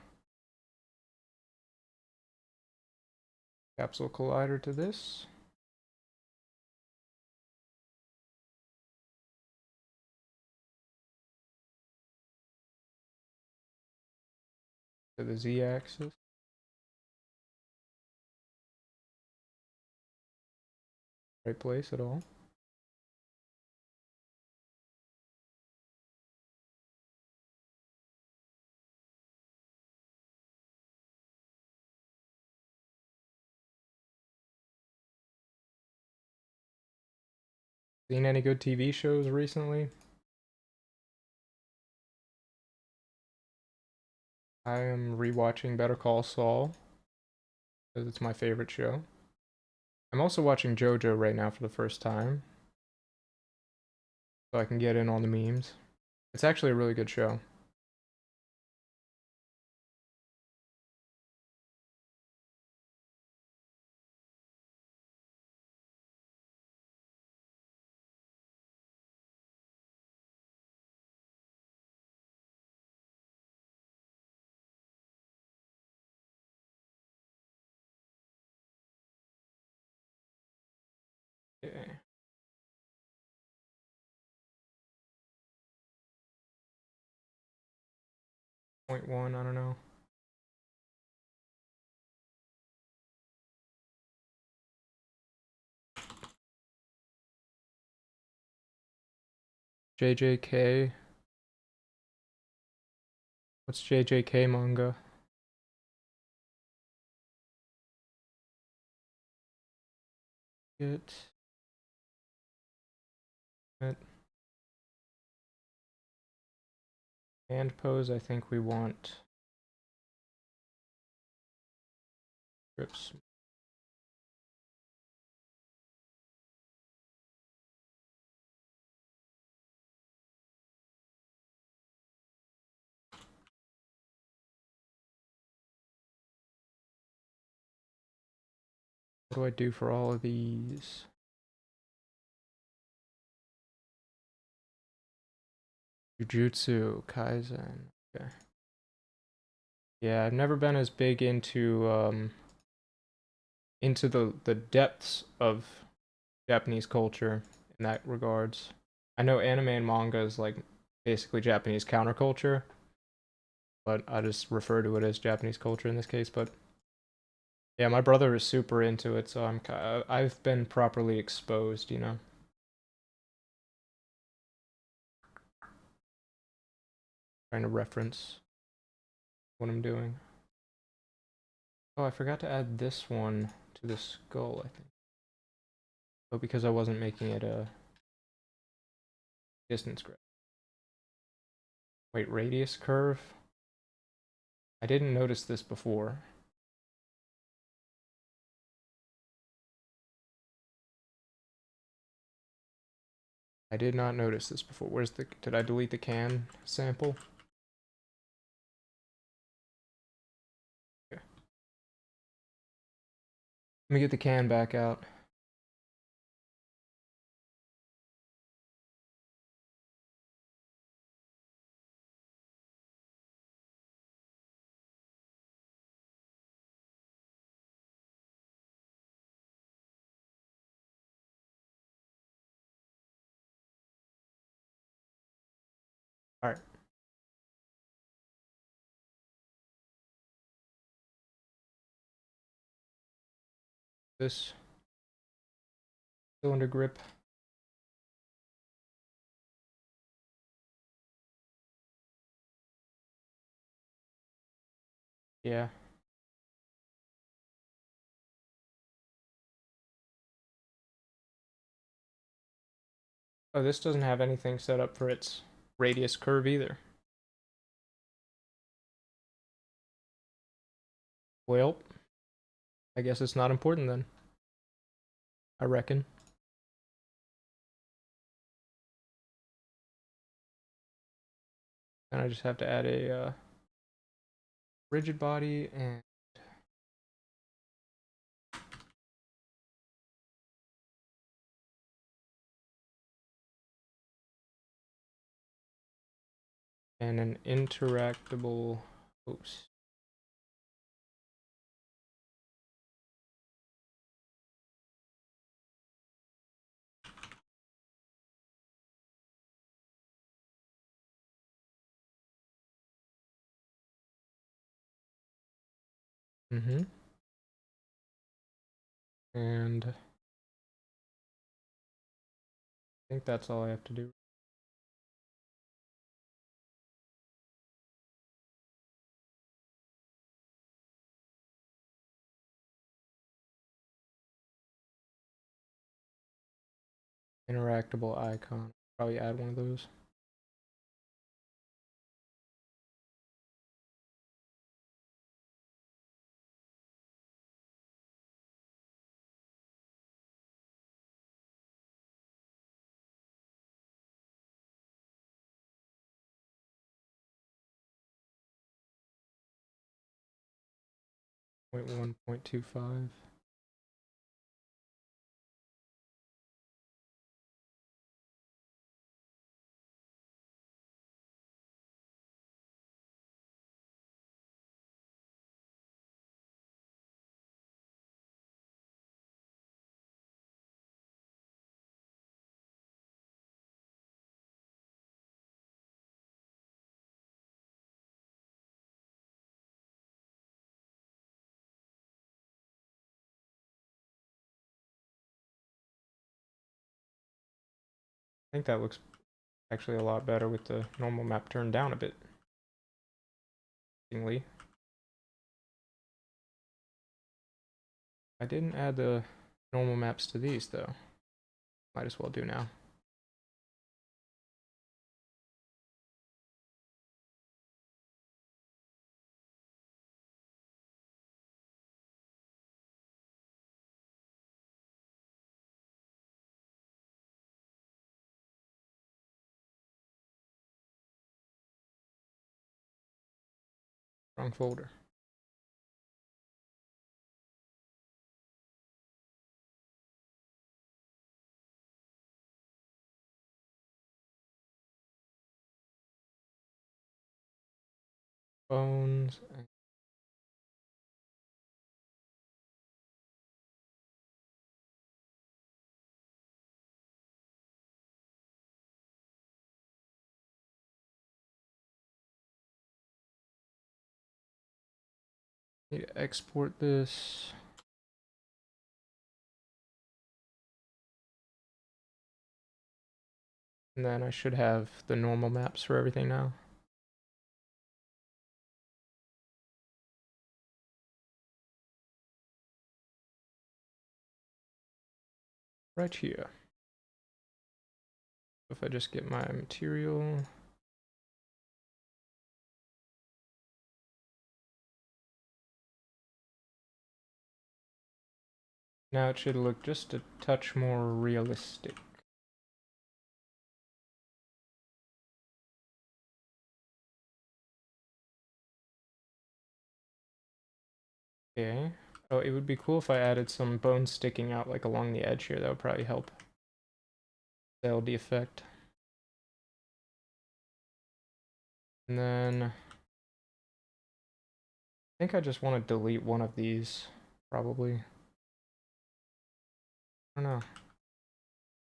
capsule collider to this. To the z-axis. Right place at all. Seen any good TV shows recently? I am rewatching Better Call Saul because it's my favorite show. I'm also watching JoJo right now for the first time, so I can get in on the memes. It's actually a really good show. Okay. Point one, I don't know. JJK. What's JJK manga? It. Hand pose, I think we want grips. What do I do for all of these? Jujutsu Kaisen. Okay. Yeah, I've never been as big into the depths of Japanese culture in that regards. I know anime and manga is like basically Japanese counterculture, but I just refer to it as Japanese culture in this case. But yeah, my brother is super into it, so I've been properly exposed, you know. Trying to reference what I'm doing. Oh, I forgot to add this one to the skull, I think. Oh, because I wasn't making it a distance graph. Wait, radius curve? I didn't notice this before. I did not notice this before. Where's the... Did I delete the can sample? Let me get the can back out. All right. This cylinder grip. Yeah. Oh, this doesn't have anything set up for its radius curve either. Well, I guess it's not important then. I reckon. And I just have to add a rigid body and an interactable oops. And I think that's all I have to do. Interactable icon. Probably add one of those. Point 1.25. I think that looks actually a lot better with the normal map turned down a bit. I didn't add the normal maps to these though. Might as well do now. Wrong folder. Bones. Need to export this. And then I should have the normal maps for everything now. Right here. If I just get my material. Now it should look just a touch more realistic. Okay. Oh, it would be cool if I added some bones sticking out like along the edge here. That would probably help sell the effect. And then I think I just want to delete one of these, probably. I don't know.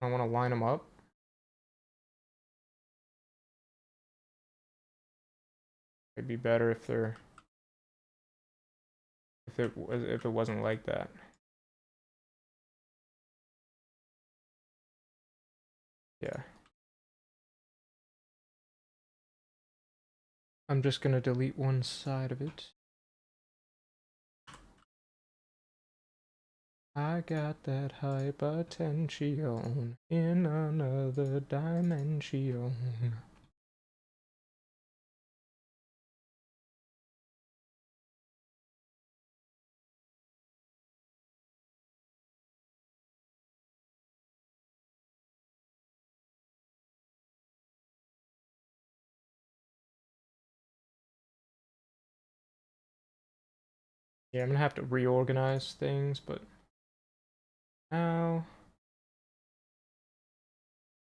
I want to line them up. It'd be better if they're if it wasn't like that. Yeah. I'm just gonna delete one side of it. I got that hypertension in another dimension. Yeah, I'm gonna have to reorganize things, but now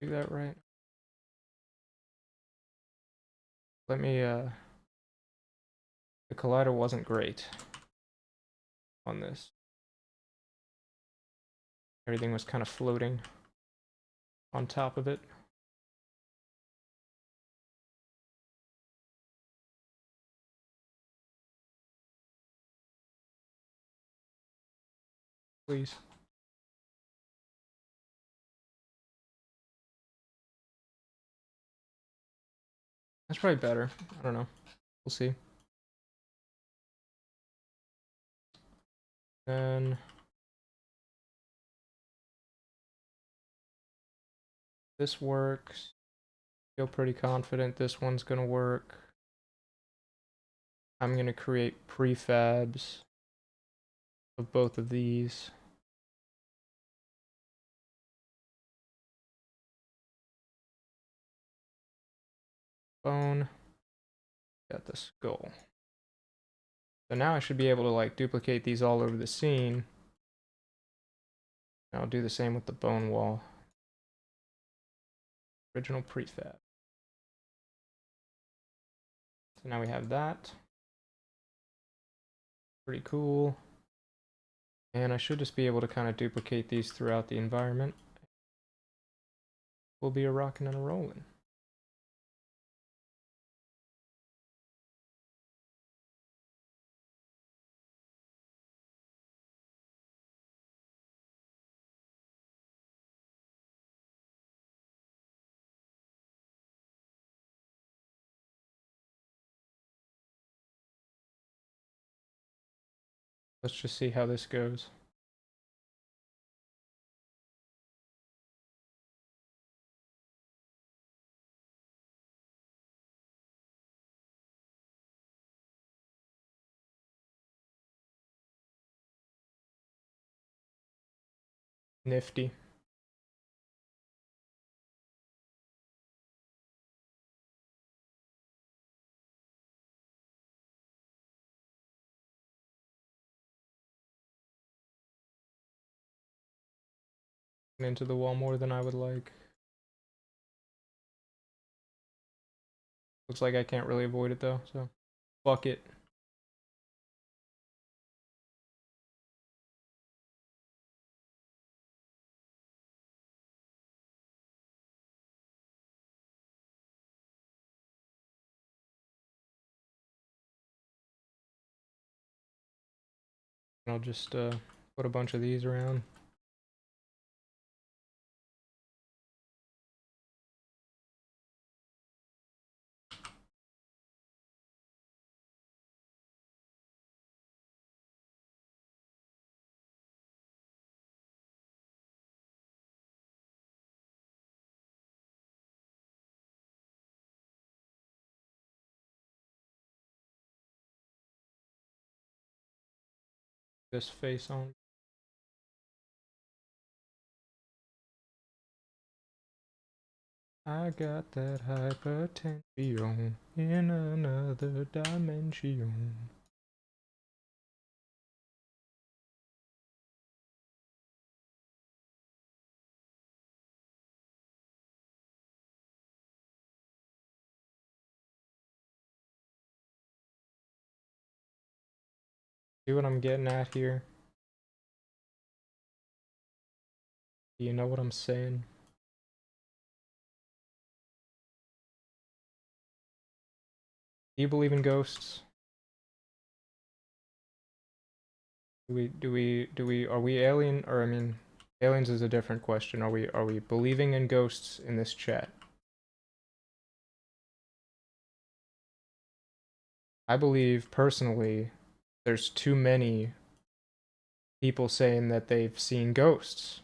do that right. Let me the collider wasn't great on this. Everything was kind of floating on top of it. Please. That's probably better. I don't know. We'll see. Then this works. Feel pretty confident this one's gonna work. I'm gonna create prefabs of both of these. Bone. Got the skull. So now I should be able to like duplicate these all over the scene. I'll do the same with the bone wall. Original prefab. So now we have that. Pretty cool. And I should just be able to kind of duplicate these throughout the environment. We'll be a rockin' and a rollin'. Let's just see how this goes. Nifty. Into the wall more than I would like. Looks like I can't really avoid it though, so fuck it. I'll just put a bunch of these around. This face on. I got that hypertension in another dimension. See what I'm getting at here? Do you know what I'm saying? Do you believe in ghosts? Are we alien, or I mean, aliens is a different question. Are we believing in ghosts in this chat? I believe personally there's too many people saying that they've seen ghosts.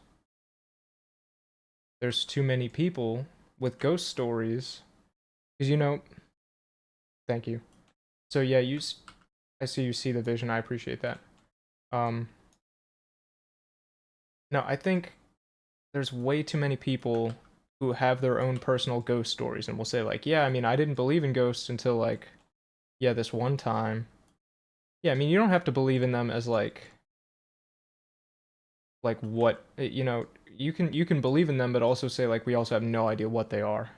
There's too many people with ghost stories. Because, thank you. So, yeah, I see you see the vision. I appreciate that. Um, no, I think there's way too many people who have their own personal ghost stories and will say, like, yeah, I mean, I didn't believe in ghosts until, like, yeah, this one time. Yeah, I mean, you don't have to believe in them as, like what, you can believe in them, but also say, like, we also have no idea what they are.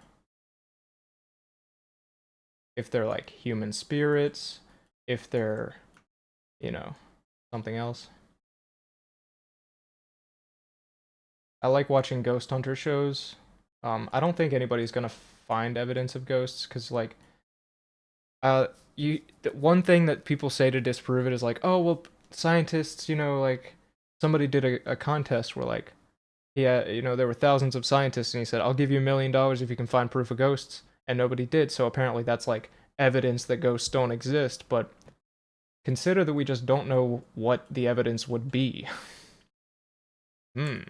If they're like human spirits, if they're, you know, something else. I like watching ghost hunter shows. I don't think anybody's gonna find evidence of ghosts because, like, one thing that people say to disprove it is like, oh well, scientists, like somebody did a contest where, like, yeah, there were thousands of scientists, and he said, I'll give you $1 million if you can find proof of ghosts, and nobody did. So apparently that's like evidence that ghosts don't exist, but consider that we just don't know what the evidence would be. Hmm.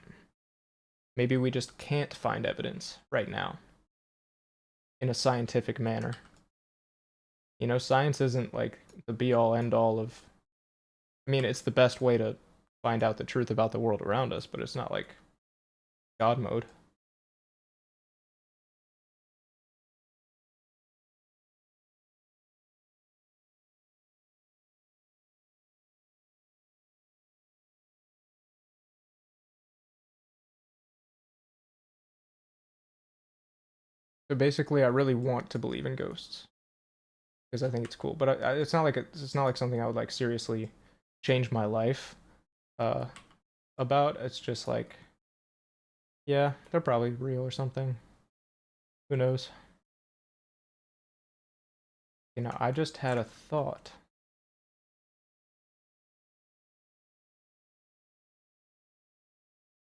Maybe we just can't find evidence right now in a scientific manner. Science isn't like the be all end all of. I mean, it's the best way to find out the truth about the world around us, but it's not like God mode. So basically, I really want to believe in ghosts because I think it's cool, but it's not like something I would like seriously change my life uh about. It's just like, yeah, they're probably real or something. Who knows? I just had a thought.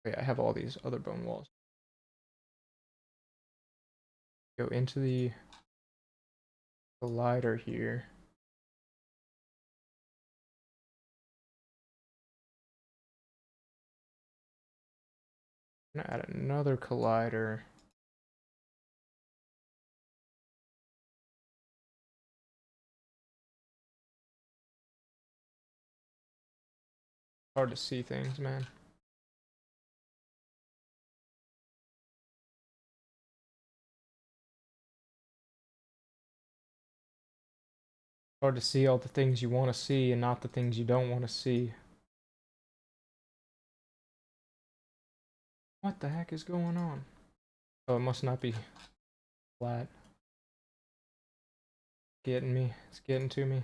Wait, I have all these other bone walls. Go into the collider here. I'm gonna add another collider. Hard to see things, man. Hard to see all the things you want to see and not the things you don't want to see. What the heck is going on? Oh, it must not be flat. Getting me. It's getting to me.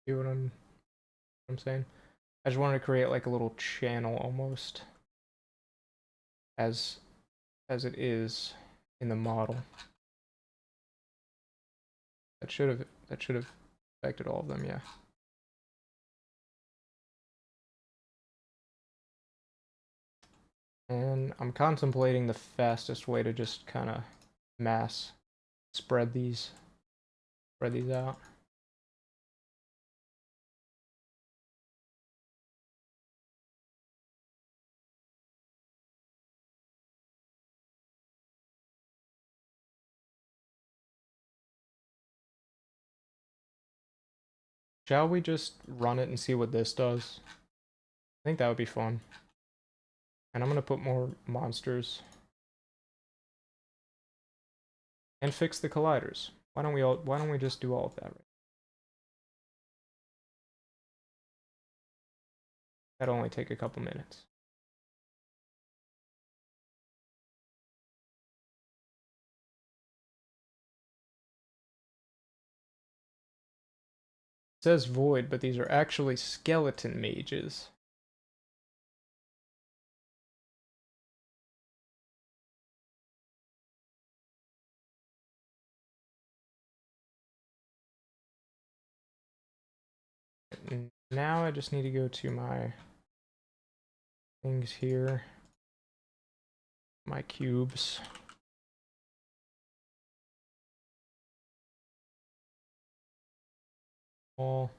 See what I'm saying? I just wanted to create like a little channel almost as it is in the model. That should have affected all of them, yeah. And I'm contemplating the fastest way to just kind of mass spread these out. Shall we just run it and see what this does? I think that would be fun. And I'm gonna put more monsters. And fix the colliders. Why don't we just do all of that right? That'll only take a couple minutes. It says void, but these are actually skeleton mages. Now I just need to go to my things here. My cubes. All.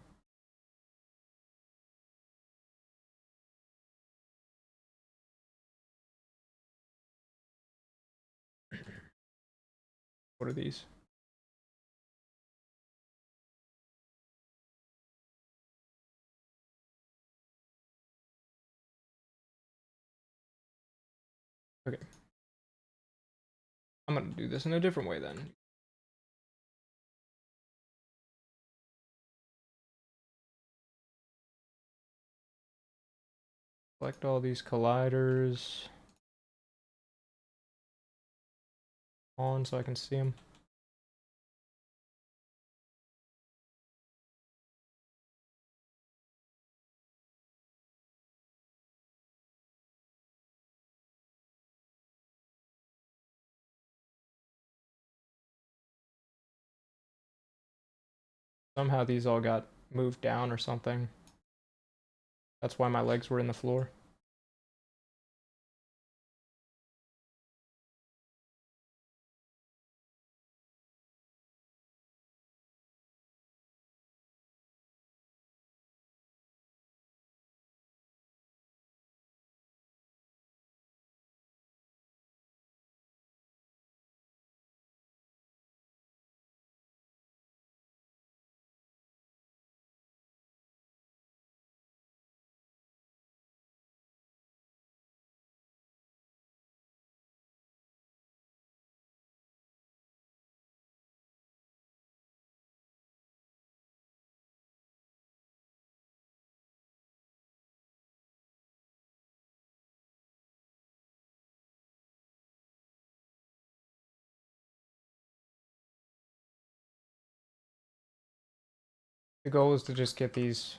What are these? Okay. I'm gonna do this in a different way then. Select all these colliders on so I can see them. Somehow these all got moved down or something. That's why my legs were in the floor. The goal is to just get these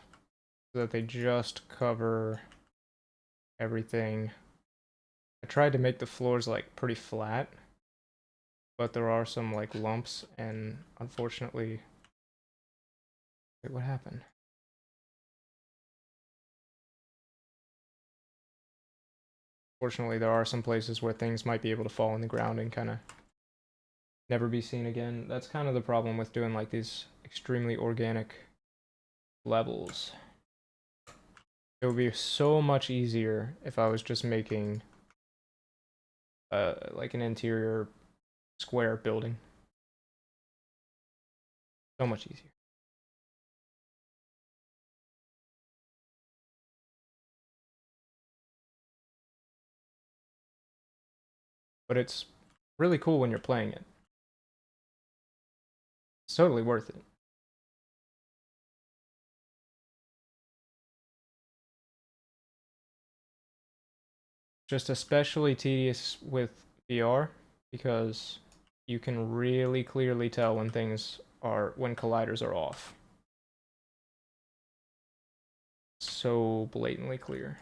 so that they just cover everything. I tried to make the floors like pretty flat, but there are some like lumps, and unfortunately, wait, what happened? Fortunately, there are some places where things might be able to fall in the ground and kind of never be seen again. That's kind of the problem with doing like these extremely organic levels. It would be so much easier if I was just making like an interior square building. So much easier. But it's really cool when you're playing it. It's totally worth it. Just especially tedious with VR because you can really clearly tell when when colliders are off. So blatantly clear.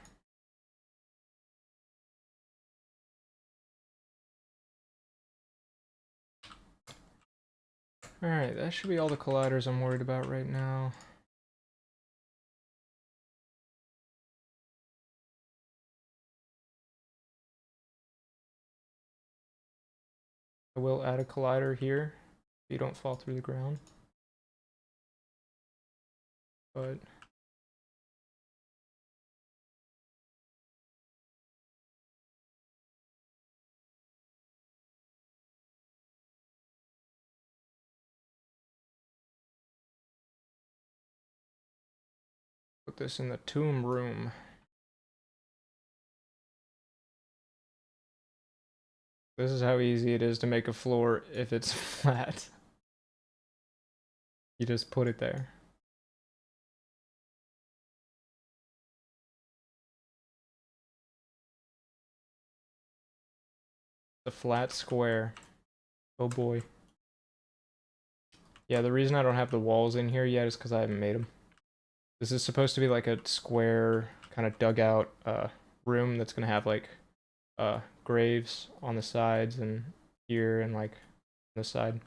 Alright, that should be all the colliders I'm worried about right now. I will add a collider here so you don't fall through the ground. But put this in the tomb room. This is how easy it is to make a floor if it's flat. You just put it there. The flat square. Oh boy. Yeah, the reason I don't have the walls in here yet is because I haven't made them. This is supposed to be like a square kind of dugout room that's gonna have like graves on the sides and here and like on the side.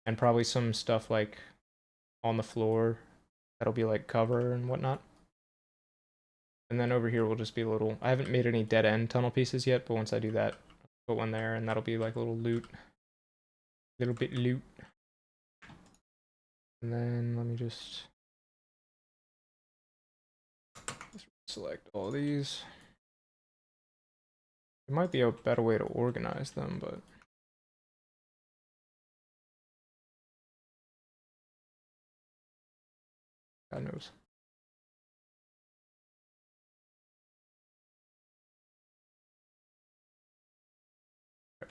And probably some stuff like on the floor that'll be like cover and whatnot. And then over here will just be a little, I haven't made any dead end tunnel pieces yet, but once I do that, I'll put one there and that'll be like a little loot. Little bit loot. And then let me just select all these. There might be a better way to organize them, but God knows.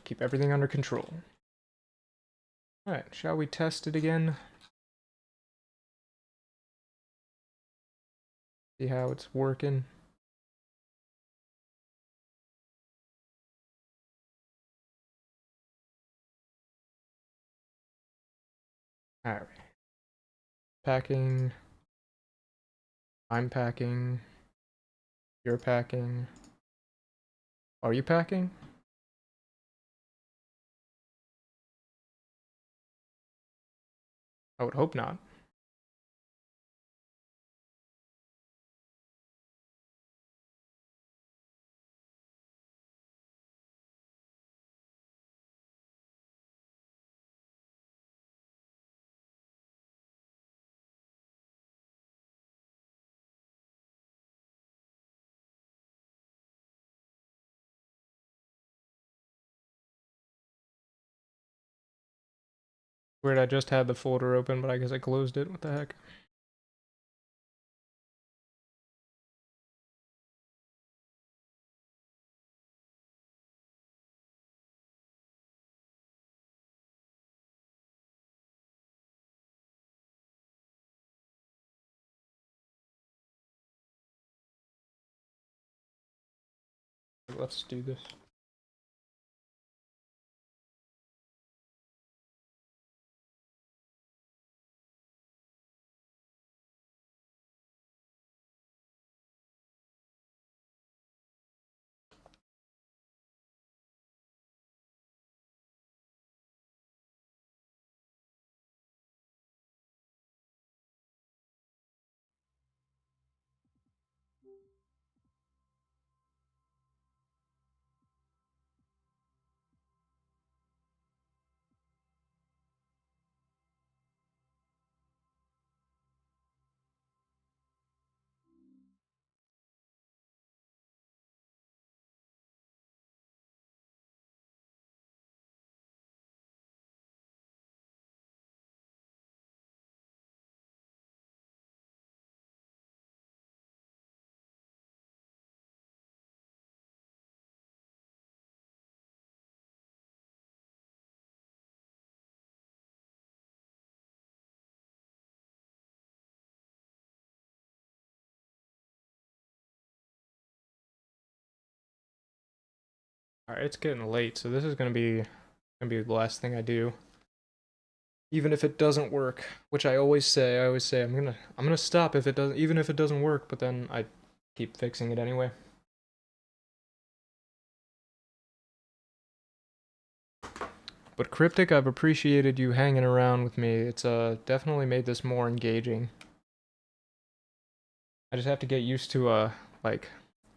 Keep everything under control. Alright, shall we test it again? See how it's working. Alright. Packing. I'm packing. You're packing. Are you packing? I would hope not. Weird, I just had the folder open, but I guess I closed it. What the heck? Let's do this. Alright, it's getting late, so this is gonna be the last thing I do. Even if it doesn't work, which I always say I'm gonna stop if it doesn't, even if it doesn't work, but then I keep fixing it anyway. But Cryptic, I've appreciated you hanging around with me. It's definitely made this more engaging. I just have to get used to like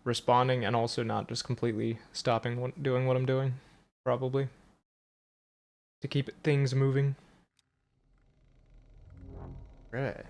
responding and also not just completely stopping doing what I'm doing, probably, to keep things moving. Right.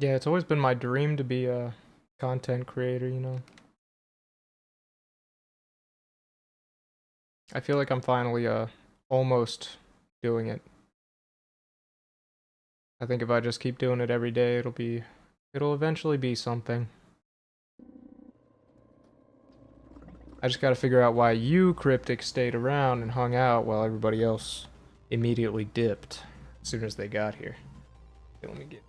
Yeah, it's always been my dream to be a content creator, you know. I feel like I'm finally almost doing it. I think if I just keep doing it every day, it'll eventually be something. I just gotta figure out why you, Cryptic, stayed around and hung out while everybody else immediately dipped as soon as they got here. Okay, let me get...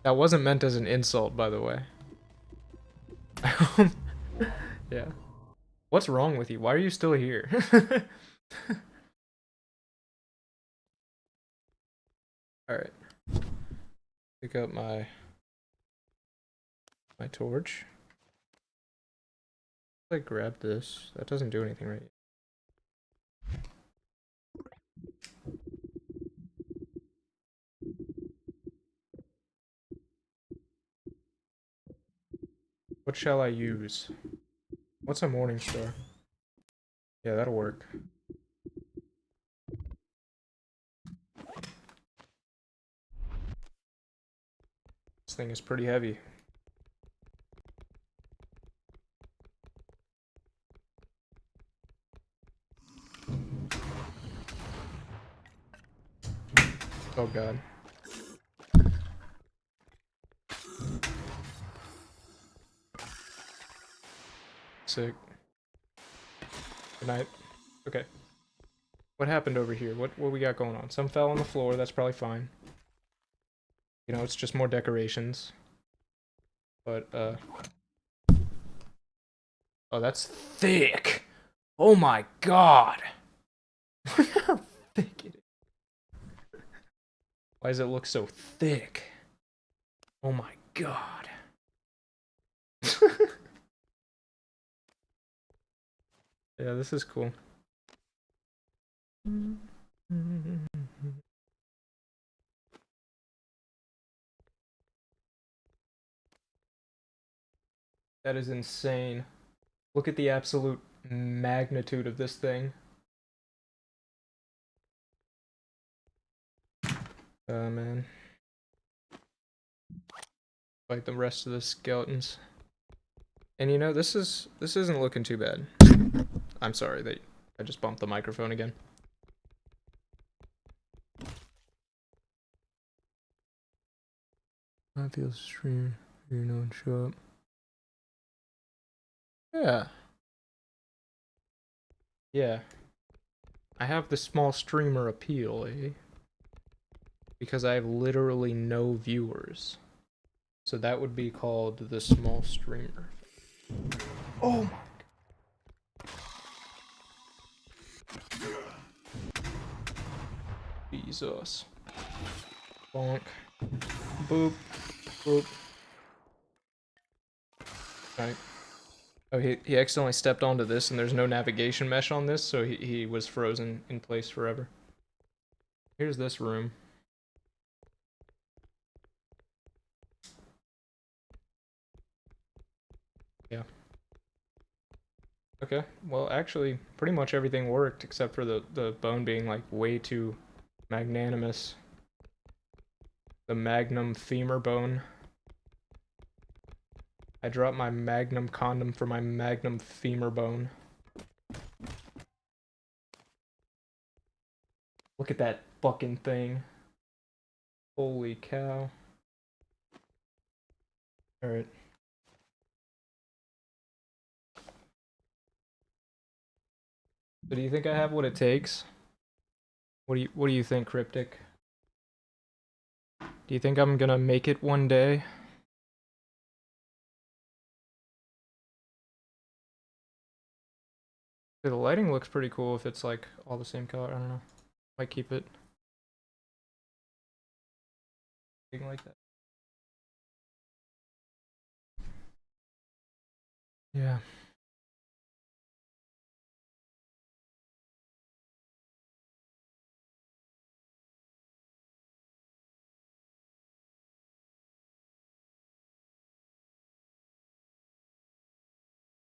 That wasn't meant as an insult, by the way. Yeah. What's wrong with you? Why are you still here? Alright. Pick up my torch. I grab this. That doesn't do anything right. What shall I use? What's a morning star? Yeah, that'll work. This thing is pretty heavy. Oh god. Sick. Good night. Okay. What happened over here? What we got going on? Some fell on the floor, that's probably fine. You know, it's just more decorations. But, oh, that's thick! Oh my god! Look how thick it is. Why does it look so thick? Oh my god. Yeah, this is cool. That is insane. Look at the absolute magnitude of this thing. Man. Fight the rest of the skeletons. And you know, this isn't looking too bad. I'm sorry that I just bumped the microphone again. I feel stream. You know, and show up. Yeah. Yeah. I have the small streamer appeal, eh? Because I have literally no viewers. So that would be called the small streamer. Oh my. Jesus. Bonk. Boop. Boop. Right. Oh, he accidentally stepped onto this and there's no navigation mesh on this, so he was frozen in place forever. Here's this room. Yeah. Okay, well actually pretty much everything worked except for the bone being like way too magnanimous. The magnum femur bone. I dropped my magnum condom for my magnum femur bone. Look at that fucking thing. Holy cow. Alright. So do you think I have what it takes? What do you think, Cryptic? Do you think I'm gonna make it one day? The lighting looks pretty cool if it's like all the same color. I don't know. Might keep it like that. Yeah.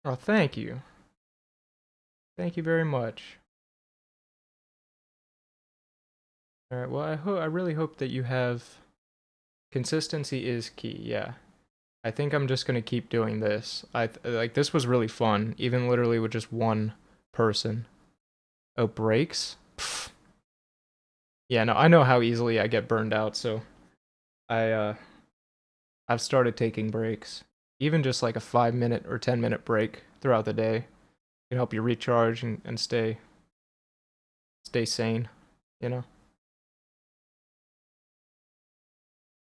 Oh, thank you. Thank you very much. All right. Well, I really hope that you have consistency is key. Yeah. I think I'm just going to keep doing this. Like this was really fun, even literally with just one person. Oh, breaks? Pfft. Yeah, no, I know how easily I get burned out, so I I've started taking breaks. Even just like a 5 minute or 10 minute break throughout the day can help you recharge and stay sane, you know?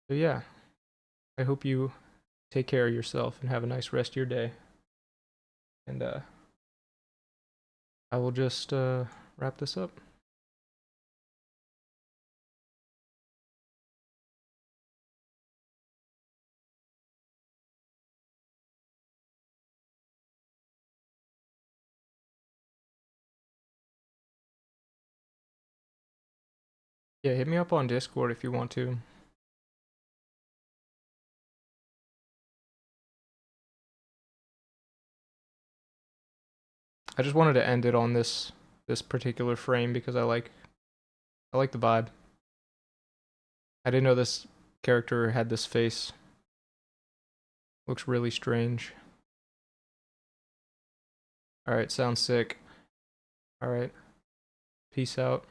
So yeah, I hope you take care of yourself and have a nice rest of your day. And I will just wrap this up. Yeah, hit me up on Discord if you want to. I just wanted to end it on this particular frame because I like the vibe. I didn't know this character had this face. Looks really strange. Alright, sounds sick. Alright, peace out.